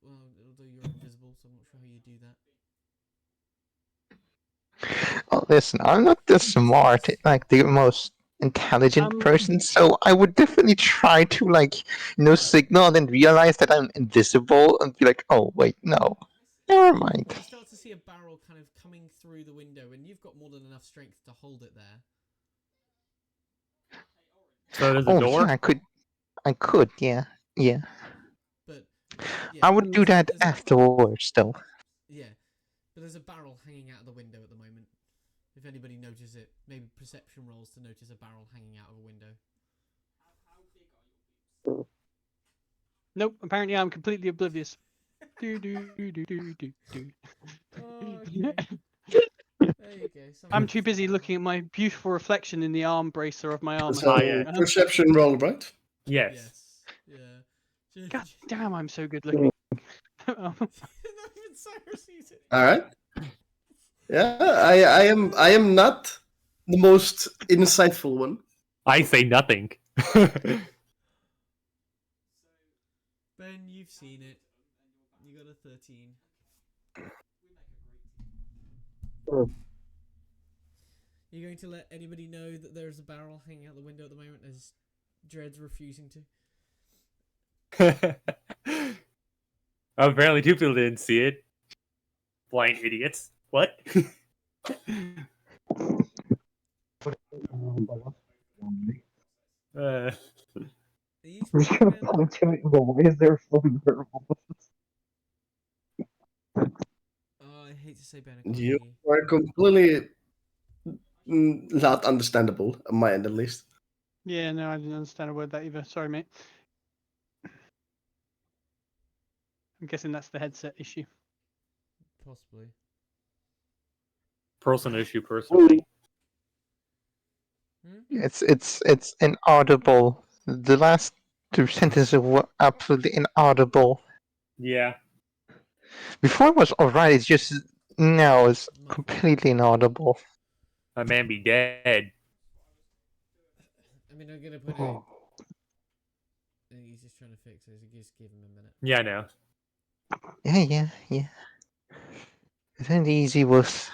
Well, although you're invisible, so I'm not sure how you do that. Oh, listen, I'm not the smart, like the most intelligent person, so I would definitely try to, signal and then realize that I'm invisible and be like, oh, wait, no. Never mind. You start to see a barrel kind of coming through the window, and you've got more than enough strength to hold it there. So there's a door? Yeah, I could, yeah. But yeah, I would do that there's afterwards, though. Yeah, but there's a barrel hanging out of the window at the moment. If anybody notices it, maybe perception rolls to notice a barrel hanging out of a window. Nope, apparently I'm completely oblivious. Do. Oh, okay. There you go. I'm too busy looking at my beautiful reflection in the arm bracer of my armor. So, yeah. perception roll, right? Yes. Yeah. God damn, I'm so good looking. Not even Cyrus sees it. All right. Yeah, I am not the most insightful one. I say nothing. Ben, you've seen it. You got a 13. You're going to let anybody know that there's a barrel hanging out the window at the moment, as Dread's refusing to. Apparently, two people didn't see it. Blind idiots. What? I'm just gonna point to it and go, why is there a floating barrel? Oh, I hate to say Ben. I can't You hear are completely not understandable, on my end at least. Yeah, no, I didn't understand a word of that either. Sorry, mate. I'm guessing that's the headset issue. Possibly. Personal issue, personally. It's inaudible. The last two sentences were absolutely inaudible. Yeah. Before it was alright, it's just now it's completely inaudible. A man be dead. I mean, I'm gonna put it. I think he's just trying to fix it. So just give him a minute. Yeah, I know. Yeah. It's ain't easy with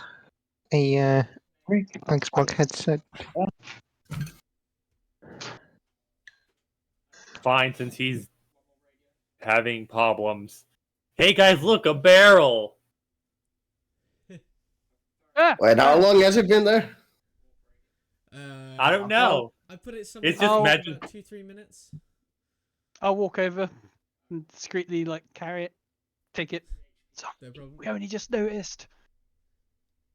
a Xbox headset. Fine, since he's having problems. Hey guys, look, a barrel! Wait, how long has it been there? I don't know. I put it somewhere It's just magic. about 2-3 minutes. I'll walk over and discreetly carry it, take it. So, No problem. we only just noticed.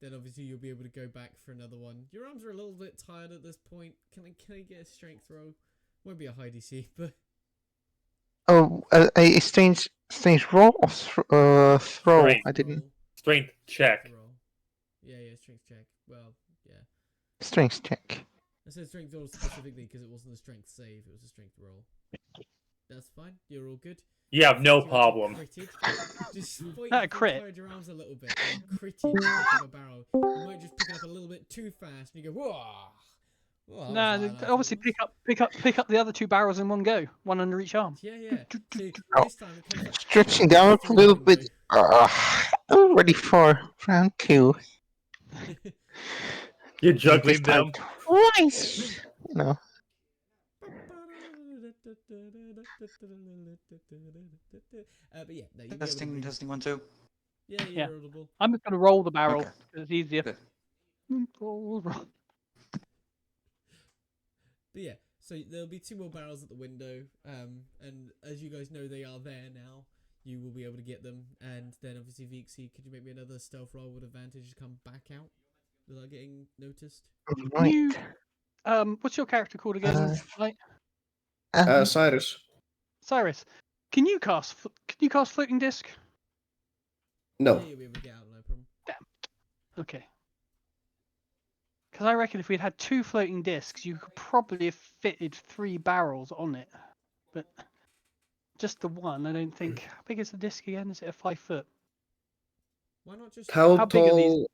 Then obviously you'll be able to go back for another one. Your arms are a little bit tired at this point. Can I get a strength roll? Won't be a high DC, but Oh, a strange roll or throw? Strength. I didn't. Strength check. Roll. Yeah, strength check. Well, yeah. Strength check. I said strength roll specifically because it wasn't a strength save, it was a strength roll. That's fine, you're all good. You have no You actually problem. critted. Despite That you crit. tired your arms a little bit, you critted to pick up a barrel. You might just pick it up a little bit too fast and you go, whoa! Well, Nah, obviously pick up the other 2 barrels in one go, one under each arm. Yeah, yeah. See, Oh. this time it comes up Stretching down a through little the bit. I'm ready for round 2. window. You're This juggling time them. twice. You know. But yeah, no, you Testing 1 2. Yeah, Yeah. you're audible. I'm just gonna roll the barrel Okay. because it's easier. Good. Roll. But yeah, so there'll be 2 more barrels at the window, and as you guys know they are there now, you will be able to get them, and then obviously Vixie, could you make me another stealth roll with advantage to come back out without getting noticed? Right. You, what's your character called again? Right? Cyrus. Cyrus. Can you cast floating disc? No. Yeah, you'll be able to get out, no problem. Okay. Because I reckon if we'd had 2 floating discs, you could probably have fitted 3 barrels on it. But just the one, I don't think. How big is the disc again? Is it a 5 foot? Why not just... How big are these?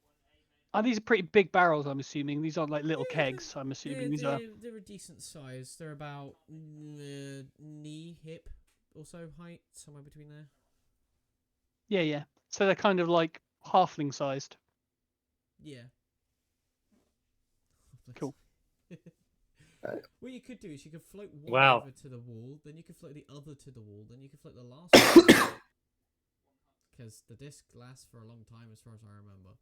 tall? These are pretty big barrels, I'm assuming. These aren't like little Yeah, kegs, I'm assuming. These are. They're a decent size. They're about knee, hip, or so height, somewhere between there. Yeah. So they're kind of like halfling sized. Yeah. Cool. What you could do is you could float one Wow. over to the wall, then you could float the other to the wall, then you could float the last one. Because the disc lasts for a long time, as far as I remember.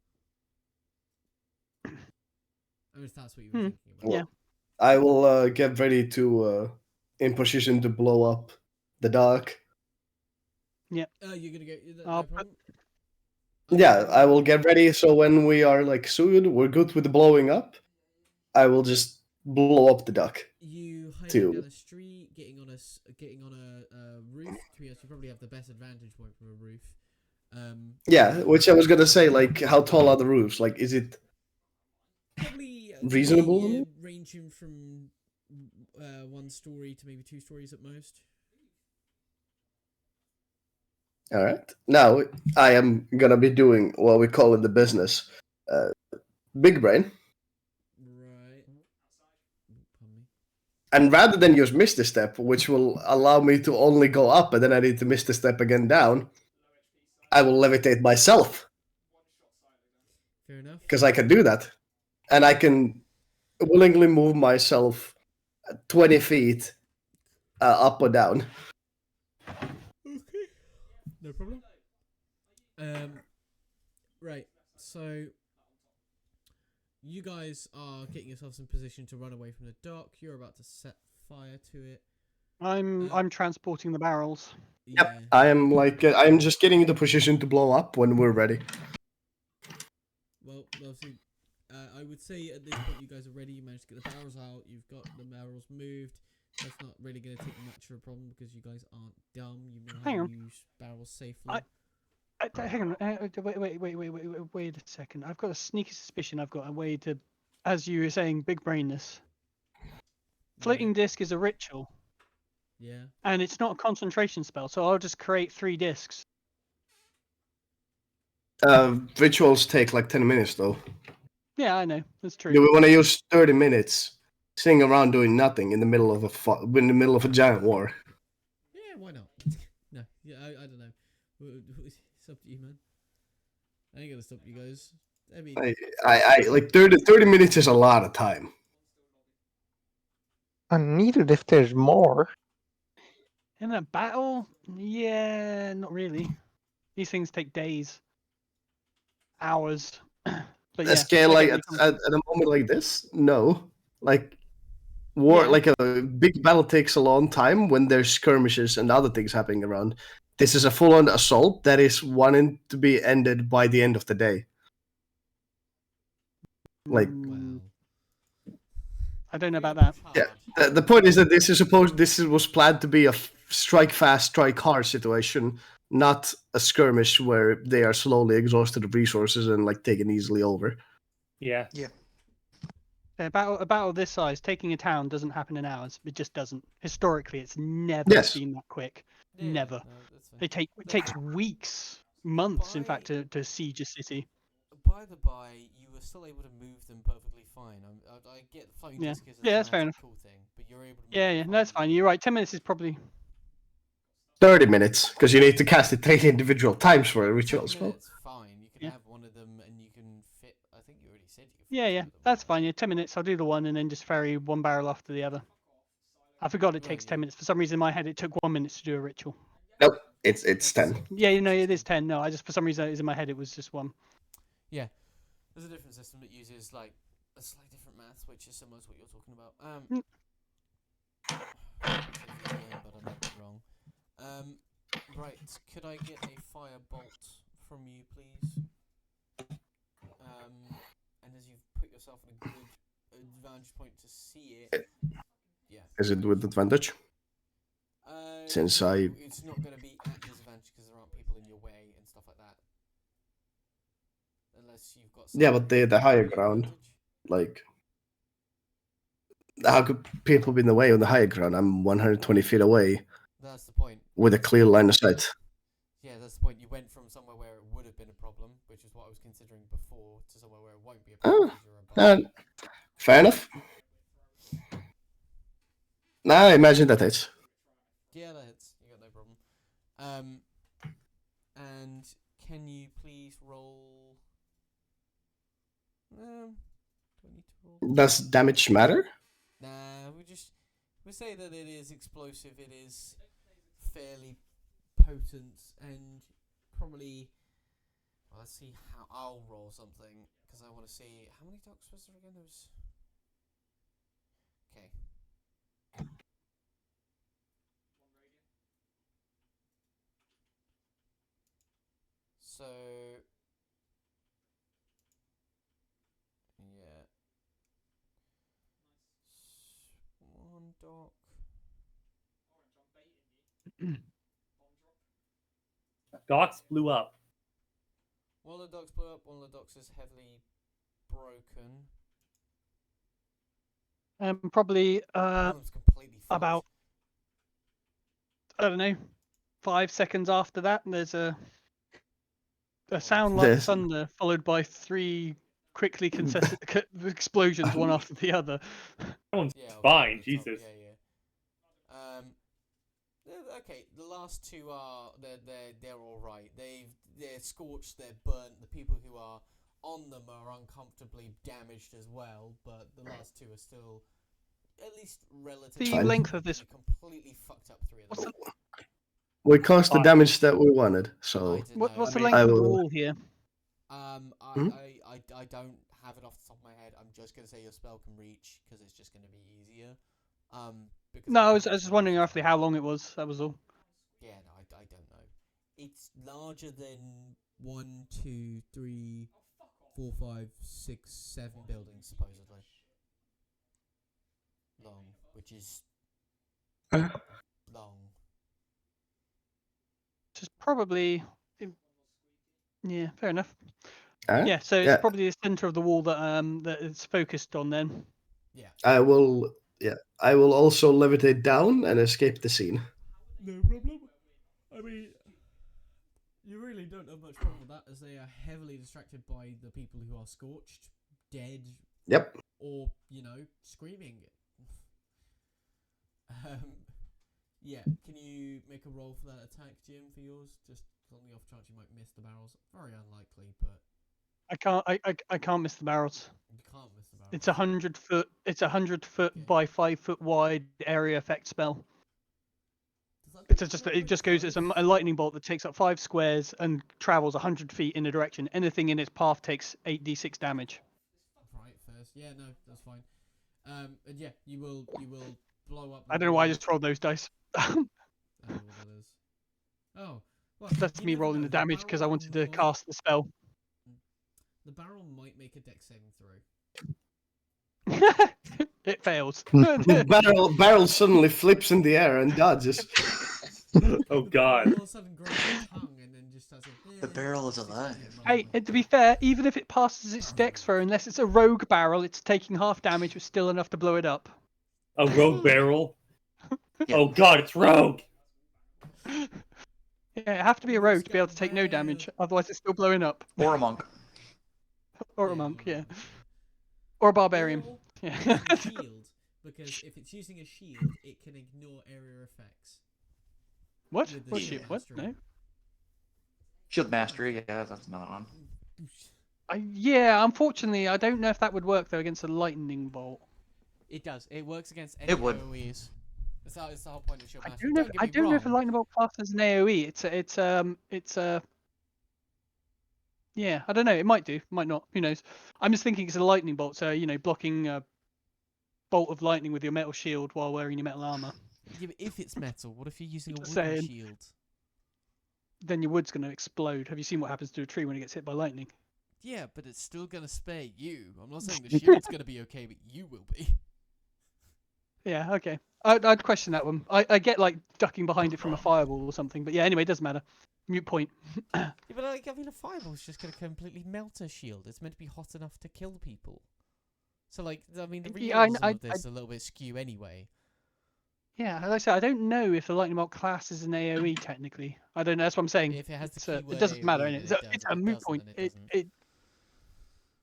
I mean, if that's what you were thinking about. Yeah. I will get ready to in position to blow up the dock. You're gonna go. No I'll problem. Yeah, I will get ready so when we are like suited, we're good with the blowing up. I will just blow up the dock. You hiding Two. down a street, getting on a roof. To be honest, you probably have the best advantage point from a roof. Yeah, which I was gonna say, like, how tall are the roofs? Like, is it Probably reasonable? ranging from 1 story to maybe 2 stories at most. All right. Now I am gonna be doing what we call in the business, big brain. Right. Pardon me. And rather than just miss the step, which will allow me to only go up, and then I need to miss the step again down, I will levitate myself Fair enough. because I can do that, and I can willingly move myself 20 feet up or down. Okay. No problem. Right. So you guys are getting yourselves in position to run away from the dock. You're about to set fire to it. I'm transporting the barrels. Yep. I am like I'm just getting into position to blow up when we're ready. Well, obviously, I would say at this point you guys are ready. You managed to get the barrels out. You've got the barrels moved. That's not really going to take much of a problem because you guys aren't dumb. You know how Hang to on. use barrels safely. Hang on. Wait a second. I've got a sneaky suspicion I've got a way to, as you were saying, big brainness. Floating disc is a ritual. Yeah. And it's not a concentration spell, so I'll just create 3 discs. Rituals take like 10 minutes though. Yeah, I know. That's true. Do we want to use 30 minutes sitting around doing nothing in the middle of a giant war? Yeah, why not? No, yeah, I don't know. It's up to you, man. I ain't gonna stop you guys. I mean, I like 30 minutes is a lot of time. I need it if there's more. In a battle? Yeah, not really. These things take days, hours. But A yeah, scale I like get at a moment like this, no. Like war, Yeah. like a big battle takes a long time when there's skirmishes and other things happening around. This is a full-on assault that is wanting to be ended by the end of the day. Like, wow. I don't know about that. yeah, the point is that this was planned to be a strike fast, strike hard situation, not a skirmish where they are slowly exhausted of resources and like taken easily over. Yeah. A battle this size, taking a town doesn't happen in hours. It just doesn't. Historically, it's never Yes. been that quick. Yeah, Never. no, that's fair. It takes weeks, months, in fact, to siege a city. By the by, you were still able to move them perfectly fine. I get floating Yeah. disc is a Yeah, that's fair dramatic enough. cool thing, but you're able to move Yeah, them yeah, no, that's fine. You're right. 10 minutes is probably 30 minutes, because you need to cast it 3 individual times for a ritual 10 spell. minutes, fine. You can Yeah. have one of them, and you can fit. I think you already said you could fit Yeah, two yeah, of them, that's right? fine. Yeah, 10 minutes. I'll do the one and then just ferry one barrel after the other. I forgot it No, takes you- 10 minutes. For some reason, in my head, it took 1 minute to do a ritual. Nope, it's 10. Yeah, you know, it is 10. No, I just, for some reason, it was in my head, it was just one. Yeah, there's a different system that uses like a slightly different math, which is similar to what you're talking about. Mm. I said VPN, but I might be wrong. Right, could I get a firebolt from you, please? And as you've put yourself in a good advantage point to see it, yeah. Is it with advantage? Since No, I- it's not going to be at disadvantage because there aren't people in your way and stuff like that. Unless you've got. Yeah, but the higher something ground. advantage. Like, how could people be in the way on the higher ground? I'm 120 feet away That's the point. with a clear line of sight. Yeah, that's the point. You went from somewhere where it would have been a problem, which is what I was considering before, to somewhere where it won't be a problem. because you're above. Fair enough. Nah, I imagine that hits. Yeah, that hits. You got no problem. And can you please roll? Do I need to roll? Does damage matter? Nah, we say that it is explosive. It is fairly potent and probably. Well, let's see how I'll roll something because I want to see how many dogs was there again. There was. Okay. So. Yeah. One dock. Docks blew up. One of the docks blew up. One of the docks is heavily broken. Probably One of them's completely fucked. about, I don't know, 5 seconds after that, there's a sound like There's- thunder followed by 3 quickly consecutive explosions, one after the other. That one's Yeah, fine, the top, Jesus. Yeah. Okay, the last two are they're all right. They're scorched, they're burnt. The people who are on them are uncomfortably damaged as well, but the last two are still at least relatively. The length of this. Completely fucked up 3 of What's them. We caused the Fine. damage that we wanted, I so don't What's know. the I mean, length I of the will- wall here? I don't have it off the top of my head. I'm just gonna say your spell can reach because it's just gonna be easier. Because No, I was just wondering roughly how long it was. That was all. Yeah, no, I don't know. It's larger than 1, 2, 3, 4, 5, 6, 7 buildings supposedly. Long, which is long. Just probably. Yeah, fair enough. Huh? Yeah, so it's Yeah. probably the center of the wall that it's focused on then. Yeah. I will also levitate down and escape the scene. No problem. I mean, you really don't have much problem with that, as they are heavily distracted by the people who are scorched, dead, Yep. or screaming. Yeah. Can you make a roll for that attack, Jim, for yours? Just on the off chance you might miss the barrels. Very unlikely, but I can't miss the barrels. you can't miss the barrels. It's 100 foot. It's 100 foot Okay. by 5 foot wide area effect spell. Does that It's make it just goes. It's a lightning bolt that takes up 5 squares and travels 100 feet in a direction. Anything in its path takes 8d6 damage. Right, first. Yeah, no, that's fine. And yeah, you will blow up. I don't know why I just rolled those dice. I don't know what that is. Oh, well, That's you me never rolling know. the damage because I barrel wanted to might- cast the spell. The barrel might make a dex saving throw. It fails. Barrel suddenly flips in the air and dodges. Oh The God. all of a sudden grows a tongue and then just does it. The barrel is alive. Hey, and to be fair, even if it passes its dex throw, unless it's a rogue barrel, it's taking half damage, but still enough to blow it up. A rogue barrel. Yeah. Oh God, it's rogue. Yeah, it have to be a rogue to be able to take no damage, otherwise it's still blowing up. Or a monk. Or a monk, yeah. Or a barbarian. Or Yeah. using a shield, because if it's using a shield, it can ignore area effects. What? With the What shield shit? What? mastery. No. Shield mastery, yeah, that's another one. Yeah, unfortunately, I don't know if that would work though against a lightning bolt. It does. It works against any It would. AoEs. It's the whole point of shield I mastery. don't know. Don't get I me don't know if a wrong. lightning bolt classes an AOE. It's a. Yeah, I don't know. It might do, might not. Who knows? I'm just thinking it's a lightning bolt, so blocking a bolt of lightning with your metal shield while wearing your metal armor. Yeah, but if it's metal, what if you're using a Just wooden saying. shield? Then your wood's going to explode. Have you seen what happens to a tree when it gets hit by lightning? Yeah, but it's still gonna spare you. I'm not saying the shield's gonna be okay, but you will be. Yeah, okay. I'd question that one. I get like ducking behind it from a fireball or something, but yeah. Anyway, it doesn't matter. Mute point. Yeah, but like, I mean, a fireball's just gonna completely melt a shield. It's meant to be hot enough to kill people. So, like, I mean, the Yeah, realism of this is a little bit skew anyway. Yeah, as I said, I don't know if the lightning bolt class is an AOE technically. I don't know. That's what I'm saying. If it has the It's, keyword it doesn't matter. AoE, Innit? then It's it a does. If it moot doesn't, point. then it doesn't.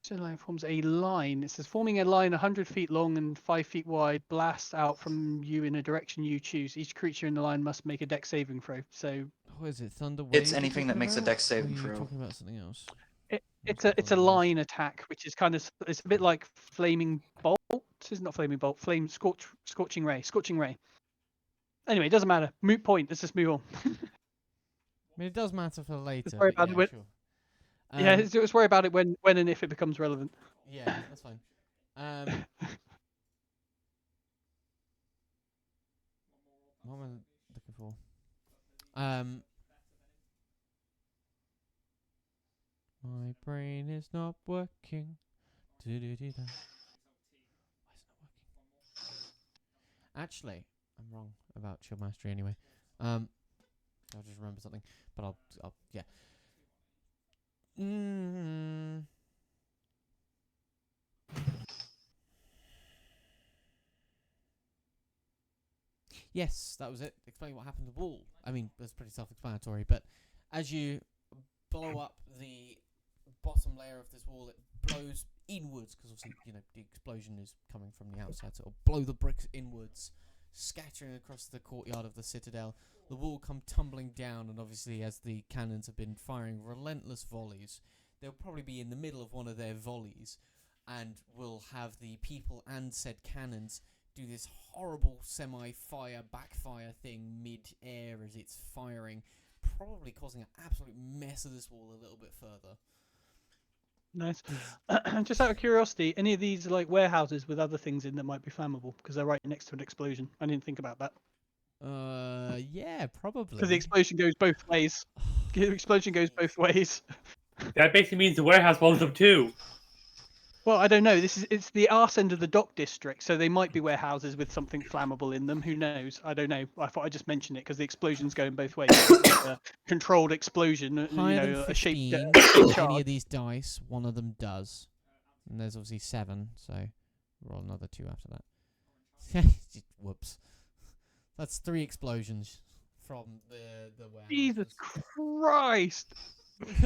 So line forms a line. It says forming a line 100 feet long and 5 feet wide, blasts out from you in a direction you choose. Each creature in the line must make a dex saving throw. So What is it? Thunder Wave? It's you're anything that talking makes a about? dex Or are saving you throw. talking about something else? it's not a Thunder Wave. line attack, which is kind of it's a bit like flaming bolt. It's not flaming bolt. Scorching ray. Anyway, it doesn't matter. Moot point. Let's just move on. I mean, it does matter for later. worry But about yeah, it sure. Yeah, let's worry about it when and if it becomes relevant. Yeah, that's fine. What am I looking for? My brain is not working. Why is it not working? Actually, I'm wrong about Shield Mastery anyway. I'll just remember something, but I'll yeah. Yes, that was it. Explain what happened to the wall. I mean, that's pretty self-explanatory, but as you blow up the bottom layer of this wall, it blows inwards, because obviously, the explosion is coming from the outside, so it'll blow the bricks inwards, scattering across the courtyard of the citadel. The wall come tumbling down, and obviously, as the cannons have been firing relentless volleys, they'll probably be in the middle of one of their volleys, and will have the people and said cannons do this horrible semi-fire, backfire thing mid-air as it's firing, probably causing an absolute mess of this wall a little bit further. Nice. Just out of curiosity, any of these are like warehouses with other things in that might be flammable because they're right next to an explosion? I didn't think about that. Yeah, probably. Because the explosion goes both ways. The explosion goes both ways. That basically means the warehouse blows up too. Well, I don't know. It's the arse end of the dock district, so they might be warehouses with something flammable in them. Who knows? I don't know. I thought I just mentioned it because the explosion's going both ways. It's a controlled explosion, Higher than a shape 15 shape on charge. any of these dice, one of them does. And there's obviously 7, so roll another 2 after that. Whoops. That's 3 explosions from the warehouse. Jesus Christ!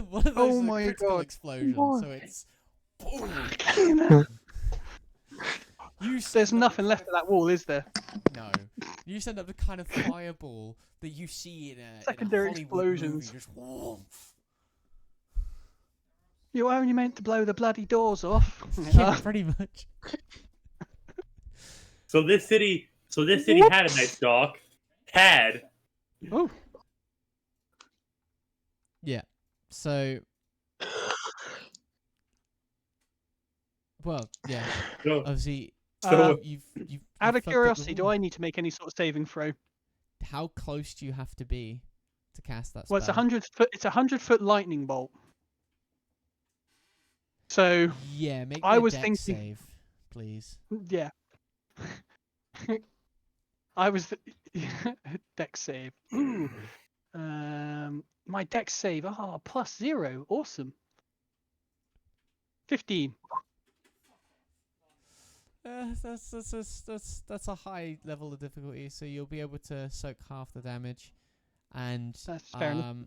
One of those Oh is a my critical God. explosion, What? so it's boom. There's nothing left of that wall, is there? No. You send up the kind of fireball that you see in a Secondary Hollywood explosions. movie. Just whoosh. You're only meant to blow the bloody doors off. Yeah, pretty much. So this city had a nice dock. Had. Oh. Yeah. So. Well, yeah. So, Obviously, you've Out of fucked up the curiosity, do wall. I need to make any sort of saving throw? How close do you have to be to cast that spell? Well, it's 100 foot. It's 100-foot lightning bolt. So Yeah, make I me a was dex thinking- save, please. yeah. I was dex save. Ooh. My dex save. Ah, +0. Awesome. 15. That's a high level of difficulty, so you'll be able to soak half the damage, and That's fair enough.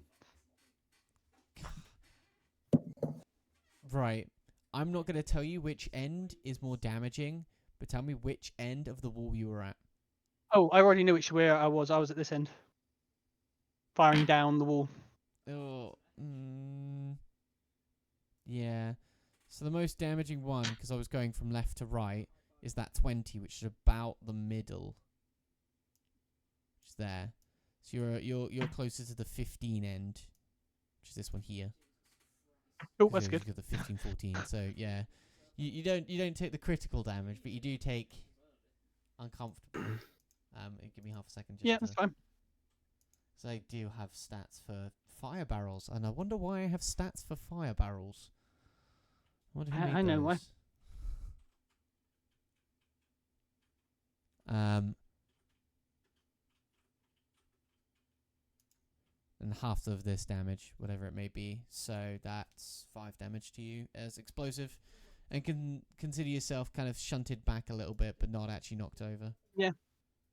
Right, I'm not gonna tell you which end is more damaging, but tell me which end of the wall you were at. Oh, I already knew where I was. I was at this end, firing down the wall. Oh, yeah. So the most damaging one, because I was going from left to right, is that 20, which is about the middle. Which is there. So you're closer to the 15 end, which is this one here. Oh, that's good. You've got the 15, 14. So yeah, you don't take the critical damage, but you do take uncomfortable. Give me half a second. Yeah, that's fine. So I do have stats for fire barrels, and I wonder why I have stats for fire barrels. I know why. And half of this damage, whatever it may be. So that's 5 damage to you as explosive, and can consider yourself kind of shunted back a little bit, but not actually knocked over. Yeah.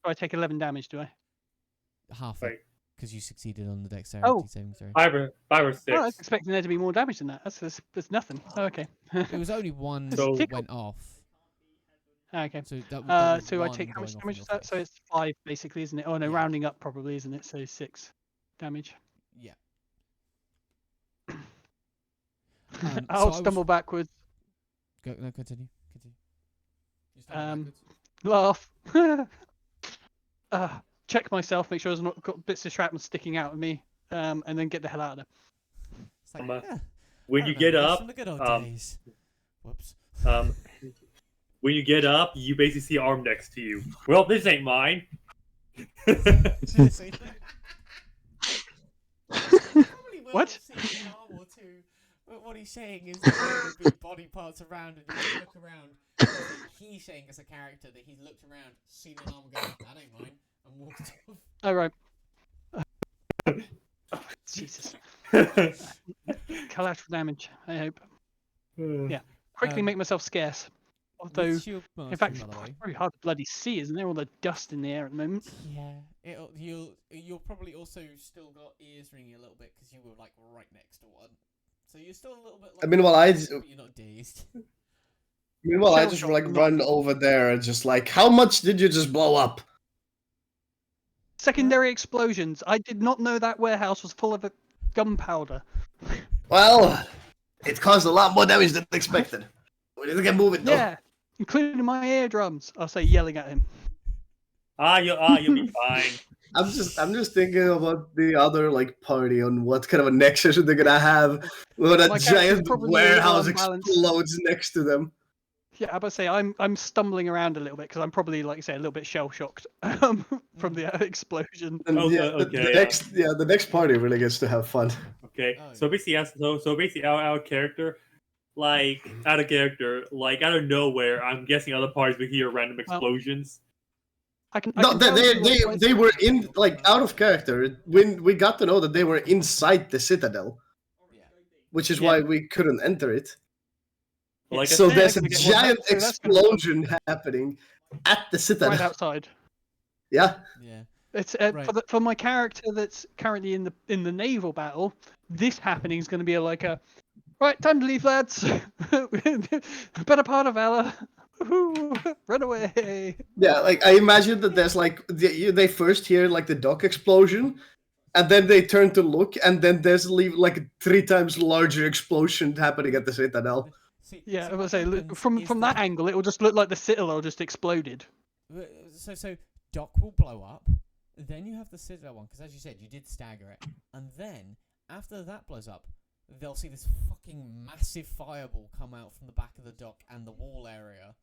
So I take 11 damage, do I? Half Right. because you succeeded on the dexterity saving throw. 5 or 6. Oh, I was expecting there to be more damage than that. That's nothing. Oh, okay. It was only one So- that went off. Okay. So that So I one take how much going off damage in is your that? So face. it's 5 basically, isn't it? Oh no, Yeah. rounding up probably, isn't it? So 6 damage. Yeah. I'll so I stumble was... backwards, No, continue. You stumble laugh, check myself, make sure there's not got bits of shrapnel sticking out of me, and then get the hell out of there. It's like, When I you remember get this up, from the good old days. Whoops. when you get up, you basically see an arm next to you. Well, this ain't mine. Seriously. Probably will What? see an arm or two. But what he's saying is that there would be body parts around, and you just look around. He's saying as a character that he's looked around, seen an arm, and go, "That ain't mine," and walked off. Oh right. Jesus. Collateral damage. I hope. Yeah. Quickly make myself scarce. Although, With shield in mastery, fact, by the way. it's very hard to bloody see, isn't there? All the dust in the air at the moment. Yeah, you'll probably also still got ears ringing a little bit because you were like right next to one, so you're still a little bit. Like, but you're not dazed. Meanwhile, I Shell just shock, like not- run over there and just like, how much did you just blow up? Secondary explosions. I did not know that warehouse was full of gunpowder. Well, it caused a lot more damage than expected. We need to get moving though. Yeah, including my eardrums. I'll say, yelling at him. You'll be fine. I'm just thinking about the other like party on what kind of a nexus they're gonna have when a My character's giant probably a little warehouse unbalanced. explodes next to them. Yeah, I about to say I'm stumbling around a little bit because I'm probably, like you say, a little bit shell shocked from the explosion. And Oh, yeah, okay, the next party really gets to have fun. Okay, Oh, so yeah. basically, so basically, our character, like out of nowhere, I'm guessing other parties will hear random explosions. I can No, tell you, like, they were in like out of character when we got to know that they were inside the citadel, Yeah. which is Yeah. why we couldn't enter it. Like I So said, there's a Well, giant that's gonna be fun. explosion happening at the citadel. right outside. Yeah. Yeah. It's Right. for my character that's currently in the naval battle. This happening is going to be like a right time to leave, lads. Better part of valor. Woohoo, run away. Yeah, like I imagine that there's like they first hear like the dock explosion, and then they turn to look, and then there's like a 3 times larger explosion happening at the citadel. Yeah, I what was say happens from is that angle, it will just look like the citadel just exploded. So Doc will blow up. Then you have the Citadel one, because as you said, you did stagger it. And then, after that blows up, they'll see this fucking massive fireball come out from the back of the dock and the wall area.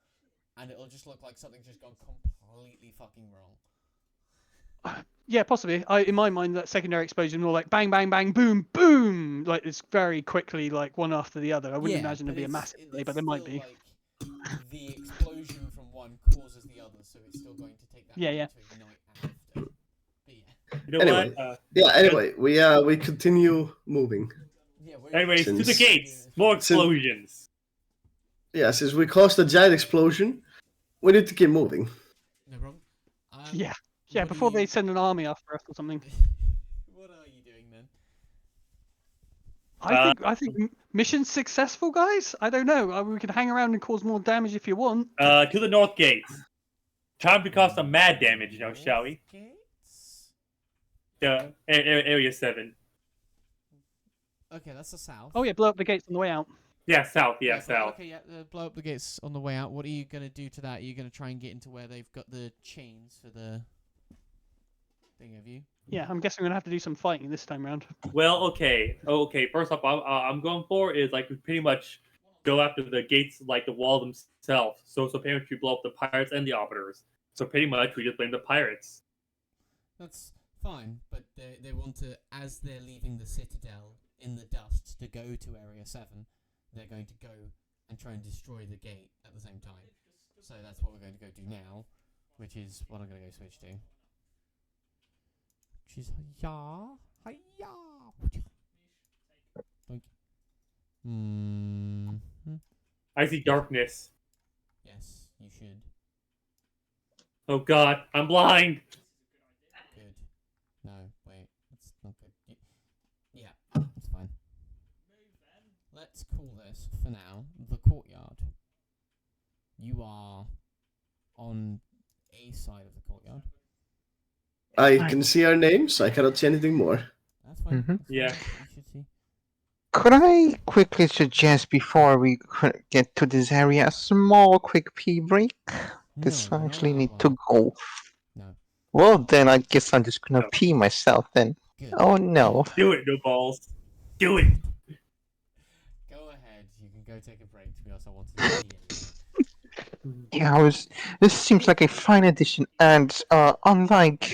And it'll just look like something's just gone completely fucking wrong. Yeah, possibly. In my mind, that secondary explosion will like bang, bang, bang, boom, boom. Like it's very quickly, like one after the other. I wouldn't imagine there'd be a massive delay, but there might be. Like, the explosion from one causes the other, so it's still going to take that Yeah, long yeah. to ignite You know Anyway. what? Yeah. Anyway, we continue moving. Yeah, Anyways, to the Since- gates. More explosions. Yeah, since we caused a giant explosion, we need to keep moving. No problem. Yeah. what are Before they you- send an army after us or something. What are you doing then? I think mission successful, guys. I don't know. We can hang around and cause more damage if you want. To the north gates. Time to cause some mad damage, shall we? Gates? Area 7. Okay, that's the south. Oh yeah, blow up the gates on the way out. Yeah, south. Yeah, but- south. Okay, yeah, blow up the gates on the way out. What are you gonna do to that? Are you gonna try and get into where they've got the chains for the thing? Have you? Yeah, I'm guessing we're gonna have to do some fighting this time round. Well, okay. First off, I'm going for is like we pretty much go after the gates, like the wall themselves. So pretty much we blow up the pirates and the arbiters. So pretty much we just blame the pirates. That's fine, but they want to, as they're leaving the citadel in the dust to go to Area 7, they're going to go and try and destroy the gate at the same time. So that's what we're going to go do now, which is what I'm going to go switch to. Which is hiya. Thank you. I see darkness. Yes, you should. Oh god, I'm blind. Good. No, wait, that's not good. Yeah, that's fine. Let's call this, for now, the courtyard. You are on a side of the courtyard. I can see our names. I cannot see anything more. That's fine. Mhm. That's fine. Yeah. You should see. Could I quickly suggest before we get to this area a small quick pee break? Because No, I we're not actually allowed need one. to go. No. Well, then I guess I'm just gonna No. pee myself then. Good. Oh no. Do it, no balls. Do it. Go ahead. You can go take a break. To be honest, I wanted to see it. Yeah, this seems like a fine addition, and unlike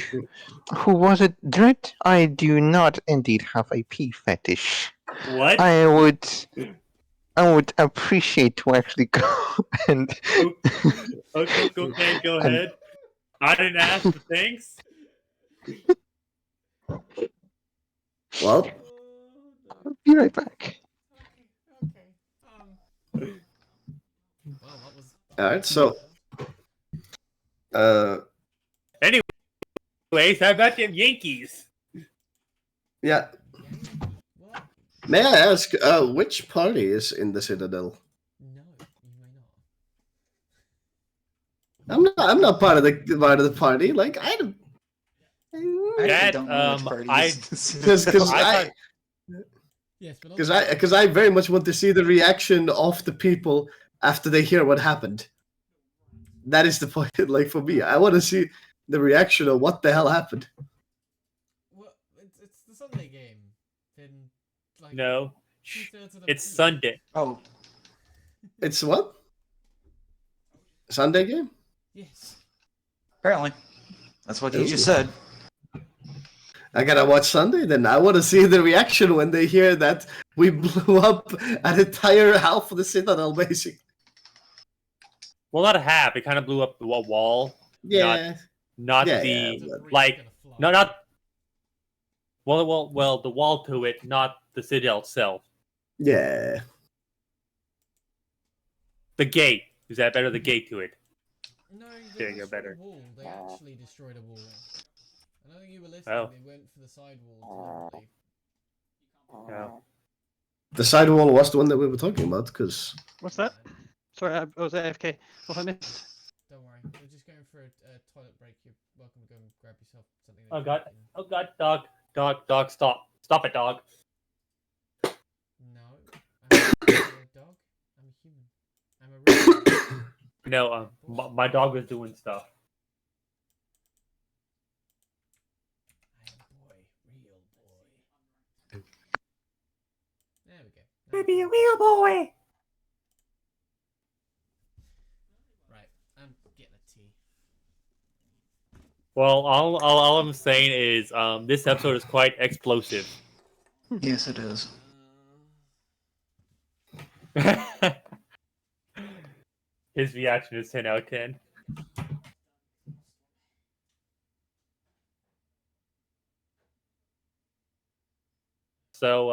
who was it, Drit? I do not indeed have a pee fetish. What? I would appreciate to actually go and Okay, go ahead. I didn't ask for thanks. Well, I'll be right back. Okay. Well, that was. alright, so Anyways, how about them Yankees? yeah. What? May I ask, which party is in the Citadel? No, you may not. I'm not part of the party. Like I don't. I That, don't know which party I- this is. Because I thought- Yes, but because I very much want to see the reaction of the people after they hear what happened. That is the point. Like for me, I want to see the reaction of what the hell happened. Well, it's the Sunday game. Then, like, No, 2/3 of the it's field. Sunday. Oh, It's what? Sunday game? Yes. apparently. That's what you just Ooh. said. I gotta watch Sunday then. I want to see the reaction when they hear that we blew up an entire half of the Citadel, basically. Well, not a half. It kind of blew up the wall. Yeah. Not Yeah, the yeah, Debris is like. gonna fly. No, not. Well, the wall to it, not the citadel itself. Yeah. The gate. Is that better? The gate to it. No, There they you go, destroyed better. a wall. They actually destroyed a wall. I don't think you were listening. Oh. They went for the side wall deliberately. No. The sidewall was the one that we were talking about, because What's that? Sorry, I was AFK. What have I missed? Don't worry. We're just going for a toilet break. You're welcome to go and grab yourself something. that Oh you god. can- Oh god. Dog. Stop it, dog. No. I'm not a dog. I'm a human. I'm a real dog. No, my dog was doing stuff. I'm a boy. Real boy. There we go. Now we can- real boy. Right. I'm getting a tea. Well, all I'm saying is, this episode is quite explosive. Yes, it is. His reaction is 10 out of 10. So,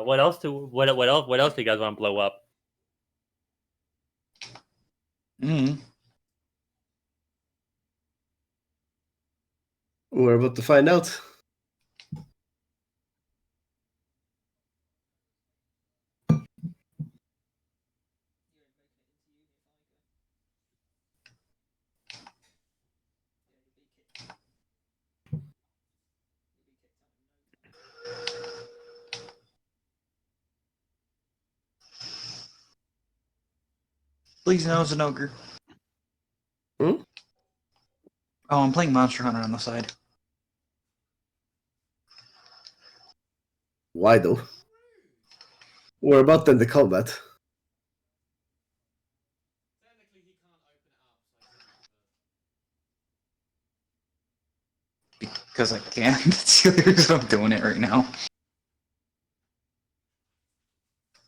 what else do you guys want to blow up? Mm. We're about to find out. Please no, Zenogre. Hmm? Oh, I'm playing Monster Hunter on the side. Why though? We're about to end the combat. Technically, he can't open it up, so Because I can. That's the only reason I'm doing it right now.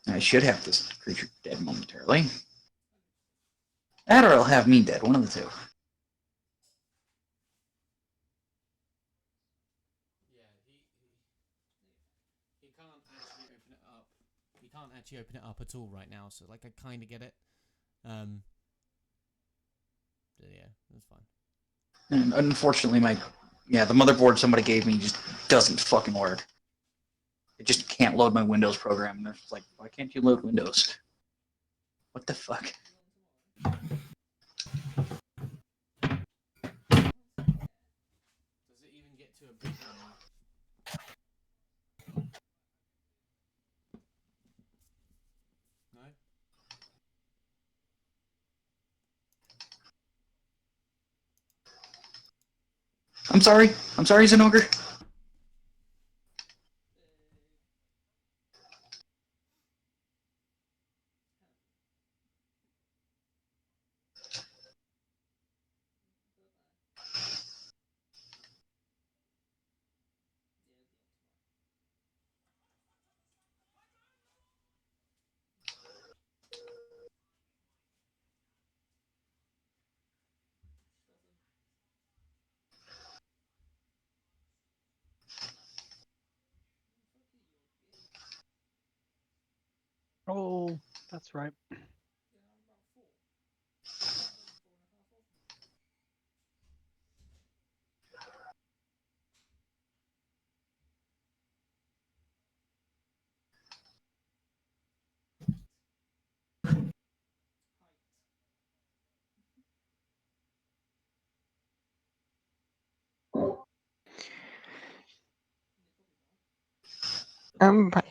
I should have this creature dead momentarily. That or I'll have me dead, one of the two. yeah, he can't actually open it up. He can't actually open it up at all right now. So like, I kind of get it. Yeah, that's fine. And unfortunately, the motherboard somebody gave me just doesn't fucking work. It just can't load my Windows program. And it's like, why can't you load Windows? What the fuck? Does it even get to a big menu? No. I'm sorry, Zenogre. Oh, that's right. I'm back.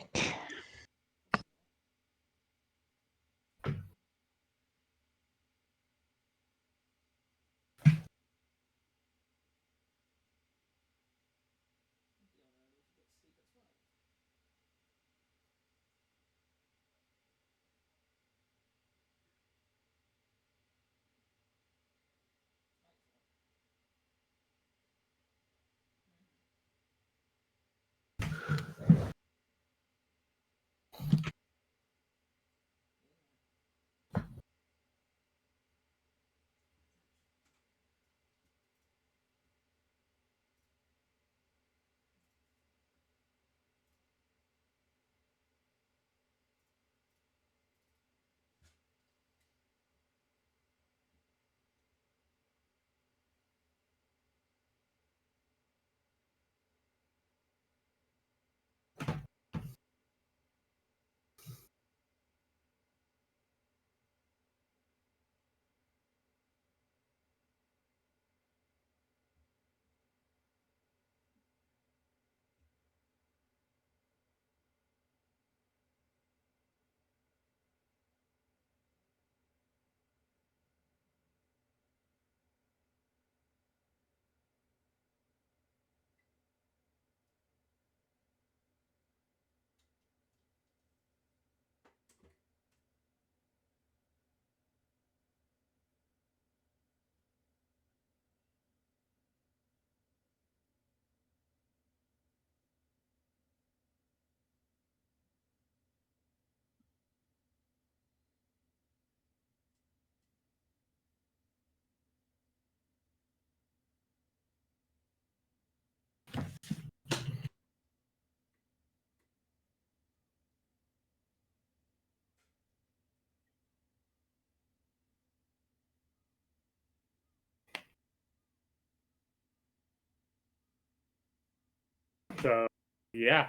Yeah.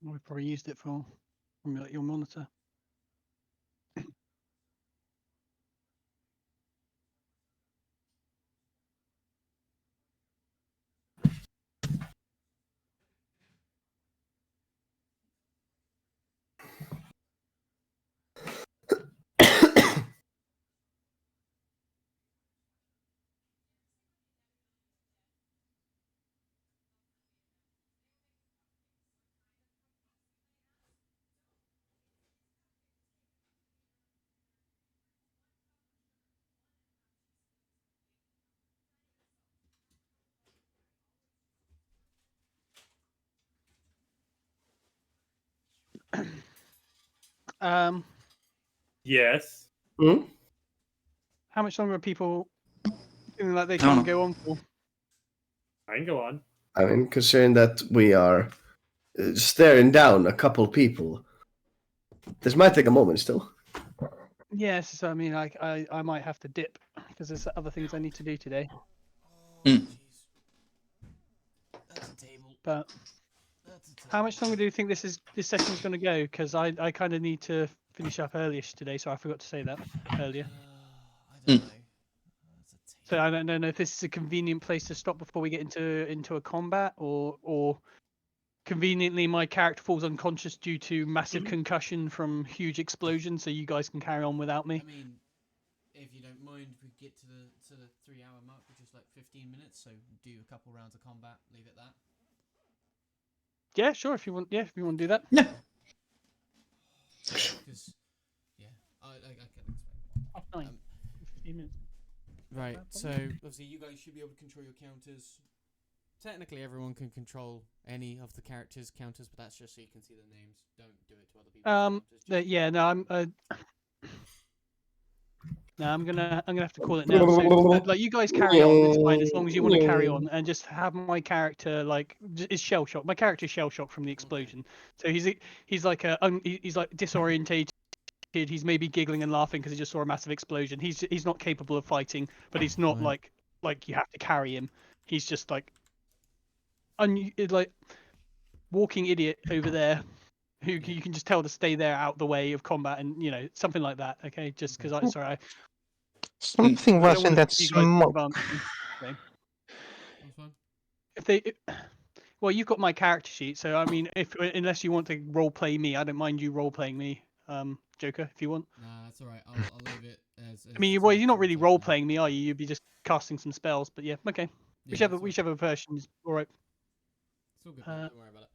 We probably used it for your monitor. Um, Yes. Hmm? how much longer are people feeling like they don't can't know. go on for? I can go on. I mean, considering that we are staring down a couple people, this might take a moment still. Yes, so I mean, I might have to dip because there's other things I need to do today. Mm. That's a table. But That's a table. how much longer do you think this session's going to go? Because I kind of need to finish up earlyish today, so I forgot to say that earlier. I don't know. That's a table. So I don't know if this is a convenient place to stop before we get into a combat, or conveniently my character falls unconscious due to massive concussion from huge explosion, so you guys can carry on without me. I mean, if you don't mind, we get to the 3-hour mark, which is like 15 minutes. So do a couple rounds of combat, leave it that. Yeah, sure. If you want, if you want to do that. Yeah. Because I can explain. Half nine. 15 minutes. Right. That So obviously, you guys should be able to control your counters. Technically, everyone can control any of the characters' counters, but that's just so you can see the names. Don't do it to other people's counters. Just Yeah. No, I'm gonna have to call it now. So like you guys carry on. It's fine as long as you want to carry on and just have my character like is shell shocked. My character is shell shocked from the explosion. So he's like he's like disorientated. He's maybe giggling and laughing because he just saw a massive explosion. He's not capable of fighting, but he's not Fine. like you have to carry him. He's just like like walking idiot over there who you can just tell to stay there out the way of combat and something like that. Okay, just because I Something don't was want in to that put you guys in smoke. advance. Okay. That's fine. If they, well, you've got my character sheet, so I mean, unless you want to role play me, I don't mind you role playing me, Joker, if you want. Nah, that's all right. I'll leave it as. I mean, well, you're not really role playing me, are you? You'd be just casting some spells, but yeah, okay. Yeah, Whichever version is all right. It's all good. Don't worry about it.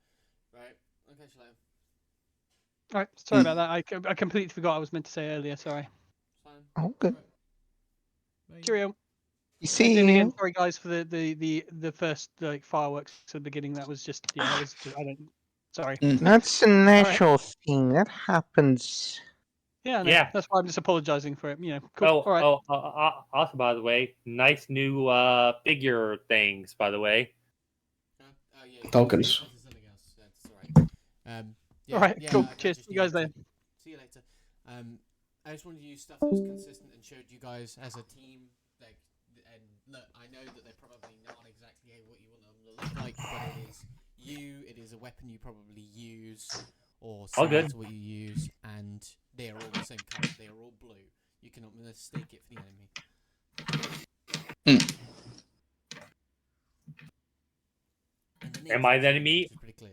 Right. Okay, catch you later. All right. Sorry about that. I completely forgot I was meant to say earlier. Sorry. Fine. Oh, good. Right. Cheerio. You And then again, see, sorry guys for the first like fireworks at the beginning. That was just I don't. Sorry. that's a natural thing. That happens. Yeah, I know. Yeah. That's why I'm just apologizing for it. Cool. All right. Also, by the way, nice new figure things, by the way. Yeah, Tokens. This is something else. That's all right. All right. Yeah, Cool. I Cheers. just See you guys needed later. See you later. I just wanted to use stuff that was consistent and showed you guys as a team. Like, and look, I know that they're probably not exactly what you want them to look like, but it is you. It is a weapon you probably use, or All similar good. to what you use, and they are all the same color. They are all blue. You cannot mistake it for the enemy. Am I the enemy? Which is pretty clear.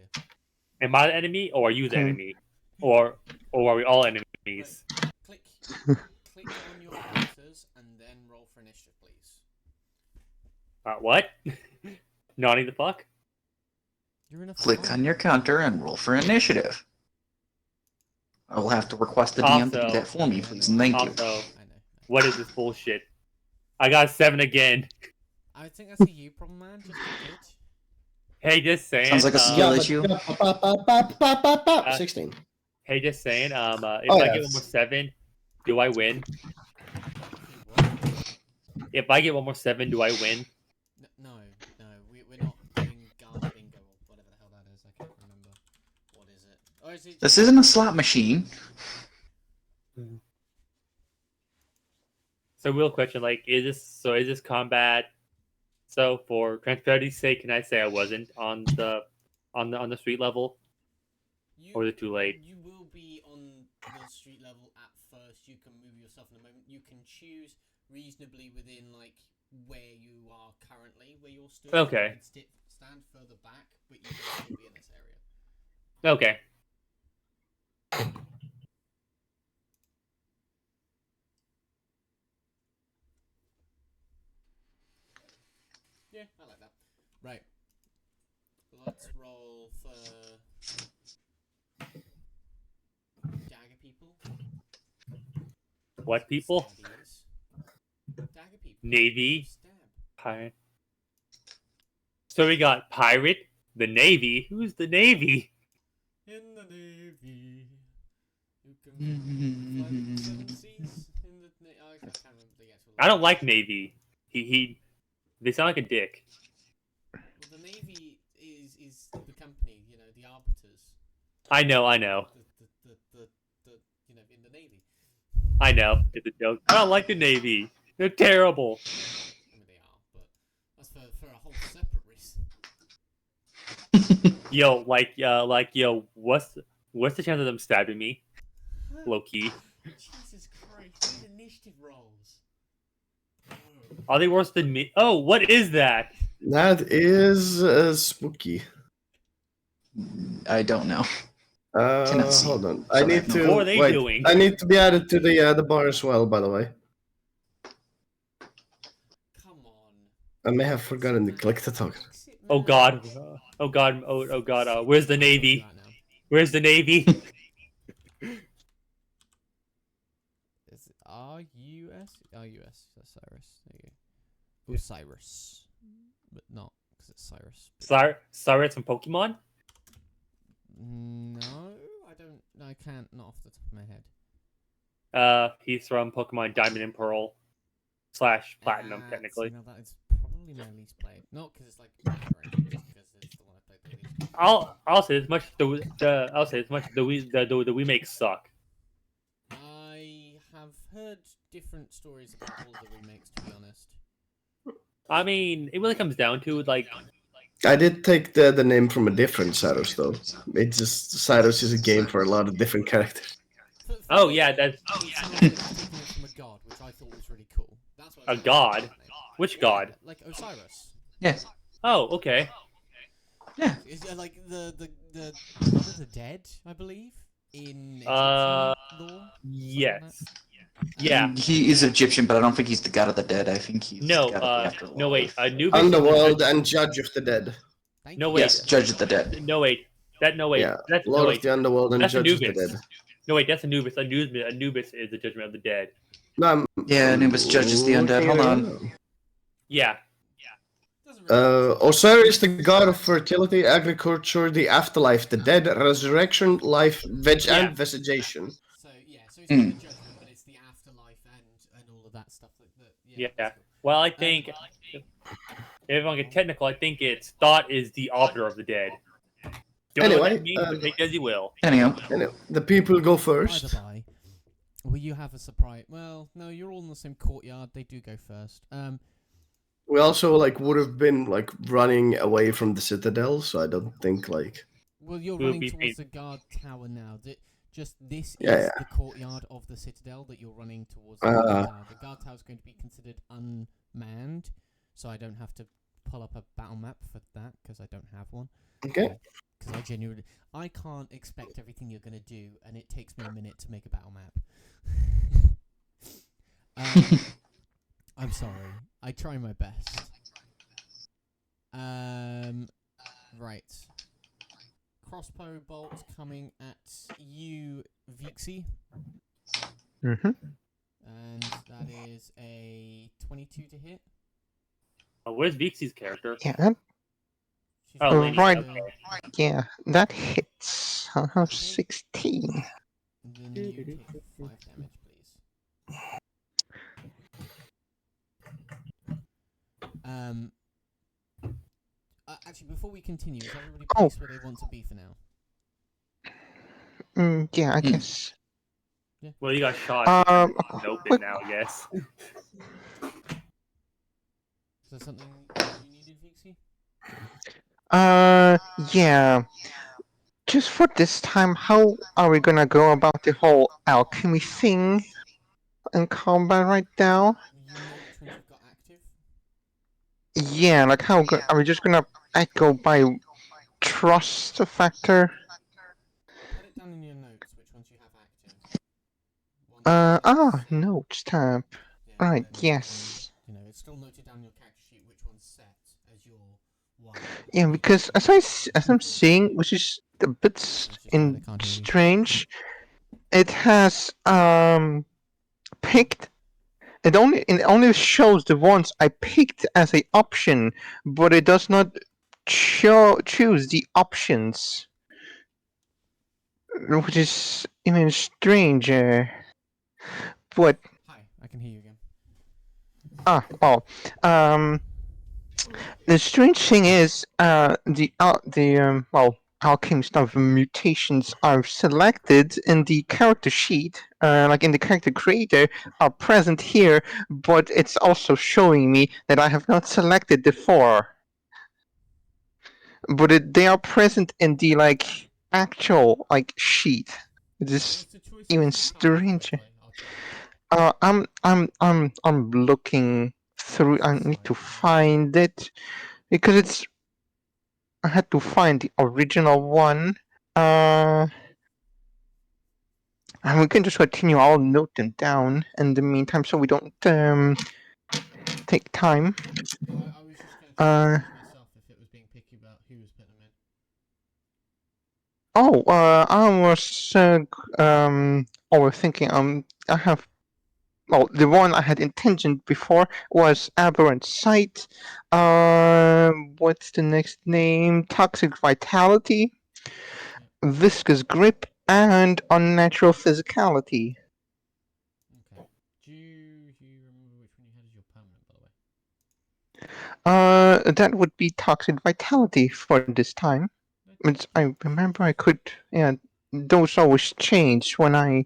Am I the enemy, or are you the Hmm. enemy, or are we all enemies? enemies. Click on your characters and then roll for initiative, please. What? Naughty the fuck? You're in a Click fight. on your counter and roll for initiative. I will have to request the DM to do Also- that for me, please, and thank you. Also, I know. what is this bullshit? I got 7 again. I think that's a you problem, man. Just a bitch. Hey, just saying. Sounds like a skill issue. 16. Hey, just saying. If Oh, I yes. get one more 7, do I win? What? If I get one more 7, do I win? No, we're not doing guard bingo or whatever the hell that is. I can't remember. What is it? Or is it? This isn't a slot machine. So, real question: like, is this combat? So, for transparency's sake, can I say I wasn't on the street level, or is it too late? You will be on the street level at first. You can move yourself in a moment. You can choose reasonably within like where you are currently, where you're stood. Okay. You can stand further back, but you will still be in this area. Okay. Yeah, I like that. Right. Let's roll for dagger people. What people? Stabbies. Dagger people. Navy. Stab. Pirate. So we got pirate, the Navy. Who's the Navy? In the Navy. You can fly the 7 seas in the I can't remember the actual. I don't like Navy. They sound like a dick. Well, the Navy is the company, you know, the arbiters. I know. The you know, in the Navy. I know. It's a joke. I don't like the Navy. They're terrible. I mean, they are, but that's for a whole separate reason. Yo, what's the chance of them stabbing me? Low key. Jesus Christ, these initiative rolls. Are they worse than me? Oh, what is that? That is spooky. I don't know. Cannot see. Hold on. So I I need have no- to. What are they wait, doing? I need to be added to the bar as well, by the way. Come on. I may have forgotten to click the token. Oh god. Oh god. Oh god. Where's the Navy? Where's the Navy? Is it R-U-S? R-U-S. Osiris. There you go. Osiris. But not, because it's Cyrus. Cyrus from Pokemon? No, I don't. I can't. Not off the top of my head. He's from Pokemon Diamond and Pearl / Platinum, technically. You know, that is probably my least played. Not because it's like better or anything, just because it's the one I played the least. I'll say as much. I'll say as much. The remakes suck. I have heard different stories about all the remakes, to be honest. I mean, it really comes down to like. I did take the name from a different Cyrus, though. It just Cyrus is a game for a lot of different characters. Oh yeah, that's It sounds like taking it from a god, which I thought was really cool. That's what I a thought god. was the name. Which Yeah, god? like Osiris. Yes. Oh, okay. Yeah. Is like the God of the Dead, I believe, in Egyptian Uh, lore. Yes. Yeah. He is Egyptian, but I don't think he's the god of the dead. I think he's No. the god of the afterlife. No. Wait. Anubis. Underworld and Judge of the Dead. Thank No, you. wait. Yes, Judge of the Dead. No wait. No wait. Yeah, That's Lord no of wait. the Underworld and That's Judge of the Anubis. Dead. No wait. That's Anubis. Anubis is the Judgment of the Dead. No, I'm Yeah, Anubis judges the undead. Hold on. Yeah. Doesn't really Osiris, the god of fertility, agriculture, the afterlife, the dead, resurrection, life, Yeah. and vegetation. So yeah, so it's not the judgment, but it's the afterlife and all of that stuff. Yeah. that's cool. Well, I think if I get technical, I think it's thought is the arbiter of the dead. Don't know what Anyway, that means, but take it as you will. Anyhow, Anyway, the people go By first. the by, will you have a surprise? Well, no, you're all in the same courtyard. They do go first. We also would have been running away from the citadel, so I don't think Well, you're Will running be towards the guard tower now. Just this Yeah, is yeah. the courtyard of the citadel that you're running towards. The Ah. guard tower. The guard tower is going to be considered unmanned, so I don't have to pull up a battle map for that because I don't have one. okay. because I can't expect everything you're gonna do, and it takes me a minute to make a battle map. I'm sorry. I try my best. Right. Crossbow bolt coming at you, Vixie. Mm-hmm. And that is a 22 to hit. Where's Vixie's character? Yeah, She's Oh, lady. right. Okay. Yeah, that hits. I have 16. Then you take 5 damage, please. Actually, before we continue, is everybody placed where they want to be for now? Yeah, I guess. Yeah. Well, you got shot. So you're open quick- now, I guess. Is there something you needed, Vixie? Yeah. Just for this time, how are we gonna go about the whole alchemy thing in combat right now? You know which ones you've got active? Yeah, like how are we just gonna echo by trust factor? Put it down in your notes which ones you have active. Notes tab. Yeah, Right, then, yes. it's still noted down in your character sheet which one's set as your one. Yeah, because as I'm seeing, which is a bit strange, it has picked. It only shows the ones I picked as a option, but it does not choose the options, which is even stranger. But Hi, I can hear you again. the strange thing is, alchemy stuff mutations I've selected in the character sheet, like in the character creator, are present here, but it's also showing me that I have not selected the 4. But they are present in the actual sheet. It is even stranger. I'm looking through. I need to find it because I had to find the original one. And we can just continue. I'll note them down in the meantime, so we don't take time. I was just going to check myself if it was being picky about who was putting them in. I was thinking. I have. Well, the one I had intentioned before was Aberrant Sight. What's the next name? Toxic Vitality, Viscous Grip, and Unnatural Physicality. Okay. Do you remember which one you had as your permanent, by the way? That would be Toxic Vitality for this time. I remember I could. Yeah, those always change when I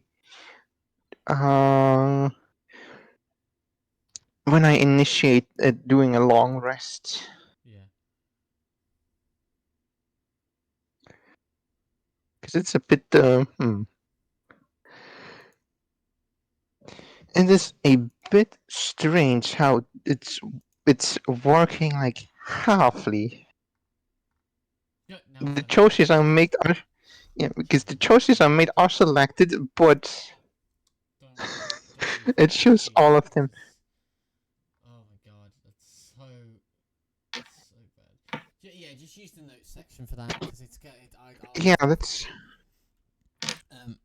initiate doing a long rest. Yeah. Because it's a bit It is a bit strange how it's working halfly. Yeah, The choices I made are because the choices I made are selected, but it shows all of them. Oh my god, that's so bad. Yeah, just use the notes section for that because it's good. Yeah, that's.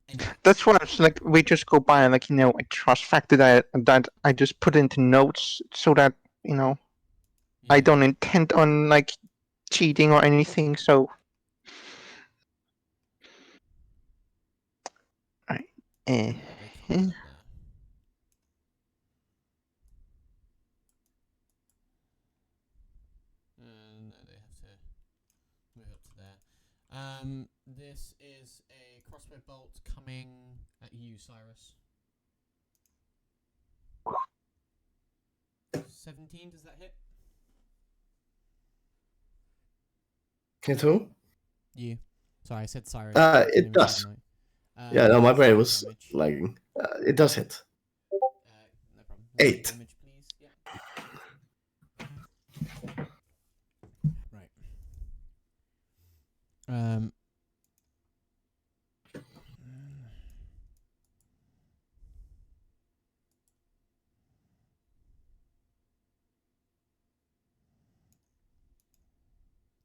Anyway. That's what I was we just go by and a trust factor that I just put into notes so that I don't intend on cheating or anything. So, right. They can't get there. No, they have to move up to there. This is a crossbow bolt coming at you, Cyrus. 17, does that hit? Hit who? You. Sorry, I said Cyrus. It does. Yeah, no, my brain was lagging. It does hit. No problem. 8. Damage, please. Yeah. Right. Um.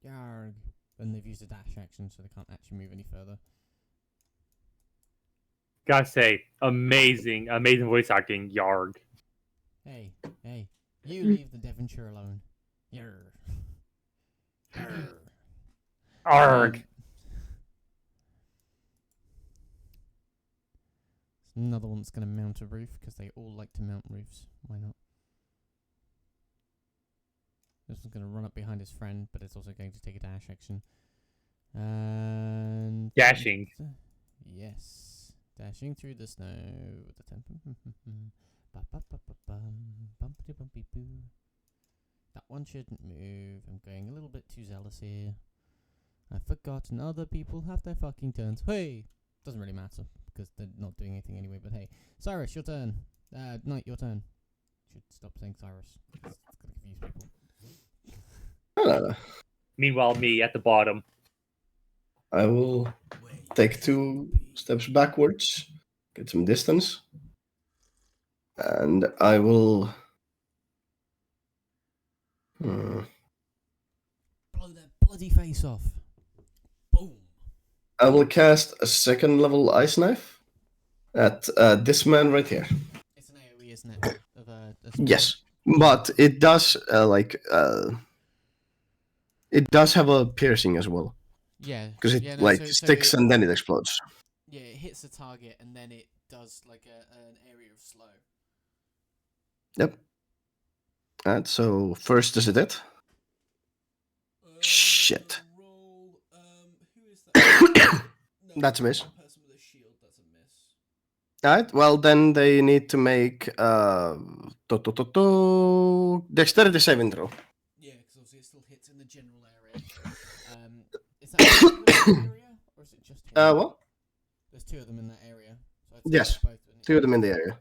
Yarg. Then they've used a dash action, so they can't actually move any further. Gotta say, amazing voice acting, Yarg. Hey, you leave the Devonshire alone. Yarr. Yarr. Arg. Another one that's going to mount a roof, because they all like to mount roofs. Why not? This one's going to run up behind his friend, but it's also going to take a dash action. And... Dashing. Yes. Dashing through the snow with the tempo. That one shouldn't move. I'm going a little bit too zealous here. I've forgotten other people have their fucking turns. Hey! Doesn't really matter, because they're not doing anything anyway, but hey. Cyrus, your turn. Knight, your turn. Should stop saying Cyrus. It's going to confuse people. Meanwhile, me at the bottom. I will take 2 steps backwards, get some distance, and I will. Blow their bloody face off. Boom. I will cast a 2nd level ice knife at this man right here. It's an AoE, isn't it? Of a Yes, but it does it does have a piercing as well, Yeah. because it so sticks and then it explodes. Yeah, it hits the target and then it does like an area of slow. Yep. And so first is it hit? Shit. Roll, who is that? No, That's a miss. Person with a shield, that's a miss. Alright, well then they need to make dexterity saving throw. Yeah, because obviously it still hits in the general area. Is that the area, or is it just him? What? There's 2 of them in that area. So Yes, both 2 of them in the area.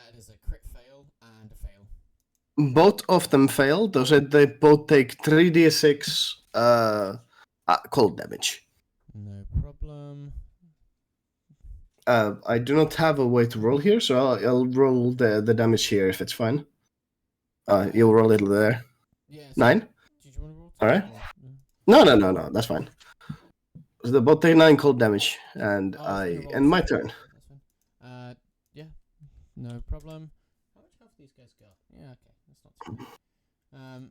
It is a crit fail and a fail. Both of them fail. They both take 3d6 cold damage. No problem. I do not have a way to roll here, so I'll roll the damage here if it's fine. You'll roll it there. Yeah. So 9? Did you want to roll? Alright. Yeah. No, that's fine. So they both take 9 cold damage, and Oh, I was gonna roll end my the turn. That's fine. Yeah, no problem. How much health these guys got? Yeah, okay, that's not too bad. I'm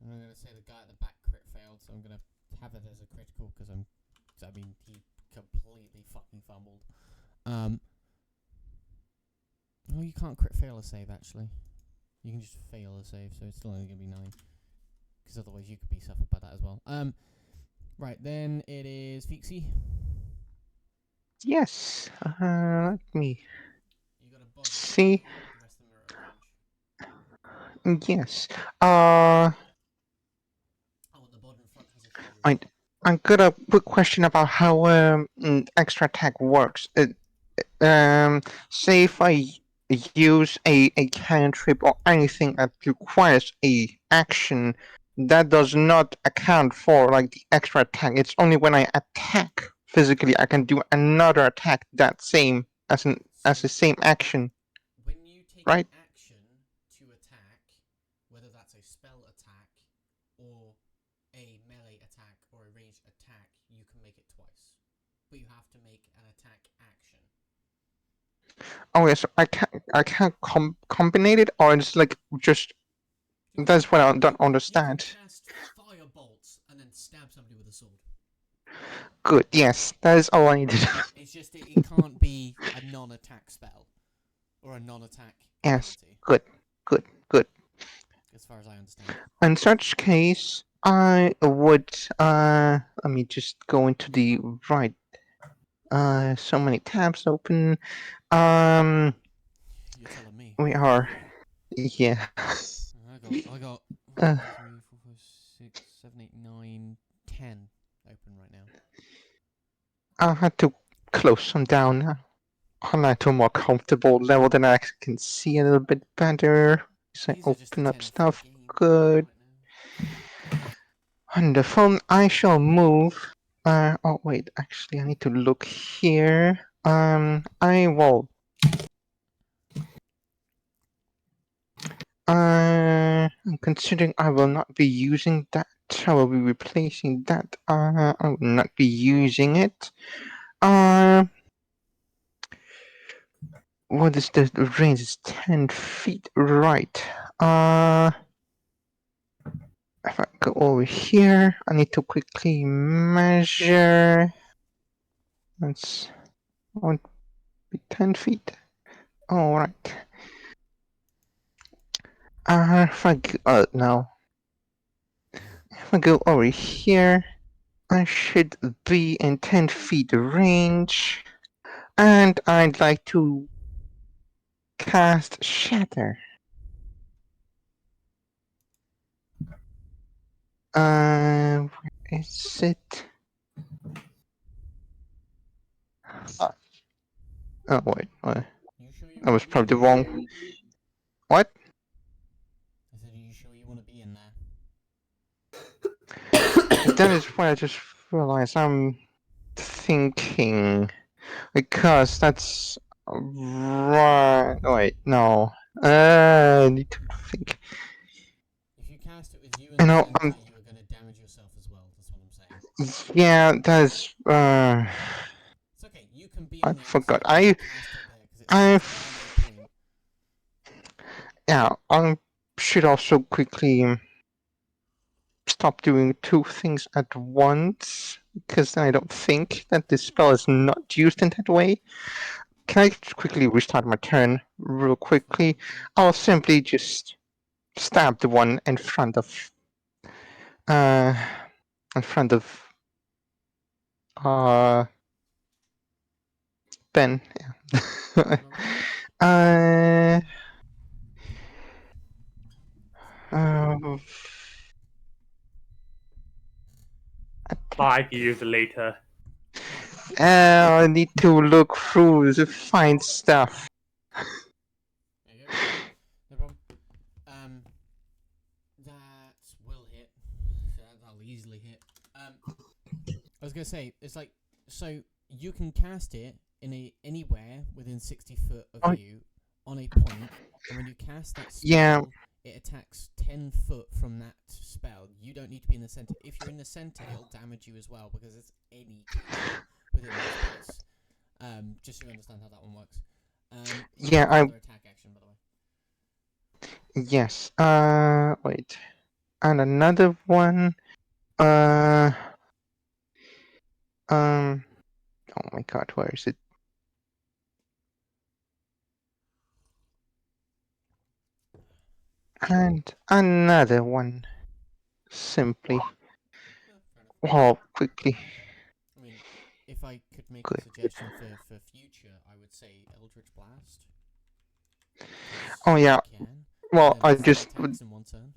gonna say the guy at the back crit failed, so I'm gonna have it as a critical because he completely fucking fumbled. Well, you can't crit fail a save actually. You can just fail a save, so it's still only gonna be 9. Because otherwise you could be suffered by that as well. Right, then it is Fixie. Yes. Let me You got a body. see. The rest of them are at range. Yes. Oh, the body in front has a shield. I got a quick question about how extra attack works. Say if I use a cantrip or anything that requires a action, that does not account for like the extra attack. It's only when I attack physically I can do another attack that same as the same action. When you take Right. an action to attack, whether that's a spell attack or a melee attack or a ranged attack, you can make it twice. But you have to make an attack action. Oh yes, I can't combine it, or it's like just that's what I don't understand. You can cast fire bolts and then stab somebody with a sword. Good, yes, that is all I needed. It's just it can't be a non-attack spell or a non-attack Yes. ability, Good. as far as I understand. In such case, I would let me just go into the right. So many tabs open. You're telling me. We are, yeah. I got Uh. 1, 2, 3, 4, 5, 6, 7, 8, 9, 10 open right now. I had to close them down. I'm at a more comfortable level, then I can see a little bit better. So These are just open a up 10 stuff. game Good. right now. Wonderful. I shall move. Oh wait, actually I need to look here. I will. Considering I will not be using that, I will be replacing that. I will not be using it. What is the range? It's 10 feet, right? If I go over here, I need to quickly measure. That's would be 10 feet. All right. If I go, no. If I go over here, I should be in 10 feet range. And I'd like to cast Shatter. Where is it? Oh, wait. You sure you I was wanna be probably in wrong. there? What? I said, are you sure you want to be in there? That is what I just realized. I'm thinking. Because that's right. Wait, no. I need to think. If you cast it with you in You the know, center, you are going to damage yourself as well. That's what I'm saying. yeah, that's It's okay. You can be I on the forgot. outside and cast it there because I it's a melee point. yeah, I should also quickly stop doing two things at once because I don't think that this spell is not used in that way. Can I quickly restart my turn real quickly? I'll simply just stab the one in front of uh Ben. Yeah. uh, uh, 5 years later. I need to look through to find stuff. There you go. No problem. That will hit. That'll easily hit. I was gonna say it's like so you can cast it in anywhere within 60 foot of you on a point, and when you cast that spell, Yeah. it attacks 10 foot from that spell. You don't need to be in the center. If you're in the center, it'll damage you as well because it's any creature within that space. Just so you understand how that one works. Yeah, another attack action, by the way. Yes. Wait. And another one. Oh my God, where is it? And another one. Simply. Oh, quickly. I mean, if I could make Good. a suggestion for future, I would say Eldritch Blast. Oh yeah. You can. Well, I That's just three attacks in one turn.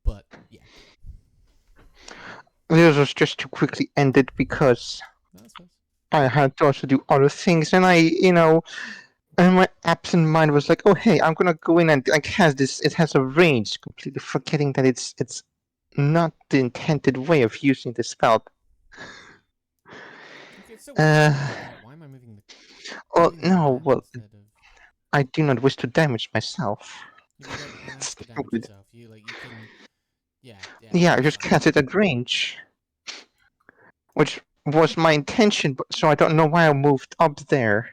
But yeah, this was just to quickly end it because that's fine. I had to also do other things, and and my absent mind was like, oh hey, I'm gonna go in and cast this. It has a range, completely forgetting that it's not the intended way of using the spell. Okay, so Uh, why am I moving the? Oh moving the no, man well, instead of? I do not wish to damage myself. You don't have to damage yourself. You can. Yeah. Yeah, I That's just fine. cast it at range, which was my intention, but so I don't know why I moved up there.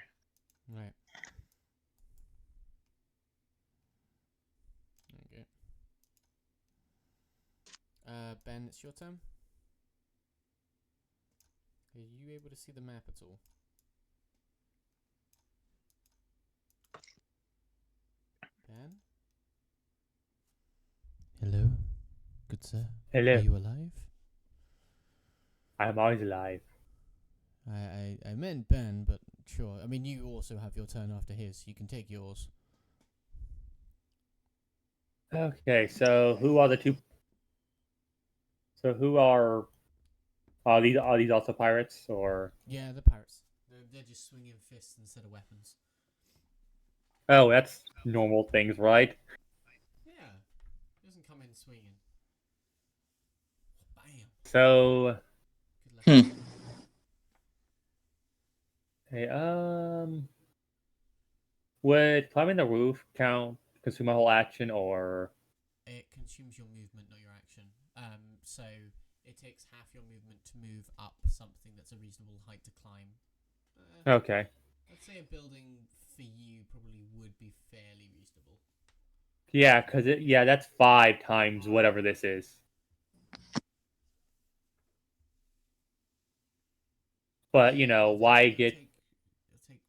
Right. Okay. Ben, it's your turn. Are you able to see the map at all? Ben? Hello? Good sir? Hello. Are you alive? I'm always alive. I meant Ben, but sure. I mean, you also have your turn after his. You can take yours. Okay, so who are the two? So who are these? Are these also pirates or? Yeah, the pirates. They're just swinging fists instead of weapons. Oh, that's normal things, right? Yeah, and swinging. Bam. So, Good luck. hey, would climbing the roof consume my whole action, or It consumes your movement, not your action. So it takes half your movement to move up something that's a reasonable height to climb. okay? I'd say a building for you probably would be fairly reasonable. Yeah, because that's 5 times whatever this is. But you know, why get? It'll take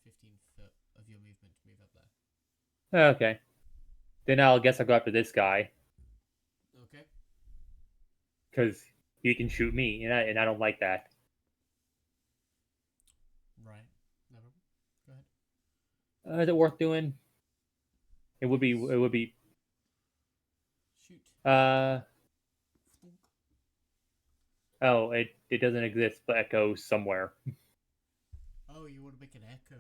15 foot of your movement to move up there. Okay, then I'll guess I'll go after this guy Okay. because he can shoot me, and I don't like that. Right. No problem. Go ahead. Is it worth doing? It would be. It would be. Shoot. Oh, it doesn't exist, but echoes somewhere. Oh, you want to make an echo?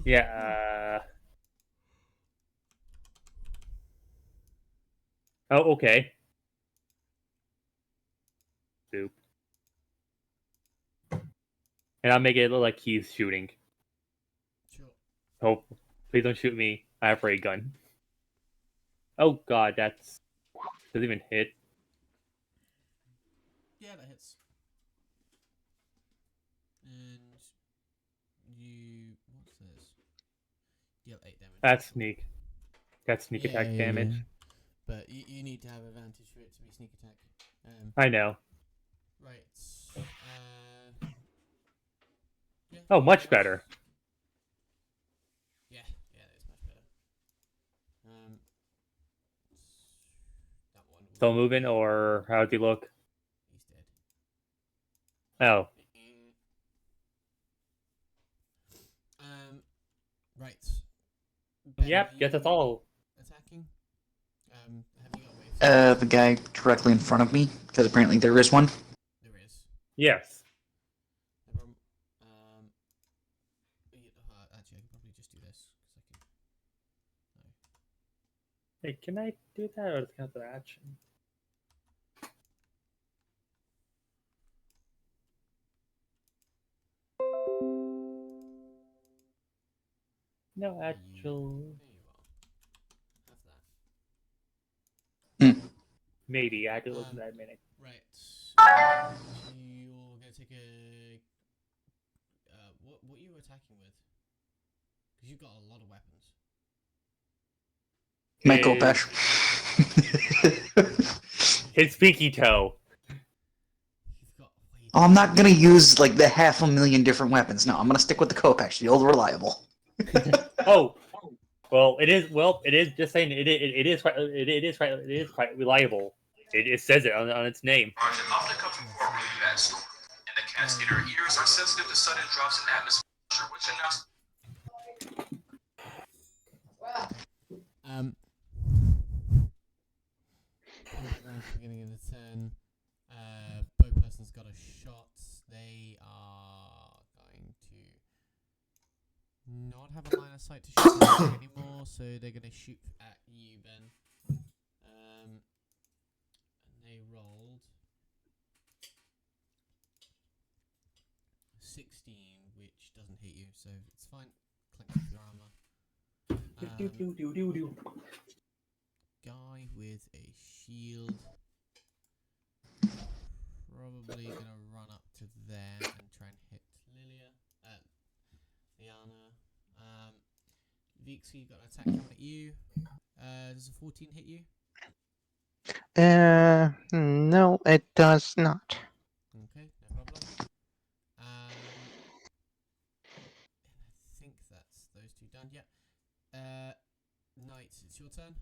Yeah. Oh, okay. Soup. And I'll make it look like he's shooting. Sure. Oh, please don't shoot me. I have a ray gun. Oh god, that's doesn't even hit. Yeah, that hits. And you. What's this? Deal 8 damage. That's sneak. That's sneak attack Yeah. damage. But you need to have advantage for it to be sneak attack. I know. Right. Yeah. Oh, much better. Yeah, that is much better. That one. Still moving, or how's he look? He's dead. Oh, Right. Ben, yep. are Guess that's you all. Attacking. Have you got a wave? The guy directly in front of me, because apparently there is one. There is. Yes. No problem. Actually, I can probably just do this because I can. No. Hey, can I do that, or does it count as action? No, actual. There you are. Have that. Maybe. I had to listen to that minute. Right. So you're gonna take a. What you attacking with? Because you've got a lot of weapons. My Kopesh. His pinky toe. You've got way Oh, I'm not gonna use like the 500,000 different weapons. No, I'm gonna stick with the Kopesh, the old reliable. Oh, well, it is. Well, it is. Just saying, it is quite reliable. It says it on its name. Often comes before a really bad storm, and the cat's inner ears are sensitive to sudden drops in atmosphere, which announce. Beginning of the turn. Both persons got a shot. They are going to not have a line of sight to shoot at you anymore, so they're going to shoot at you, Ben. And they rolled 16, which doesn't hit you, so it's fine. Clinks off your armor. Guy with a shield. Probably gonna run up to there and try and hit Liana. Vixie, you got an attack coming at you. Does a 14 hit you? No, it does not. Okay, no problem. And I think that's those two done. Yeah. Knight, it's your turn.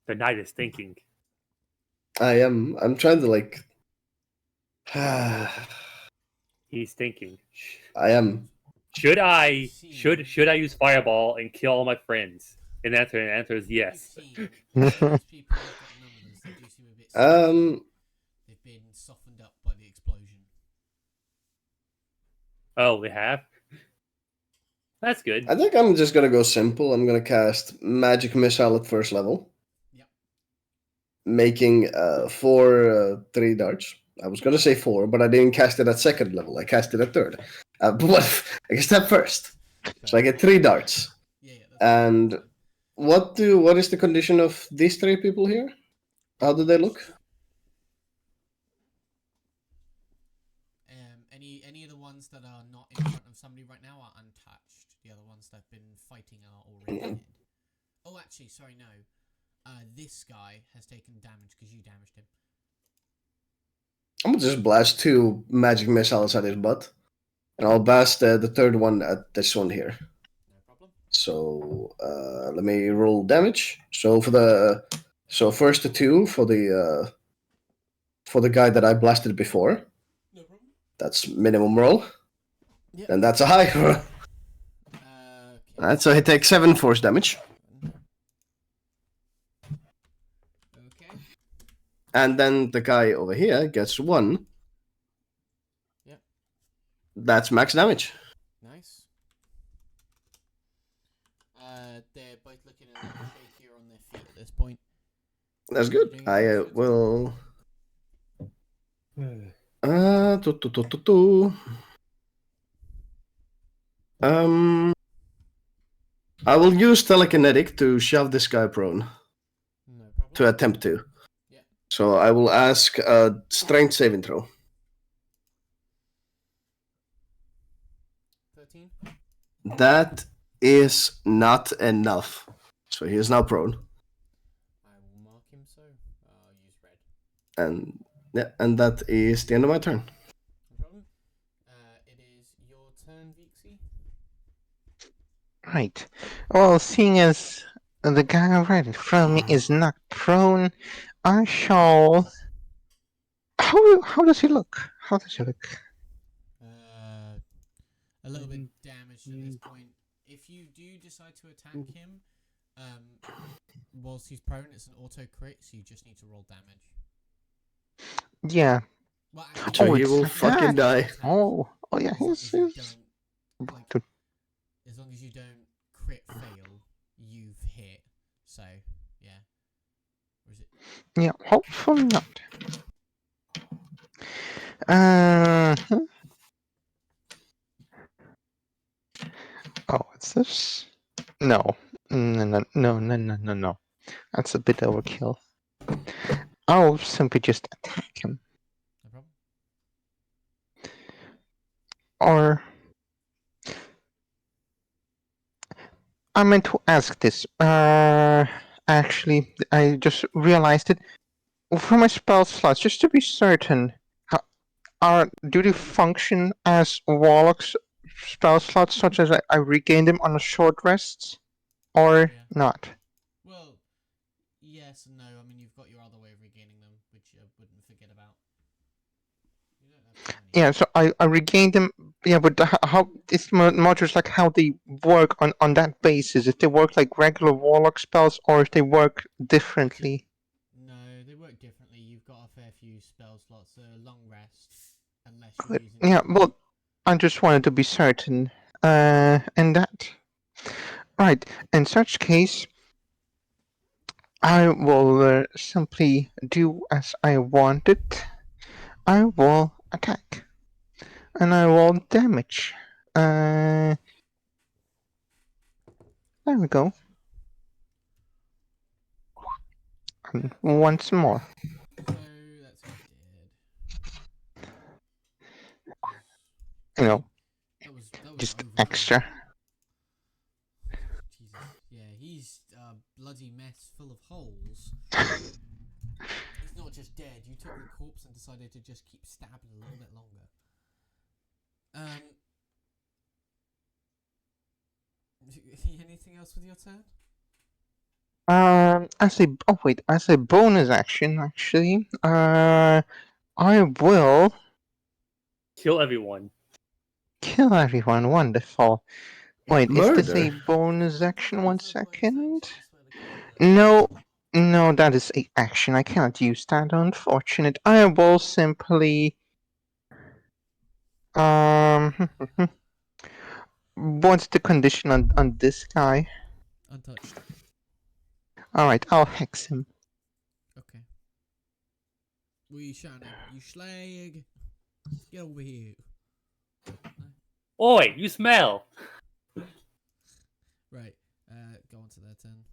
The knight is thinking. I am. I'm trying to like. He's thinking. I am. Should I use fireball and kill all my friends? And the answer is yes. 15. Those people have got numbers. They do seem a bit Um. They've been softened up by the explosion. Oh, they have. That's good. I think I'm just gonna go simple. I'm gonna cast Magic Missile at first level. Yep. Making 3 darts. I was gonna say 4, but I didn't cast it at second level. I cast it at third. But I cast that first. So I get 3 darts. Yeah, yeah. And what is the condition of these 3 people here? How do they look? Any of the ones that are not in front of somebody right now are untouched. The other ones that have been fighting are already dead. Oh, actually, sorry, no. This guy has taken damage because you damaged him. I'm gonna just blast 2 magic missiles at his butt. And I'll blast the third one at this one here. No problem. So let me roll damage. So first the 2 for the guy that I blasted before. No problem. That's minimum roll. Yep. And that's a high roll. Okay. Alright, so he takes 7 force damage. Okay. And then the guy over here gets 1. Yep. That's max damage. Nice. They're both looking a little shakier on their feet at this point. That's good. I will. I will use telekinetic to shove this guy prone. No problem. To attempt to. Yeah. So I will ask a strength saving throw. 13. That is not enough. So he is now prone. I will mark him so. I'll use red. And that is the end of my turn. No problem. It is your turn, Vixie. Right. Well, seeing as the guy right in front of me is knocked prone, I shall. How does he look? How does he look? A little bit damaged at this point. If you do decide to attack him, whilst he's prone, it's an auto crit, so you just need to roll damage. Yeah. Well, So he it's will like fucking that. die. Oh yeah, As long he's. as you he's... don't, like, as long as you don't crit fail, you've hit. So yeah. Or is it? Yeah, hopefully not. Uh. Oh, what's this? No. No. That's a bit overkill. I'll simply just attack him. No problem. Or I meant to ask this. Actually, I just realized it. For my spell slots, just to be certain, do they function as Warlock's spell slots, such as I regain them on a short rest, or not? Well, yes and no. I mean, you've got your other way of regaining them, which I wouldn't forget about. You don't have too many. Yeah, so I regained them. Yeah, but how it's more just like how they work on that basis. If they work like regular Warlock spells, or if they work differently. No, they work differently. You've got a fair few spell slots. A long rest, unless you're But, using. yeah, well, I just wanted to be certain. And that. Right. In such case, I will simply do as I wanted. I will attack. And I will damage. There we go. And once more. So that's what I did. You know, That was just overkill. extra. Jesus. Yeah, he's a bloody mess full of holes. He's not just dead. You took the corpse and decided to just keep stabbing a little bit longer. Anything else with your turn? As a bonus action, actually, I will Kill everyone. kill everyone. Wonderful. Wait, is this a Murder. bonus action? 1 second. No, that is a action. I cannot use that. Unfortunate. I will simply. What's the condition on this guy? Untouched. Alright, I'll hex him. Okay. What are you shouting? You slag! Get over here. Oi, you smell. Right. Go on to their turn.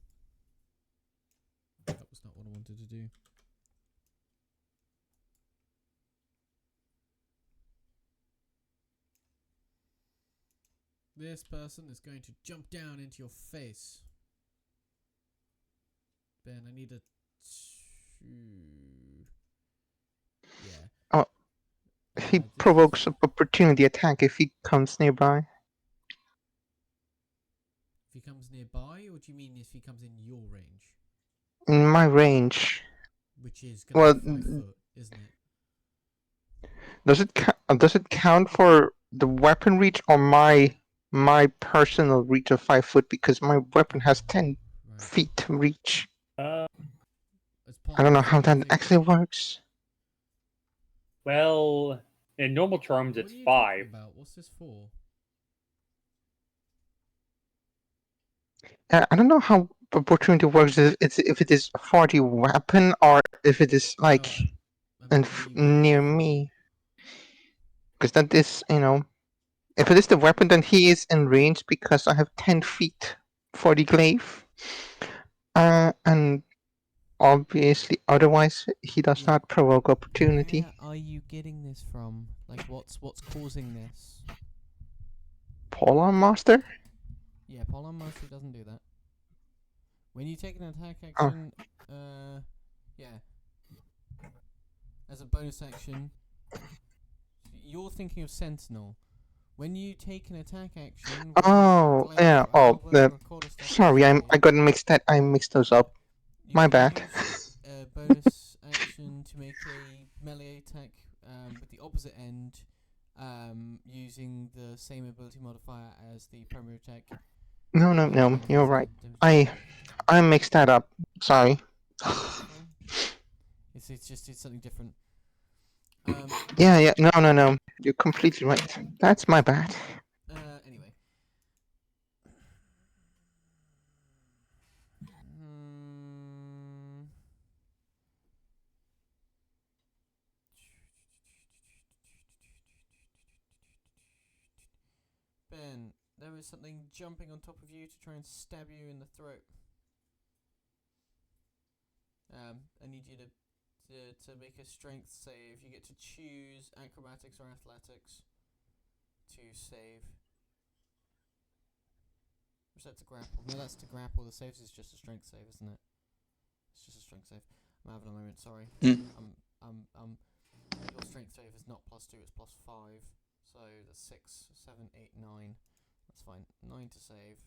That was not what I wanted to do. This person is going to jump down into your face. Ben, I need a 2. Yeah. Oh, he this provokes is- an opportunity attack if he comes nearby. If he comes nearby, or do you mean if he comes in your range? In my range. Which is going Well, to be 5 foot, isn't it? does it count for the weapon reach or my personal reach of 5 foot, because my weapon has 10 Right. feet reach? Uh, As part I don't know of how the that thing- actually works. well, in normal terms, What it's are you 5. talking about? What's this for? I don't know how opportunity works, if it is 40 weapon or if it is like No, I mean, what are you getting near this for? me. Because that is, if it is the weapon, then he is in range because I have 10 feet for the glaive. And obviously, otherwise, he does Yeah. not provoke opportunity. Where are you getting this from? Like, what's causing this? Polar Master? Yeah, Polar Mastery doesn't do that. When you take an attack Oh. action, yeah, as a bonus action, you're thinking of Sentinel. When you take an attack action, with Oh, glaive yeah. or Oh, halberd or quarterstaff or sorry, I blade, got mixed that. I mixed those up. you My can bad. use a bonus action to make a melee attack with the opposite end, using the same ability modifier as the primary attack. No, you're right. I mixed that up. Sorry. It's just something different. Yeah. No. You're completely right. That's my bad. Anyway. Ben, there is something jumping on top of you to try and stab you in the throat. I need you to make a strength save. You get to choose acrobatics or athletics to save. Or is that to grapple? No, that's to grapple. The saves is just a strength save, isn't it? It's just a strength save. I'm having a moment. Sorry. Your strength save is not +2. It's +5. So that's 6, 7, 8, 9. That's fine. 9 to save.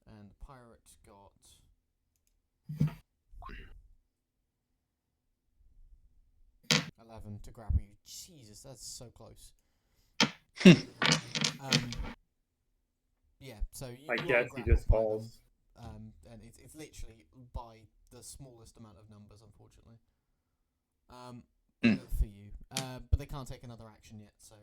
And the pirate got 11 to grapple you. Jesus, that's so close. Yeah, so I you guess are he grappled just by falls. them, and it's literally by the smallest amount of numbers, unfortunately. For you, but they can't take another action yet, so.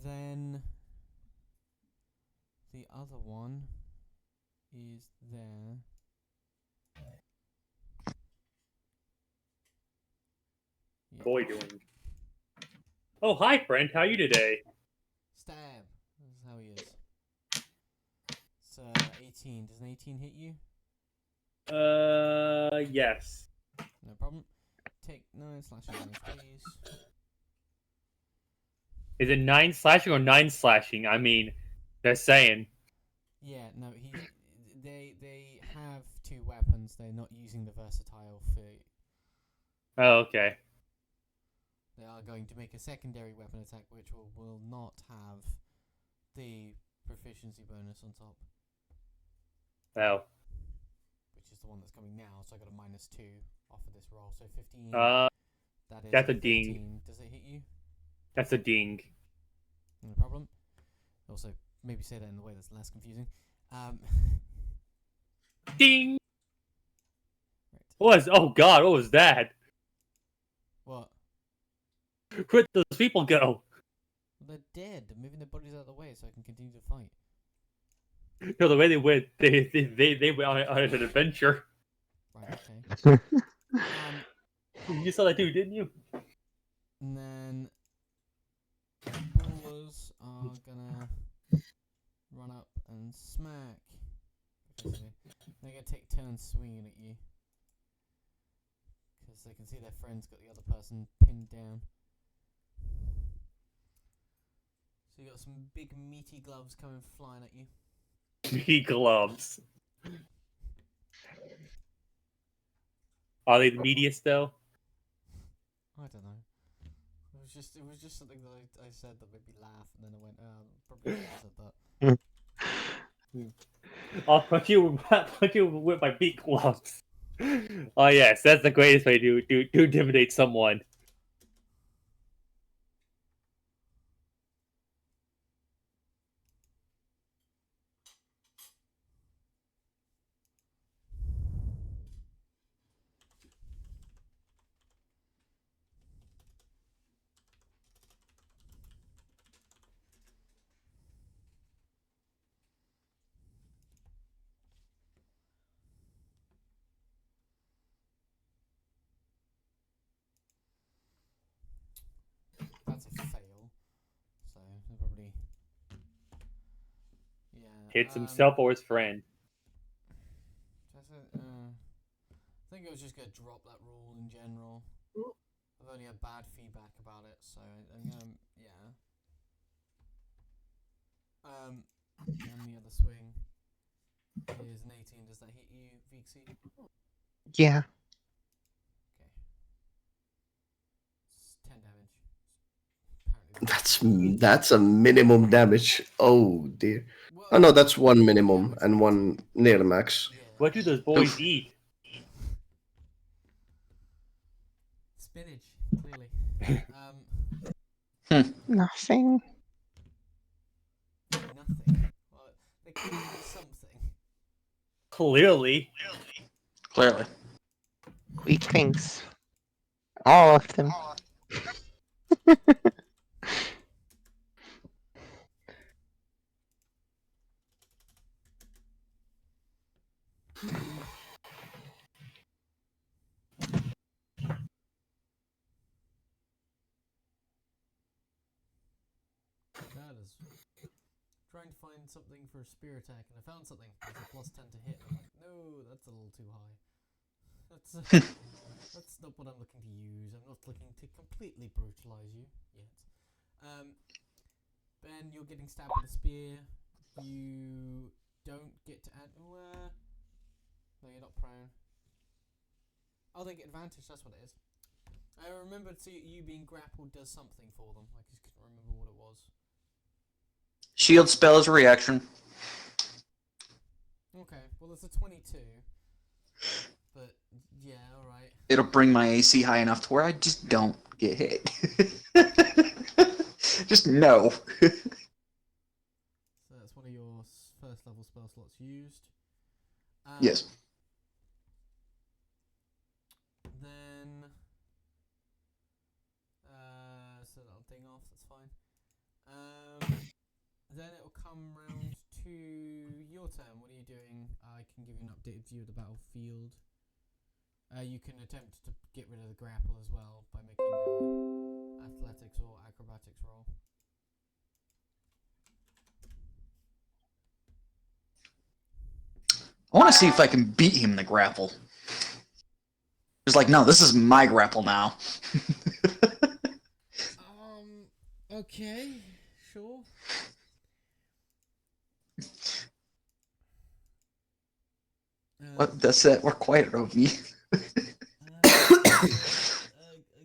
Then the other one is there. Yeah. Boy doing. Oh, hi, friend. How you today? Stab. That's how he is. It's 18. Does an 18 hit you? Yes. No problem. Take 9 slashing damage, please. Is it 9 slashing or 9 slashing? I mean, just saying. Yeah, no, they have 2 weapons. They're not using the versatile feat. Oh, okay. They are going to make a secondary weapon attack, which will not have the proficiency bonus on top. Oh. Which is the one that's coming now, so I got a -2 off of this roll. So 15. That is That's a 13. ding. Does it hit you? That's a ding. No problem. Also, maybe say that in a way that's less confusing. Ding! Oh God, what was that? What? Where'd those people go? They're dead. They're moving their bodies out of the way so I can continue to fight. No, the way they went, they went on an adventure. Right, okay. You saw that dude, didn't you? And then brawlers are gonna run up and smack. Basically. They're gonna take turns swinging at you. Because they can see their friend's got the other person pinned down. So you got some big meaty gloves coming flying at you. He gloves. Are they the meatiest though? I don't know. It was just something that I said that made me laugh, and then I went, probably shouldn't have said that. I'll punch you with my meat gloves. Oh yes, that's the greatest way to intimidate someone. That's a fail. So they're probably Hits himself or his friend. I think I was just gonna drop that rule in general. I've only had bad feedback about it, so I'm gonna and the other swing is an 18. Does that hit you, Vixie? Yeah. Okay. It's 10 damage. Apparently That's a minimum damage. Oh dear. well, Oh no, that's one minimum and one near the max. yeah. What do those boys eat? Spinach, clearly. Nothing. Nothing. Well, they could eat something. Clearly. Clearly. Weak things. All of them. That is trying to find something for a spear attack, and I found something. It's a +10 to hit. I'm like, no, that's a little too high. That's not what I'm looking to use. I'm not looking to completely brutalize you yet. Ben, you're getting stabbed with a spear. You don't get to add. No, you're not prone. Oh, they get advantage. That's what it is. I remembered you being grappled does something for them. I just couldn't remember what it was. Shield spell is a reaction. Okay, well it's a 22. But yeah, alright. It'll bring my AC high enough to where I just don't get hit. Just no. So that's one of your first level spell slots used. Yes. Then so that'll ding off, that's fine. Then it'll come round to your turn. What are you doing? I can give you an updated view of the battlefield. You can attempt to get rid of the grapple as well by making an athletics or acrobatics roll. I want to see if I can beat him in the grapple. It's like, no, this is my grapple now. Okay, sure. What? That's it. We're quiet, Rovi. I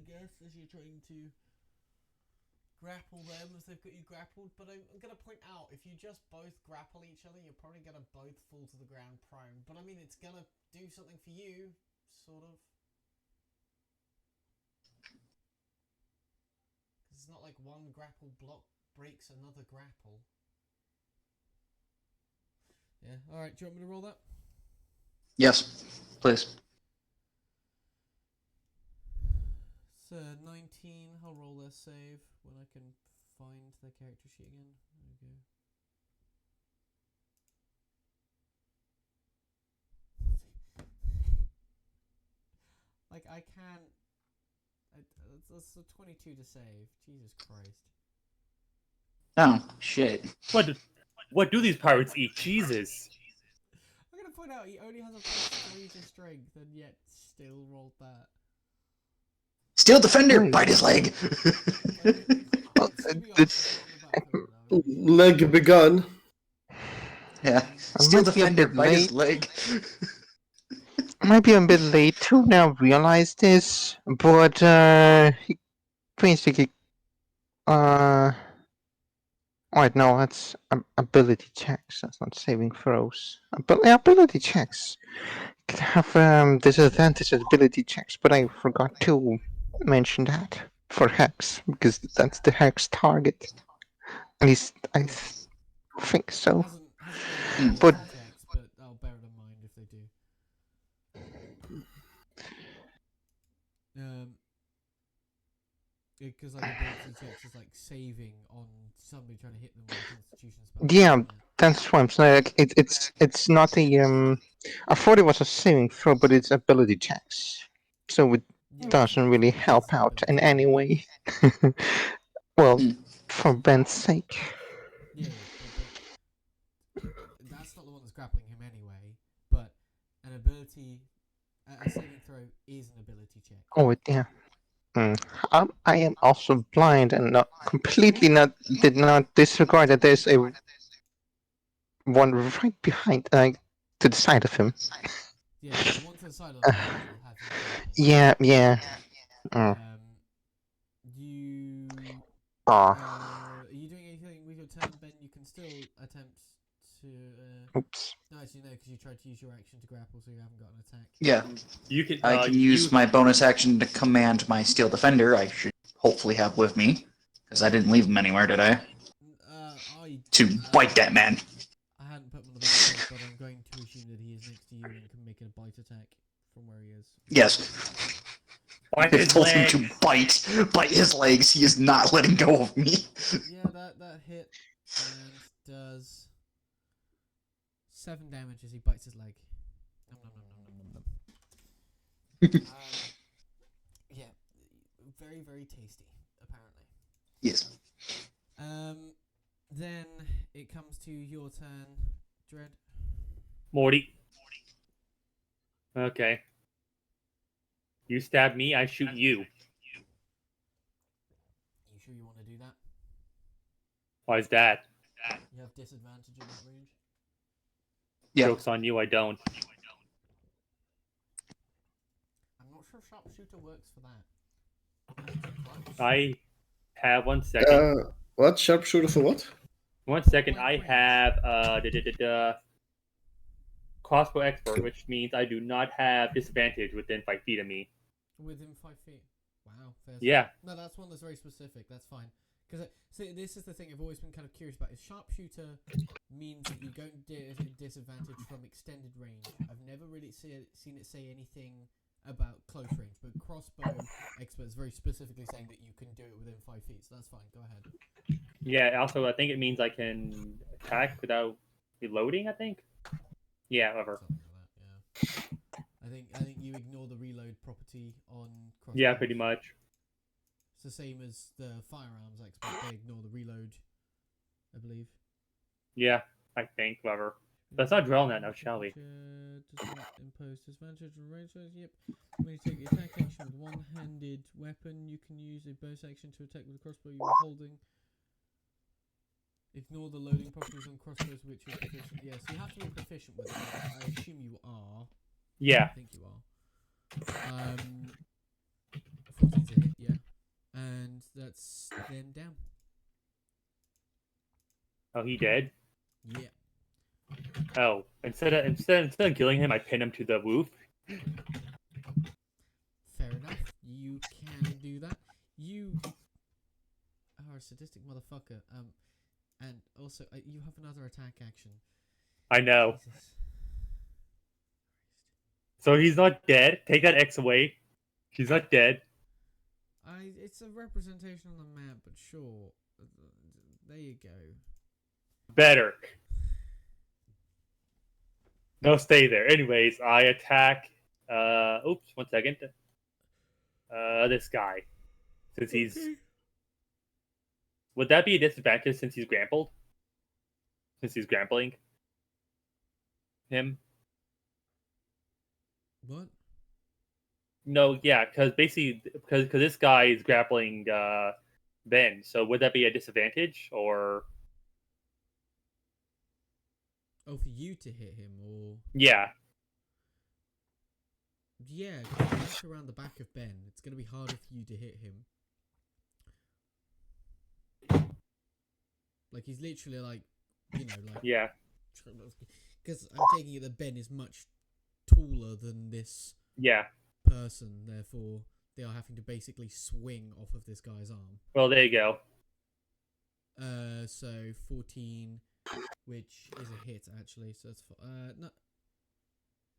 guess as you're trying to grapple them as they've got you grappled, but I'm going to point out, if you just both grapple each other, you're probably going to both fall to the ground prone. But I mean, it's going to do something for you, sort of. It's not like one grapple block breaks another grapple. Yeah, alright, do you want me to roll that? Yes, please. So 19. I'll roll their save when I can find their character sheet again. There we go. Like I can't. That's a 22 to save. Jesus Christ. Oh shit. What do these pirates eat? Jesus. I'm gonna point out he only has a +3 to strength, and yet still rolled that. Steel defender, Wait. bite his leg. Well, it's, Leg begun. Yeah. I Steel might be a defender, bit bite his late. leg. I might be a bit late to now realize this, but he basically wait, no, that's ability checks. That's not saving throws. Ability checks can have disadvantage at ability checks, but I forgot to mention that for hex because that's the hex target. At least I think so. Hasn't made But ability checks, but I'll bear it in mind if they do. Because like ability checks is like saving on somebody trying to hit them with a Constitution spell. yeah, that's why I'm saying like, it's not a I thought it was a saving throw, but it's ability checks, so it Yeah, doesn't really help out in any way. Well, for Ben's sake. Yeah, but that's not the one that's grappling him anyway. But an ability, a saving throw is an ability check. Oh, yeah. I am also blind and not completely did not disregard that there's a one right behind, like to the side of him. Yeah, the one to the side of the map will have him grappling. Yeah. You. Ah. Are you doing anything with your turn, Ben? You can still attempt to. Oops. No, actually, no, because you tried to use your action to grapple, so you haven't got an attack. Yeah. You can. I can use my bonus action to command my steel defender. I should hopefully have with me, because I didn't leave him anywhere, did I? To bite that man. I hadn't put him on the battlefield, but I'm going to assume that he is next to you and can make a bite attack from where he is. Yes. Bite I his told him leg. to bite his legs. He is not letting go of me. Yeah, that hit and does 7 damage as he bites his leg. Yeah, very, very tasty, apparently. Yes. Then it comes to your turn, Dread. Morty. Okay. You stab me, I shoot you. You sure you want to do that? Why is that? You have disadvantage in that range. Yeah. Joke's on you, I don't. I'm not sure sharpshooter works for that. I have 1 second. What? Sharpshooter for what? 1 second. I have crossbow expert, which means I do not have disadvantage within 5 feet of me. Within 5 feet. Wow. Fair. Yeah. No, that's one that's very specific. That's fine. Because see, this is the thing I've always been kind of curious about. Is sharpshooter means that you don't disadvantage from extended range. I've never really seen it say anything about close range, but crossbow expert is very specifically saying that you can do it within 5 feet. So that's fine. Go ahead. Yeah. Also, I think it means I can attack without reloading. I think. Yeah. Whatever. Something like that. Yeah. I think you ignore the reload property on crossbow. Yeah, pretty much. It's the same as the firearms expert. They ignore the reload, I believe. Yeah, I think. Whatever. Let's not dwell on that now, shall we? Does not impose disadvantage on range. Yep. When you take the attack action with one-handed weapon, you can use a bonus action to attack with a crossbow you were holding. Ignore the loading properties on crossbows which you're proficient. Yes, you have to be proficient with it. I assume you are. Yeah. I think you are. 14 to hit, yeah. And that's then down. Oh, he dead? Yeah. Oh, instead of killing him, I pin him to the roof. Fair enough. You can do that. You are a sadistic motherfucker. And also you have another attack action. I know. Jesus. So he's not dead. Take that X away. He's not dead. It's a representation on the map, but sure. There you go. Better. No, stay there. Anyways, I attack. Oops, 1 second. This guy, since he's. Would that be a disadvantage since he's grappled? Since he's grappling him? What? No, yeah, because basically, because this guy is grappling Ben. So would that be a disadvantage or? Oh, for you to hit him, or Yeah. yeah, because you're around the back of Ben. It's gonna be harder for you to hit him. Like he's literally like, like Yeah. Because I'm taking it that Ben is much taller than this Yeah. person, therefore they are having to basically swing off of this guy's arm. Well, there you go. So 14, which is a hit actually. So it's no.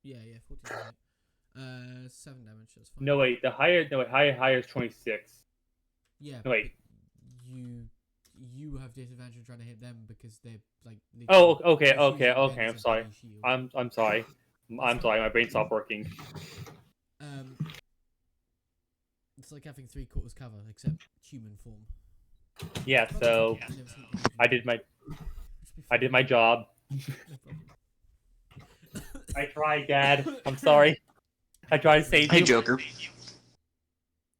Yeah, 14 is a hit. 7 damage. That's fine. No wait, higher is 26. Yeah. No, wait. You have disadvantage trying to hit them because they're like. Oh, okay. just using Ben I'm as a sorry. bloody shield. I'm sorry. I'm sorry. My brain stopped working. It's like having 3/4 cover, except human form. Yeah. So I did my job. I tried, Dad. I'm sorry. I tried to save you. Hey, Joker.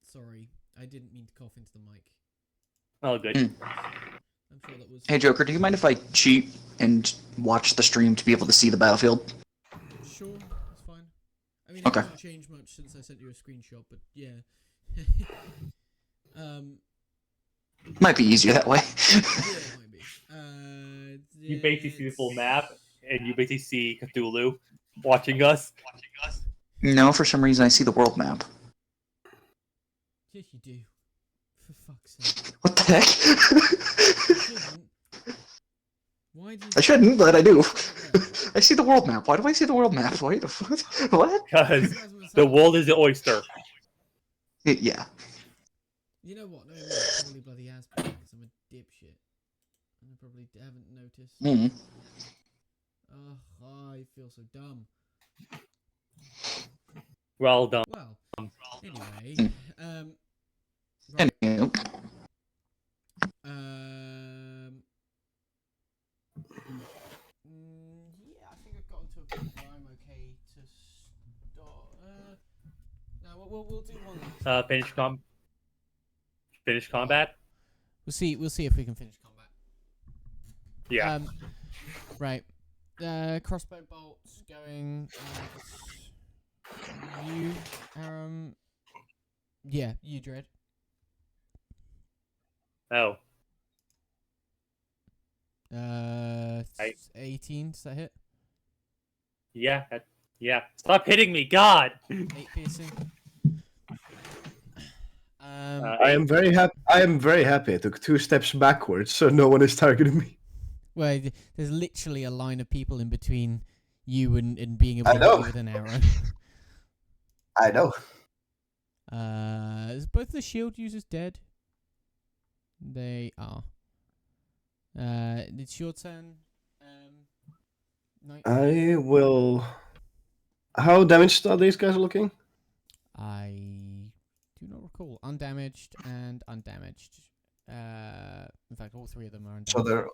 Sorry, I didn't mean to cough into the mic. Oh, good. I'm sure that was. Hey, Joker, do you mind if I cheat and watch the stream to be able to see the battlefield? Sure, that's fine. I mean, Okay. it hasn't changed much since I sent you a screenshot, but yeah. Might be easier that way. Yeah, it might be. You basically see the full map, and you basically see Cthulhu watching us. No, for some reason I see the world map. Yes, you do. For fuck's sake. What the heck? You shouldn't. Why do you... I shouldn't, but I do. I see the world map. Why do I see the world map? Wait, what? Because the world is the oyster. Yeah. You know what? No, it probably bloody has been because I'm a dipshit. And I probably haven't noticed. Mm. Oh, I feel so dumb. Well done. Well, anyway, Mm. right, Anyway. yeah, I think I've gotten to a point where I'm okay to start. No, we'll do one. Finish combat. We'll see if we can finish combat. Yeah. Right. Crossbow bolts going. You, Aram. Yeah, you, Dread. Oh. 18. Does that hit? Yeah. Yeah. Stop hitting me, God. 8 piercing. I am very happy. I am very happy. I took 2 steps backwards, so no one is targeting me. Well, there's literally a line of people in between you and being able I to know. hit you with an arrow. I know. Is both the shield users dead? They are. It's your turn. Knight. I will. How damaged are these guys looking? I do not recall. Undamaged and undamaged. In fact, all 3 of them are undamaged. So they're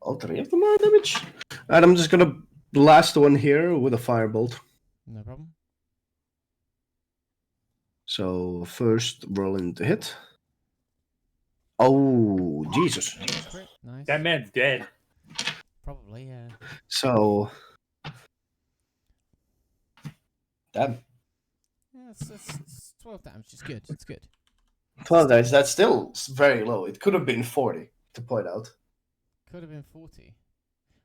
all 3 of them are damaged. And I'm just gonna blast one here with a firebolt. No problem. So first rolling to hit. Oh Jesus! Crit. Nice. That man's dead. Probably, yeah. So damn. Yeah, it's 12 damage. It's good. It's good. 12 guys. That's still very low. It could have been 40 to point out. Could have been 40.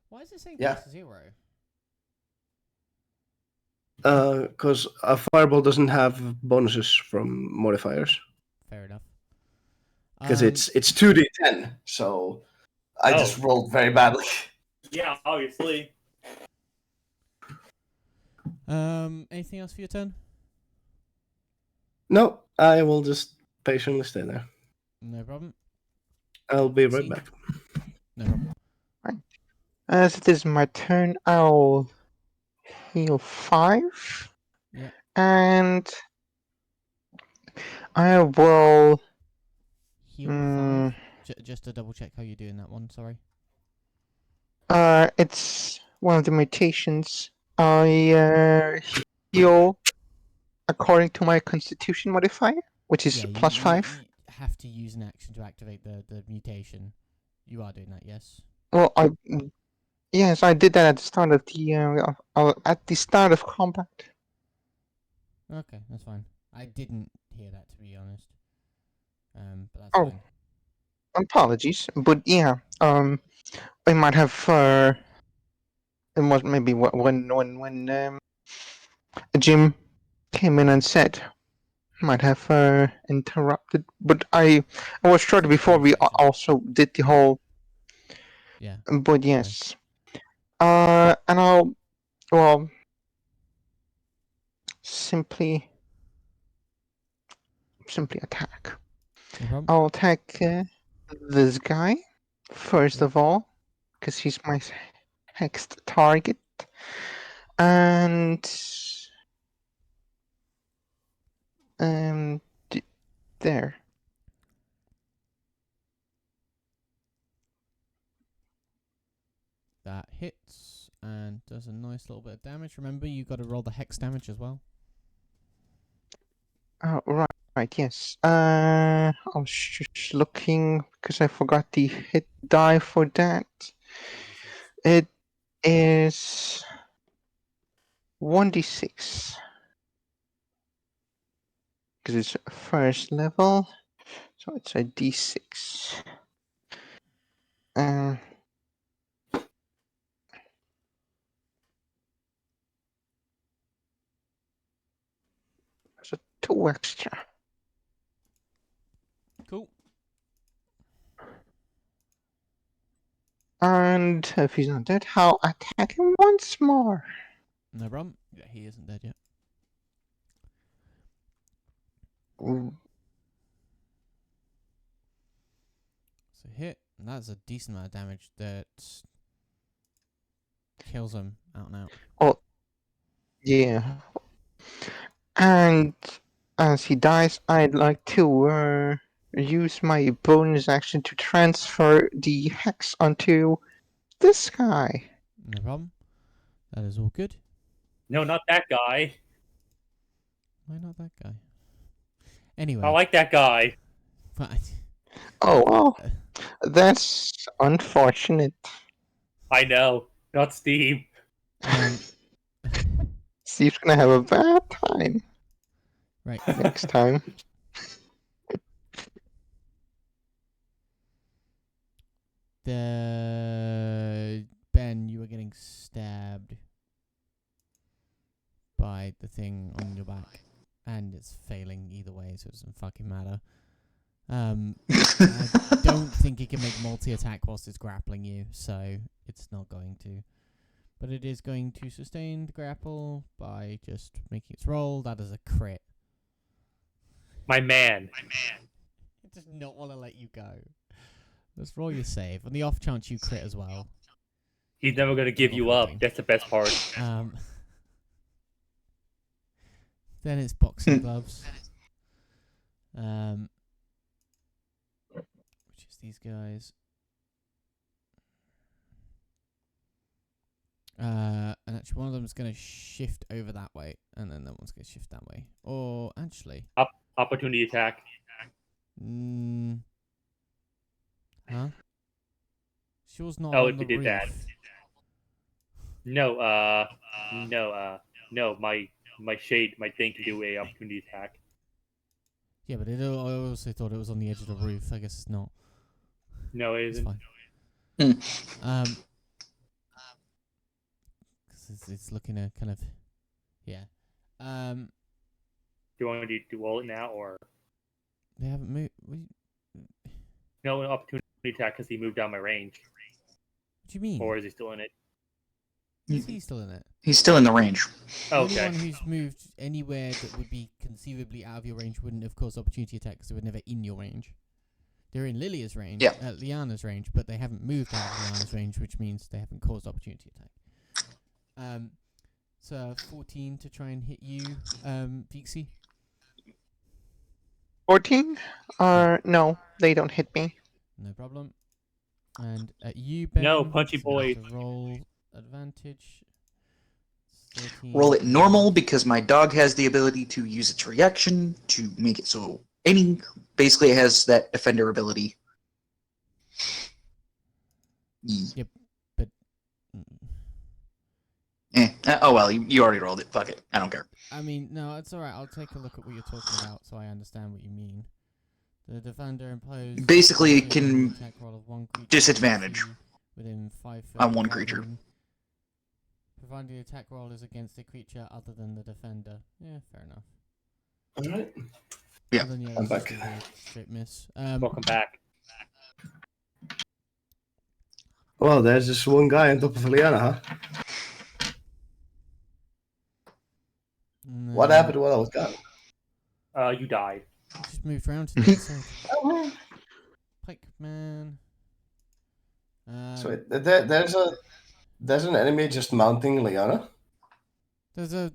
Why is it saying Yeah. plus 0? Because a fireball doesn't have bonuses from modifiers. Fair enough. Because it's 2d10, so I just rolled very badly. Yeah, obviously. Anything else for your turn? No, I will just patiently stay there. No problem. I'll be right See? back. No problem. As it is my turn, I'll heal 5. Yeah. And I will. Heal 5. Just to double check how you're doing that one. Sorry. It's one of the mutations. I heal according to my Constitution modifier, which is Yeah, plus 5. you have to use an action to activate the mutation. You are doing that, yes. Well, yes, I did that at the start of combat. Okay, that's fine. I didn't hear that, to be honest. But that's Oh. fine. Apologies, but yeah, I might have it was maybe when Jim came in and said might have interrupted, but I was short before we also did the whole. Yeah. But yes, and I'll simply attack. No problem. I'll attack this guy first Yeah. of all, because he's my hexed target, and there. That hits and does a nice little bit of damage. Remember, you got to roll the hex damage as well. Oh, right, yes. I was just looking because I forgot the hit die for that. It is 1d6 because it's first level, so it's a d6. So 2 extra. Cool. And if he's not dead, I'll attack him once more. No problem. Yeah, he isn't dead yet. Ooh. So hit, and that's a decent amount of damage that kills him out and out. Oh, yeah. And as he dies, I'd like to use my bonus action to transfer the hex onto this guy. No problem. That is all good. No, not that guy. Why not that guy? Anyway. I like that guy. Right. Oh, well, that's unfortunate. I know. Not Steve. Steve's gonna have a bad time Right. next time. Ben, you were getting stabbed by the thing on your back, and it's failing either way, so it doesn't fucking matter. I don't think it can make multi-attack whilst it's grappling you, so it's not going to. But it is going to sustain the grapple by just making its roll. That is a crit. My man. It does not want to let you go. Let's roll your save. On the off chance you crit as well. He's never gonna give you up. That's the best part. Then it's boxing gloves. Which is these guys. And actually one of them's going to shift over that way, and then that one's going to shift that way. Or actually... Opportunity attack. Huh? Shaw's not Oh, on if the it did roof. that. No, my shade, my thing can do a opportunity attack. Yeah, but I also thought it was on the edge of the roof. I guess it's not. No, it It's isn't. fine. Cause it's looking at kind of, yeah. Do you want me to roll it now, or They haven't moved. no, an opportunity attack because he moved down my range? What do you mean? Or is he still in it? Is he still in it? He's still in the range. Okay. Anyone who's moved anywhere that would be conceivably out of your range wouldn't have caused opportunity attack because they were never in your range. They're in Lilia's range, Yeah. Liana's range, but they haven't moved out of Liana's range, which means they haven't caused opportunity attack. So 14 to try and hit you, Vixie. 14? No, they don't hit me. No problem. And at you, Ben. No, punchy so you have boy. to roll advantage. 13. Roll it normal because my dog has the ability to use its reaction to make it so basically it has that defender ability. Yep, but Oh well, you already rolled it. Fuck it, I don't care. I mean, no, it's alright. I'll take a look at what you're talking about so I understand what you mean. The defender imposed Basically, it an can attack roll of one creature disadvantage within 5 feet on one of creature. target, provided the attack roll is against a creature other than the defender. Yeah, fair enough. All right. Yeah, And then, I'm it's back. just a straight miss. Welcome back. Well, there's just one guy on top of Liana, huh? What no, happened while I was gone? You died. Just moved around to the side. Pike man. So there's an enemy just mounting Liana. There's an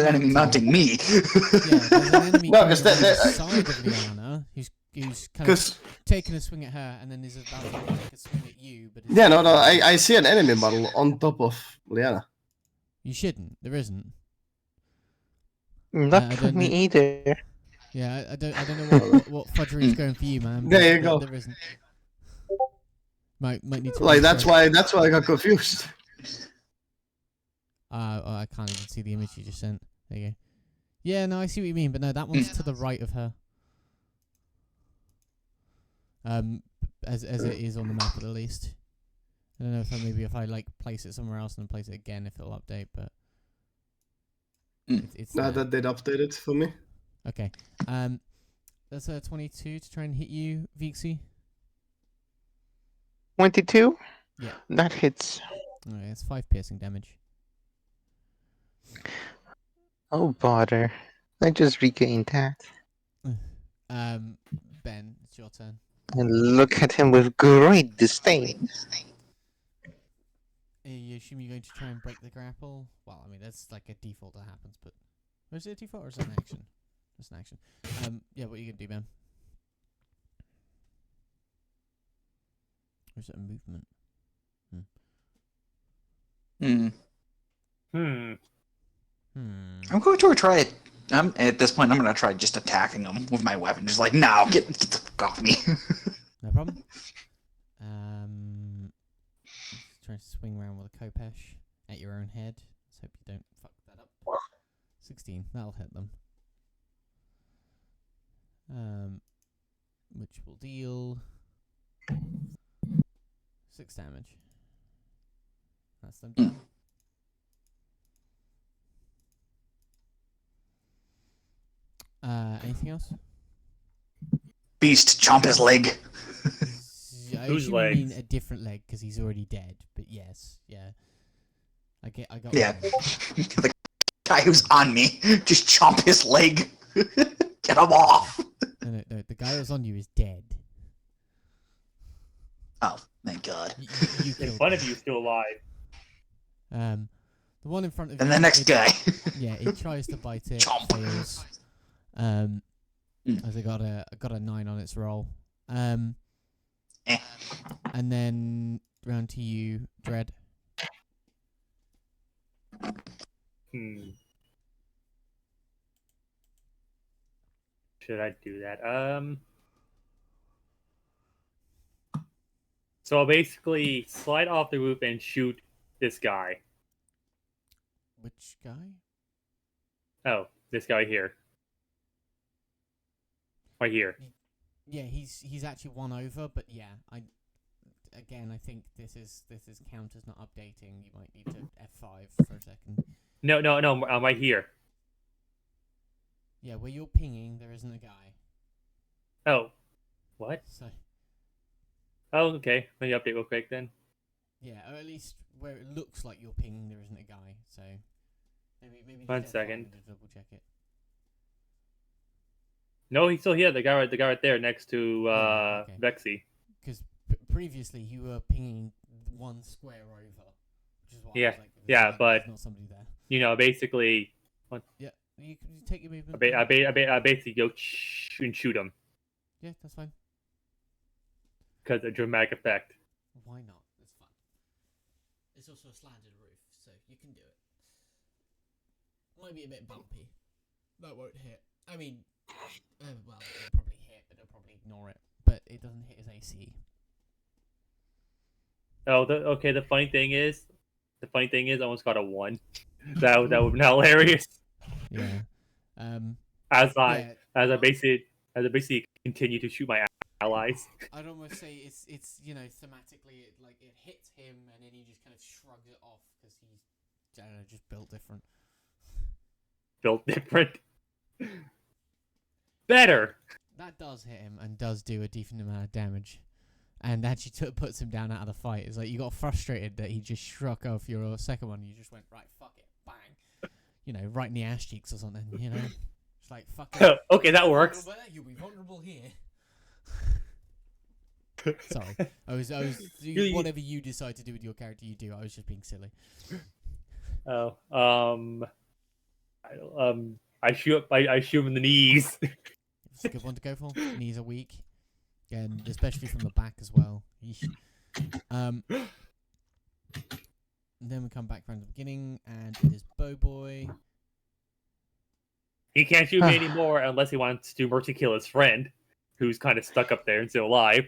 enemy mounting me. Yeah, there's an enemy No, coming 'cause around the that- side of Liana who's kind of Because taking a swing at her and then is about to take a swing at you. But it's yeah, no, I see an enemy model on top of Liana. You shouldn't. There isn't. Not I for don't me know. either. Yeah, I don't know what fudgery's going for you, man. There you but go. There isn't. Might need to. Like refresh. that's why I got confused. I can't even see the image you just sent. There you go. Yeah, no, I see what you mean, but no, that one's to the right of her. As it is on the map at least. I don't know if I like place it somewhere else and then place it again if it'll update, but it's No, there. that did update it for me. Okay. That's a 22 to try and hit you, Vixie. 22? Yeah. That hits. Okay, it's 5 piercing damage. Oh, bother. I just regained that. Ben, it's your turn. And look at him with great disdain. You assume you're going to try and break the grapple? Well, I mean, that's like a default that happens, but... is it a default or is it an action? It's an action. Yeah, what are you going to do, Ben? Or is it a movement? I'm going to try it. At this point, I'm going to try just attacking him with my weapon. Just like, no, get the fuck off me. No problem. Trying to swing around with a Kopesh at your own head. Let's hope you don't fuck that up. 16, that'll hit them. Which will deal 6 damage. That's them done. Anything else? Beast, chomp his leg. I Whose assume you leg? mean a different leg because he's already dead. But yes, yeah. I got. Yeah. one. The guy who's on me, just chomp his leg. Get him off. No, the guy that's on you is dead. Oh, thank God. You In killed front him. of you, still alive. The one in front of And you. the next guy. Yeah, it tries to bite it. Chomp. Fails. As I got a 9 on its roll. And then round to you, Dread. Should I do that? So I'll basically slide off the roof and shoot this guy. Which guy? Oh, this guy here. Right here. Yeah, he's actually one over, but yeah, I think this is count as not updating. You might need to F5 for a second. No, I'm right here. Yeah, where you're pinging, there isn't a guy. Oh. What? So Oh, okay. Let me update real quick then. Yeah, or at least where it looks like you're pinging, there isn't a guy. So maybe. One just get a second. phone to double check it. No, he's still here. The guy right there next to okay. Vexy. Because previously you were pinging one square over, which is why I Yeah, was like, yeah, there's but not somebody there. you know, basically, Yeah, you can take your movement. I basically go and shoot him Yeah, that's fine. because a dramatic effect. Why not? It's fun. It's also a slanted roof, so you can do it. Might be a bit bumpy. That won't hit. I mean, well, it'll probably hit, but it'll probably ignore it. But it doesn't hit his AC. Oh, okay. The funny thing is, I almost got a 1. That would have been hilarious. Yeah. As I basically continue to shoot my allies. I'd almost say it's thematically it hits him and then he just kind of shrugs it off because he's just built different. Built different. Better. That does hit him and does do a decent amount of damage, and actually puts him down out of the fight. It's like you got frustrated that he just shrugged off your second one. And you just went right, fuck it, bang, right in the ass cheeks or something. It's like fuck it. Okay, that works. You'll be vulnerable here. Sorry, I was whatever you decide to do with your character, you do. I was just being silly. Oh, I shoot him in the knees. It's a good one to go for. Knees are weak, and especially from the back as well. And then we come back around the beginning, and it is Boy. He can't shoot me anymore unless he wants to mercy kill his friend, who's kind of stuck up there and still alive.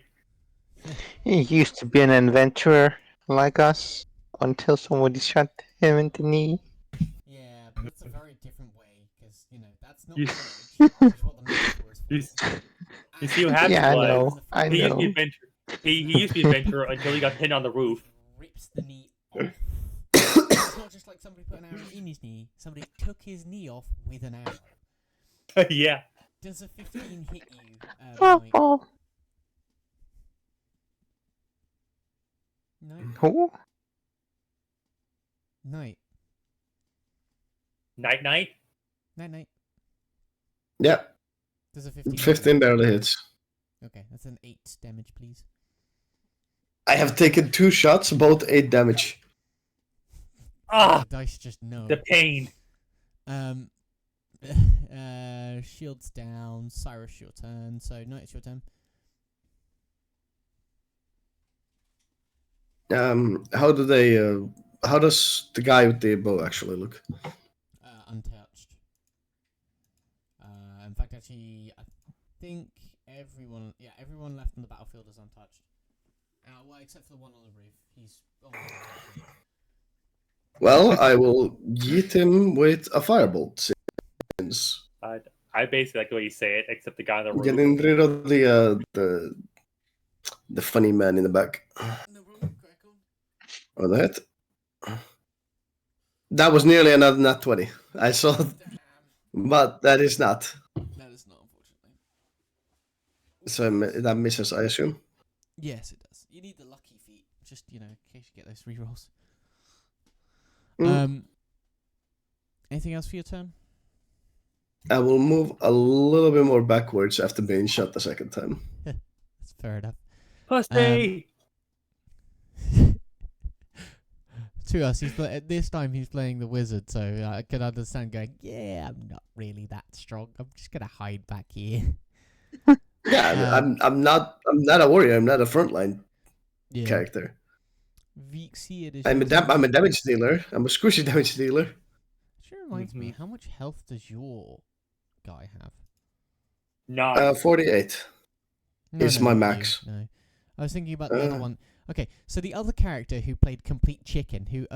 He used to be an adventurer like us until somebody shot him in the knee. Yeah, but it's a very different way because that's not You- courage. It's what the metaphor is for. You see what happened Yeah, was I he used to know. be adventure. He used to be adventurer until he got pinned on the roof. Rips the knee off. It's not just like somebody put an arrow in his knee. Somebody took his knee off with an arrow. Yeah. Does a 15 hit you? Oh, Mike? oh. No. Who? Night. Night. Night. Yeah, Does a 15 hit you? 15 barely hits. Okay, that's an 8 damage, please. I have taken 2 shots, both 8 damage. Ah, The dice just know. the pain. Shields down. Cyrus, your turn. So, Knight, it's your turn. How do they? How does the guy with the bow actually look? Untouched. In fact, actually, I think everyone left on the battlefield is untouched. Well, except for the one on the roof. He's on the roof. Well, I will yeet him with a firebolt. Since I basically like the way you say it, except the guy on the roof. getting rid of the funny man in the back. No problem, crack on. On the hit. That was nearly another nat 20. I saw, but that is not. That is not, unfortunately. So that misses, I assume. Yes, it does. You need the lucky feat, just in case you get those rerolls. Mm. Anything else for your turn? I will move a little bit more backwards after being shot the second time. That's fair enough. Pussy. To us, this time he's playing the wizard, so I can understand going, yeah, I'm not really that strong. I'm just gonna hide back here. Yeah, I'm not a warrior. I'm not a frontline Yeah. character. Vixie, it is I'm your turn. a damage dealer. I'm a squishy damage dealer. Sure reminds me, how much health does your guy have? 9. 48 is my not max. you, no. I was thinking about the other one. Okay, so the other character who played Complete Chicken, who,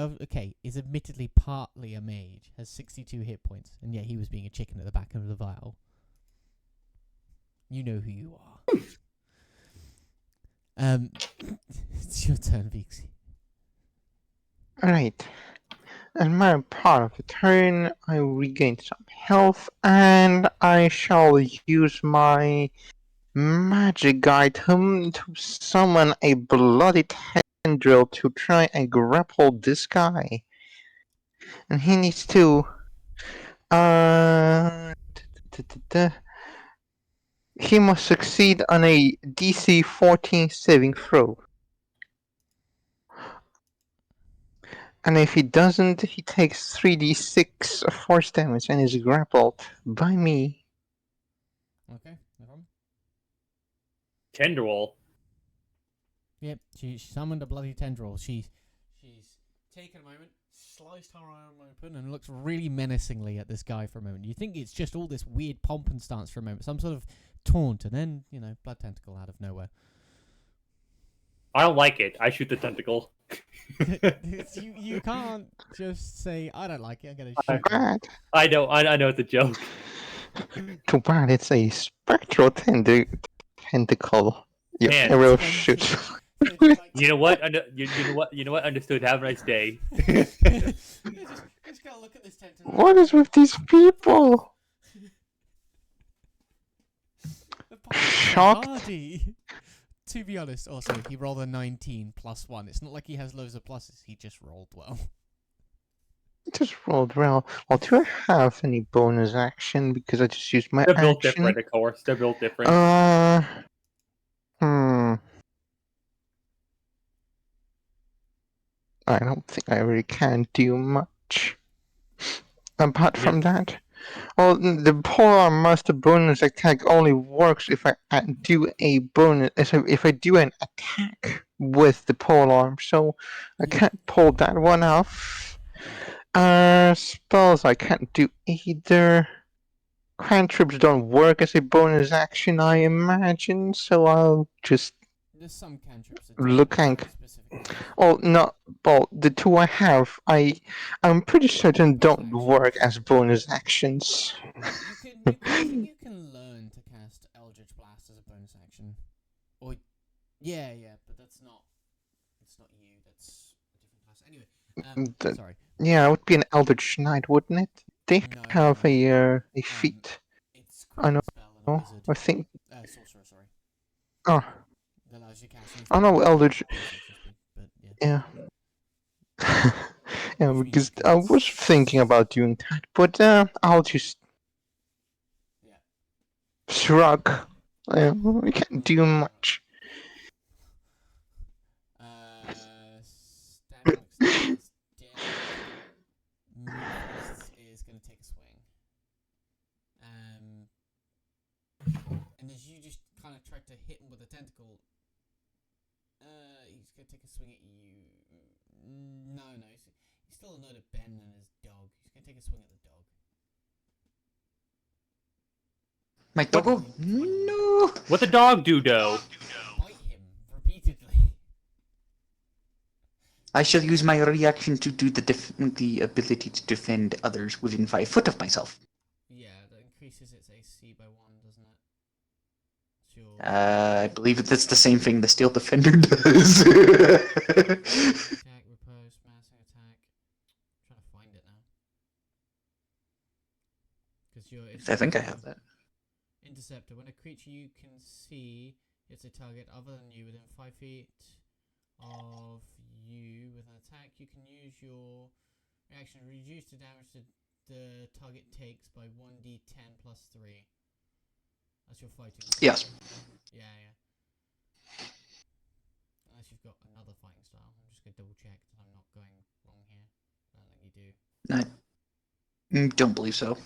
is admittedly partly a mage, has 62 hit points, and yet he was being a chicken at the back of the vial. You know who you are. It's your turn, Vixie. Alright. And my part of the turn, I regain some health, and I shall use my magic item to summon a bloody tendril to try and grapple this guy. And he needs to... He must succeed on a DC 14 saving throw. And if he doesn't, he takes 3d6 of force damage and is grappled by me. Okay, no problem. Tendril. Yep, she summoned a bloody tendril. She's taken a moment, sliced her arm open, and looks really menacingly at this guy for a moment. You think it's just all this weird pomp and stance for a moment, some sort of taunt, and then, blood tentacle out of nowhere. I don't like it. I shoot the tentacle. you can't just say, I don't like it, I'm going to shoot Too bad. I know it's a joke. Too bad it's a spectral tentacle. Yeah, Man, I will it's shoot. You know what? You know what? Understood. Have a nice day. just gotta look at this tentacle. What is with these people? Shocked. Hardy. To be honest, also, he rolled a 19 plus 1. It's not like he has loads of pluses, he just rolled well. Just rolled well. Well, do I have any bonus action? Because I just used my They're built action. different, of course. They're built different. I don't think I really can do much. Apart from that, well, the polearm master bonus attack only works if I do a bonus. If I do an attack with the polearm, so I can't pull that one off. Spells I can't do either. Cantrips don't work as a bonus action, I imagine. So I'll just There's some cantrips that looking. specific. Oh no! Well, the two I have, I'm pretty certain don't work as bonus actions. I think you can learn to cast Eldritch Blast as a bonus action. Or yeah, but that's not you. That's a different class. Anyway, sorry. Yeah, it would be an Eldritch Knight, wouldn't it? They No, have no. a feat. It's I know. spell and a wizard. I think. Sorcerer, sorry. Oh, That allows you to cast I know Eldritch. but yeah. Yeah. Yeah, because I was thinking about doing that, but I'll just shrug. We can't do much. Static is dead. Moonfist is going to take a swing. And as you just kind of try to hit him with a tentacle, he's going to take a swing at you. No, he's still annoyed at Ben and his dog. He's going to take a swing at the dog. My doggo? No! What the dog do, though? Bite him repeatedly. I shall use my reaction to do the ability to defend others within 5 foot of myself. Yeah, that increases its AC by 1, doesn't it? Sure. I believe that's the same thing the Steel Defender does. Attack, repose, massing attack. I'm trying to find it now. Because I think I have that. Interceptor. When a creature you can see hits a target other than you within 5 feet of you with an attack, you can use your reaction to reduce the damage that the target takes by 1d10 plus 3. That's your fighting style. Yes. Yeah. Unless you've got another fighting style. I'm just going to double check that I'm not going wrong here. I don't think you do. I don't believe so.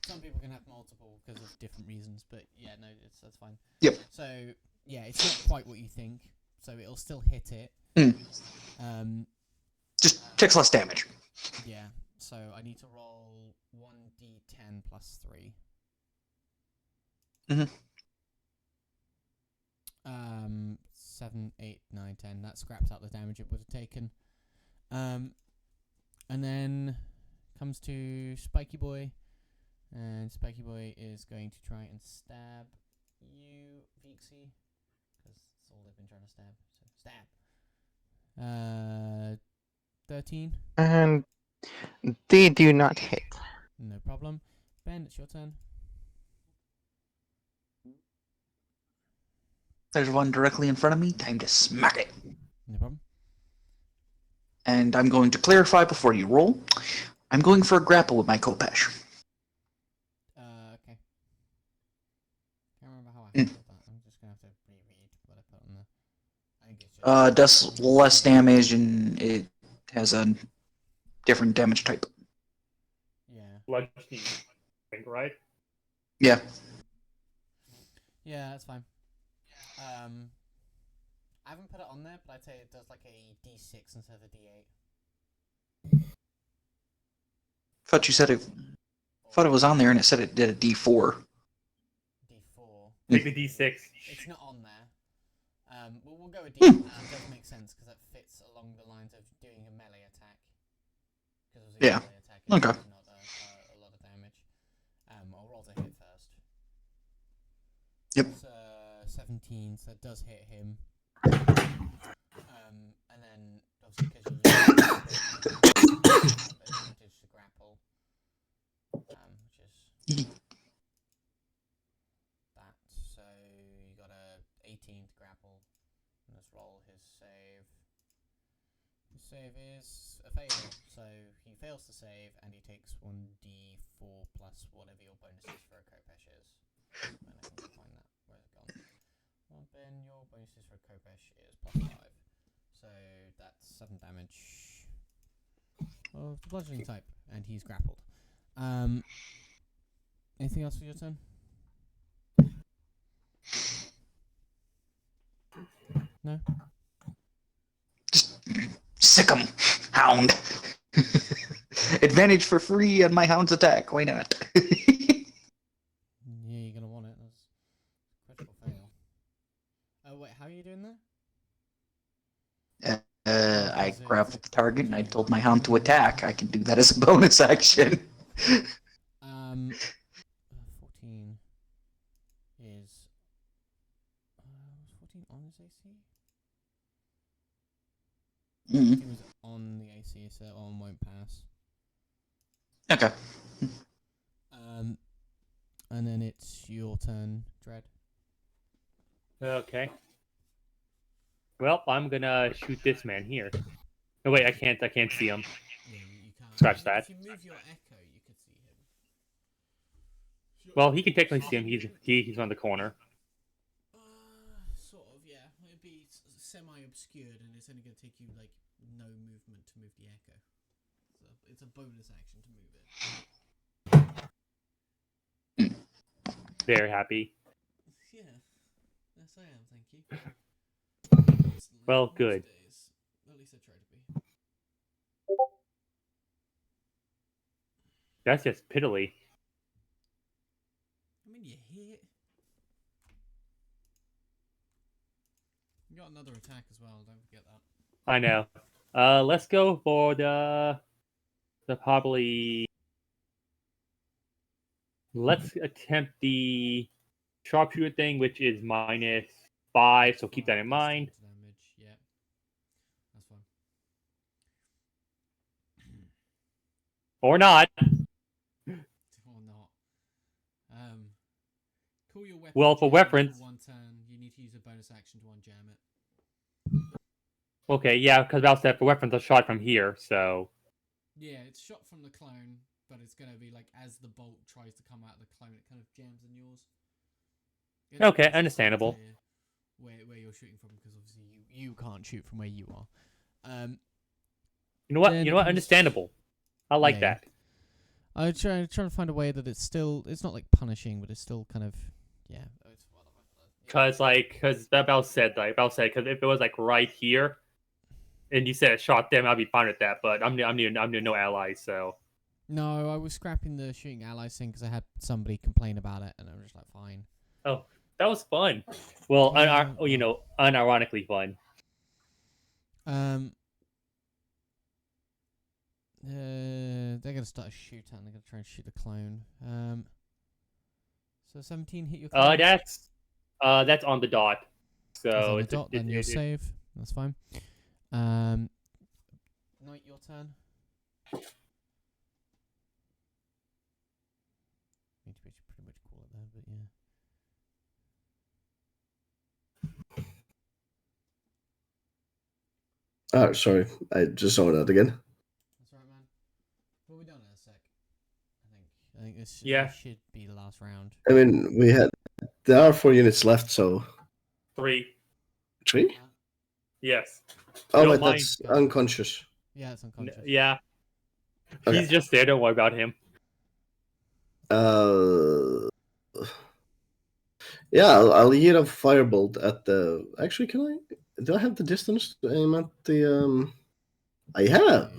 Some people can have multiple because of different reasons, but yeah, no, that's fine. Yep. So yeah, it's not quite what you think, so it'll still hit it. Just takes less damage. Yeah. So I need to roll 1d10 plus 3. 7, 8, 9, 10. That scraps out the damage it would have taken. And then comes to Spiky Boy. And Spiky Boy is going to try and stab you, Vixie. Because that's all they've been trying to stab. So stab. 13. And they do not hit. No problem. Ben, it's your turn. There's one directly in front of me. Time to smack it. No problem. And I'm going to clarify before you roll. I'm going for a grapple with my Kopesh. Okay. Can't remember how I Mm. handled that. I'm just gonna have to reread what I put on there. I think it's just Does less damage and it has a different damage type. yeah. Bludgeoning, I think, right? Yeah. Yeah, that's fine. I haven't put it on there, but I'd say it does like a D6 instead of a D8. Thought you said it. Thought it was on there and it said it did a D4. D4. Take the D6. It's not on there. We'll go with D4. It does make sense because that fits along the lines of doing a melee attack. Because it was a Yeah. melee attack. Okay. It's not a lot of damage. I'll roll to hit first. Yep. It's 17, so it does hit him. And then obviously because you advantage to grapple, which is that. So you got a 18 to grapple. Let's roll his save. His save is a fail, so he fails to save, and he takes 1d4 plus whatever your bonus is for a Kopesh is. And I can find that. Where's it gone? Well, Ben, your bonuses for a Kopesh is +5. So that's 7 damage of the bludgeoning type, and he's grappled. Anything else for your turn? No? Just sick 'em, hound. Advantage for free on my hound's attack. Why not? Yeah, you're gonna want it. That's critical fail. Oh wait, how are you doing that? I grappled the target and I told my hound to attack. I can do that as a bonus action. 14 is. Was 14 on his AC? Mm. It was on the AC, so that one won't pass. Okay. And then it's your turn, Dread. Okay. Well, I'm gonna shoot this man here. No, wait, I can't see him. Yeah, you can't. Scratch that. If you move your echo, you could see him. Well, he can technically see him. He's on the corner. Sort of, yeah. It'd be semi-obscured, and it's only going to take you like no movement to move the echo. So it's a bonus action to move it. Very happy. Yeah. Yes, I am. Thank you. Well, Most good. days. At least I try to be. That's just piddly. I mean, you hit. You got another attack as well. Don't forget that. I know. Let's go for the probably. Let's attempt the sharpshooter thing, which is -5. So keep that in mind. Damage. Yeah. That's fine. Or not. Or not. Call your weapon. Well, for jam reference. One turn, you need to use a bonus action to unjam it. Okay, yeah, because Val said for weapons, a shot from here. So Yeah, it's shot from the clone, but it's gonna be like as the bolt tries to come out of the clone, it kind of jams in yours. Okay, It's understandable. unclear where you're shooting from, because obviously you can't shoot from where you are. you know what? Then You know what? comes- Understandable. I like Yeah, that. I try to find a way that it's not like punishing, but it's still kind of It's whatever. Because Val said because if it was like right here, and you said shot them, I'd be fine with that. But I'm near no allies, so No, I was scrapping the shooting allies thing because I had somebody complain about it, and I was just like, fine. that was fun. Well, Yeah, unironically fun. They're gonna start a shootout. They're gonna try and shoot the clone. So 17 hit your clone. That's on the dot. Is on So the it's dot, then you'll save. That's fine. Knight, your turn. Need to pretty much call it there, but Oh, sorry. I just saw that again. That's right, man. We'll be done in a sec. I think this should be the last round. I mean, there are 4 units left, so 3. 3? Yes. Oh, Don't but mind. that's unconscious. Yeah, it's unconscious. Yeah. Okay. He's just there. Don't worry about him. Yeah, I'll eat a firebolt at the. Actually, can I? Do I have the distance to aim at the? I have.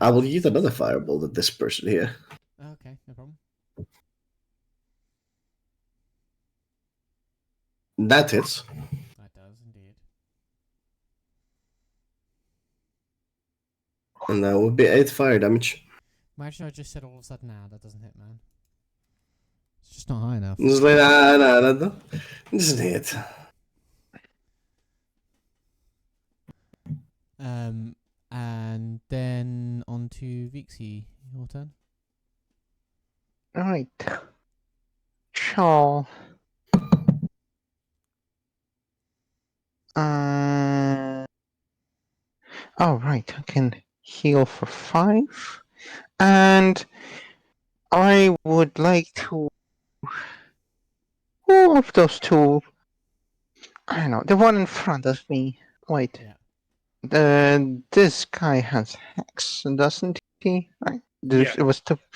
I will use another firebolt at this person here. Okay, no problem. That hits. That does indeed. And that would be 8 fire damage. Imagine I just said all of a sudden, nah, that doesn't hit, man. It's just not high enough. It's like, nah, that doesn't hit. And then on to Vixie. Your turn. Right. Shaw. Oh, right. I can heal for 5. And I would like to. Who of those two? I don't know. The one in front of me. Wait. Yeah. This guy has hex, doesn't he? Yeah. It was Yes, he does.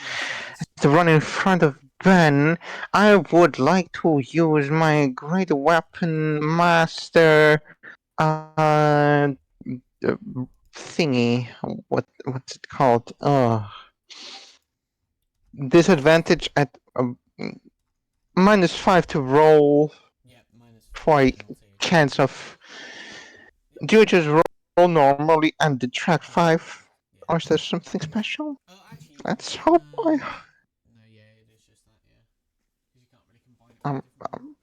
the one in front of Ben. I would like to use my great weapon master thingy. What's it called? Disadvantage at -5 to roll Yeah, minus for a chance of. Do you just roll normally and detract 5? Or is there something special? Actually, Let's hope I. no, yeah, it is just that, yeah. Because you can't really combine it with different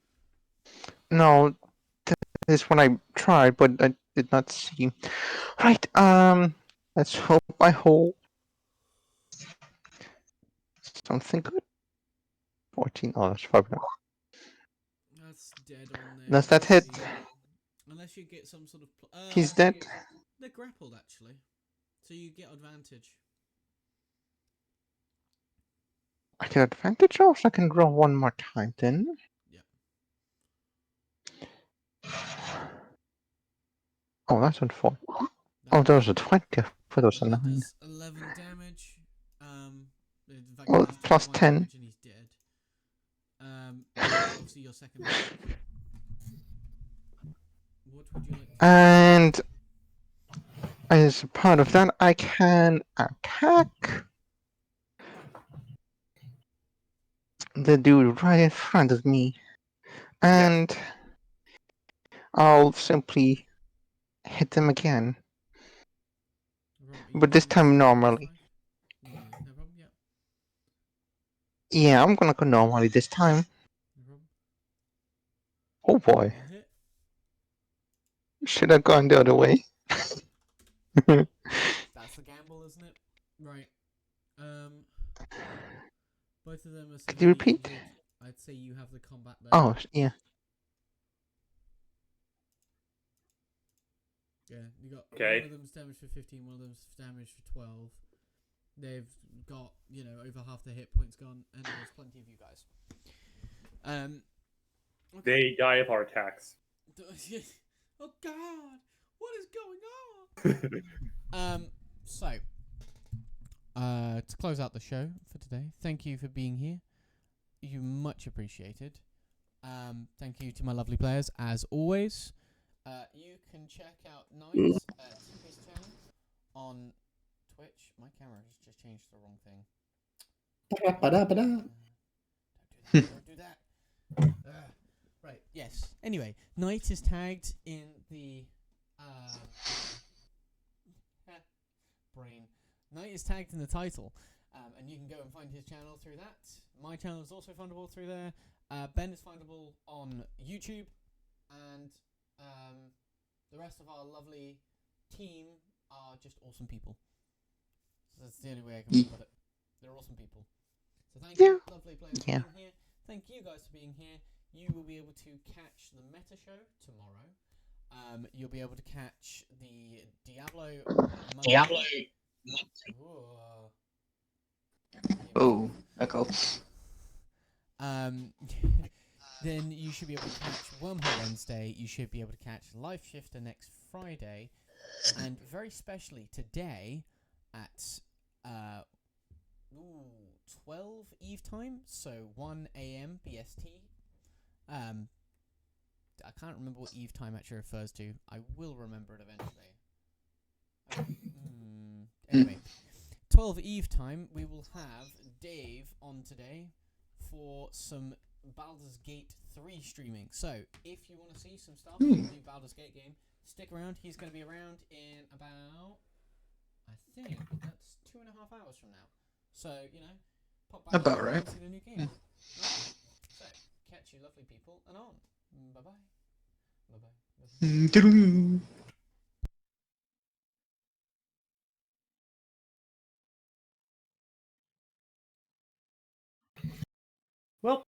No, this is what I tried, but I did not see. Right, let's hope I hold something good. 14, oh, that's far enough. That's dead on there. Does that hit? Unless you get some sort of. He's dead. They're grappled, actually. So you get advantage. I get advantage, or I can roll one more time then. Yeah. Oh, that's on 4. Oh, there was a 20 for those That 9. does 11 damage. In fact, Oh, it does plus 21 10. damage and he's dead. Obviously your second pick. What would you like to do? And as a part of that, I can attack the dude right in front of me. And I'll simply hit him again. But this time normally. No problem, yeah. Yeah, I'm gonna go normally this time. No problem. Oh boy. Hit. Should have gone the other way. That's the gamble, isn't it? Right. Both of them are Could you repeat? injured. I'd say you have the combat there. Oh, yeah. Yeah, you got Okay. one of them's damage for 15, one of them's damage for 12. They've got, over half their hit points gone, and there's plenty of you guys. Okay. They die of heart attacks. Oh God, what is going on? So, to close out the show for today, thank you for being here. You much appreciated. Thank you to my lovely players as always. You can check out Knight at his channel on Twitch. My camera has just changed to the wrong thing. Don't do that. Right, yes. Anyway, Knight is tagged in the brain. Knight is tagged in the title. And you can go and find his channel through that. My channel is also findable through there. Ben is findable on YouTube. And the rest of our lovely team are just awesome people. So that's the only way I can put it. They're awesome people. So thank you, lovely players, for being here. Thank you guys for being here. You will be able to catch the meta show tomorrow. you'll be able to catch the Diablo. Diablo. Ooh. Oh, echo. Then you should be able to catch Wormhole Wednesday. You should be able to catch Life Shifter next Friday, and very specially today at 12 Eve time, so 1 a.m. BST. I can't remember what Eve time actually refers to. I will remember it eventually. Anyway, 12 Eve time, we will have Dave on today for some Baldur's Gate 3 streaming. So, if you want to see some stuff from the new Baldur's Gate game, stick around. He's going to be around in about, I think, that's 2.5 hours from now. So, pop back About in right. and see the new game. Right. So, catch you lovely people, and on. Bye-bye. Bye-bye. Well,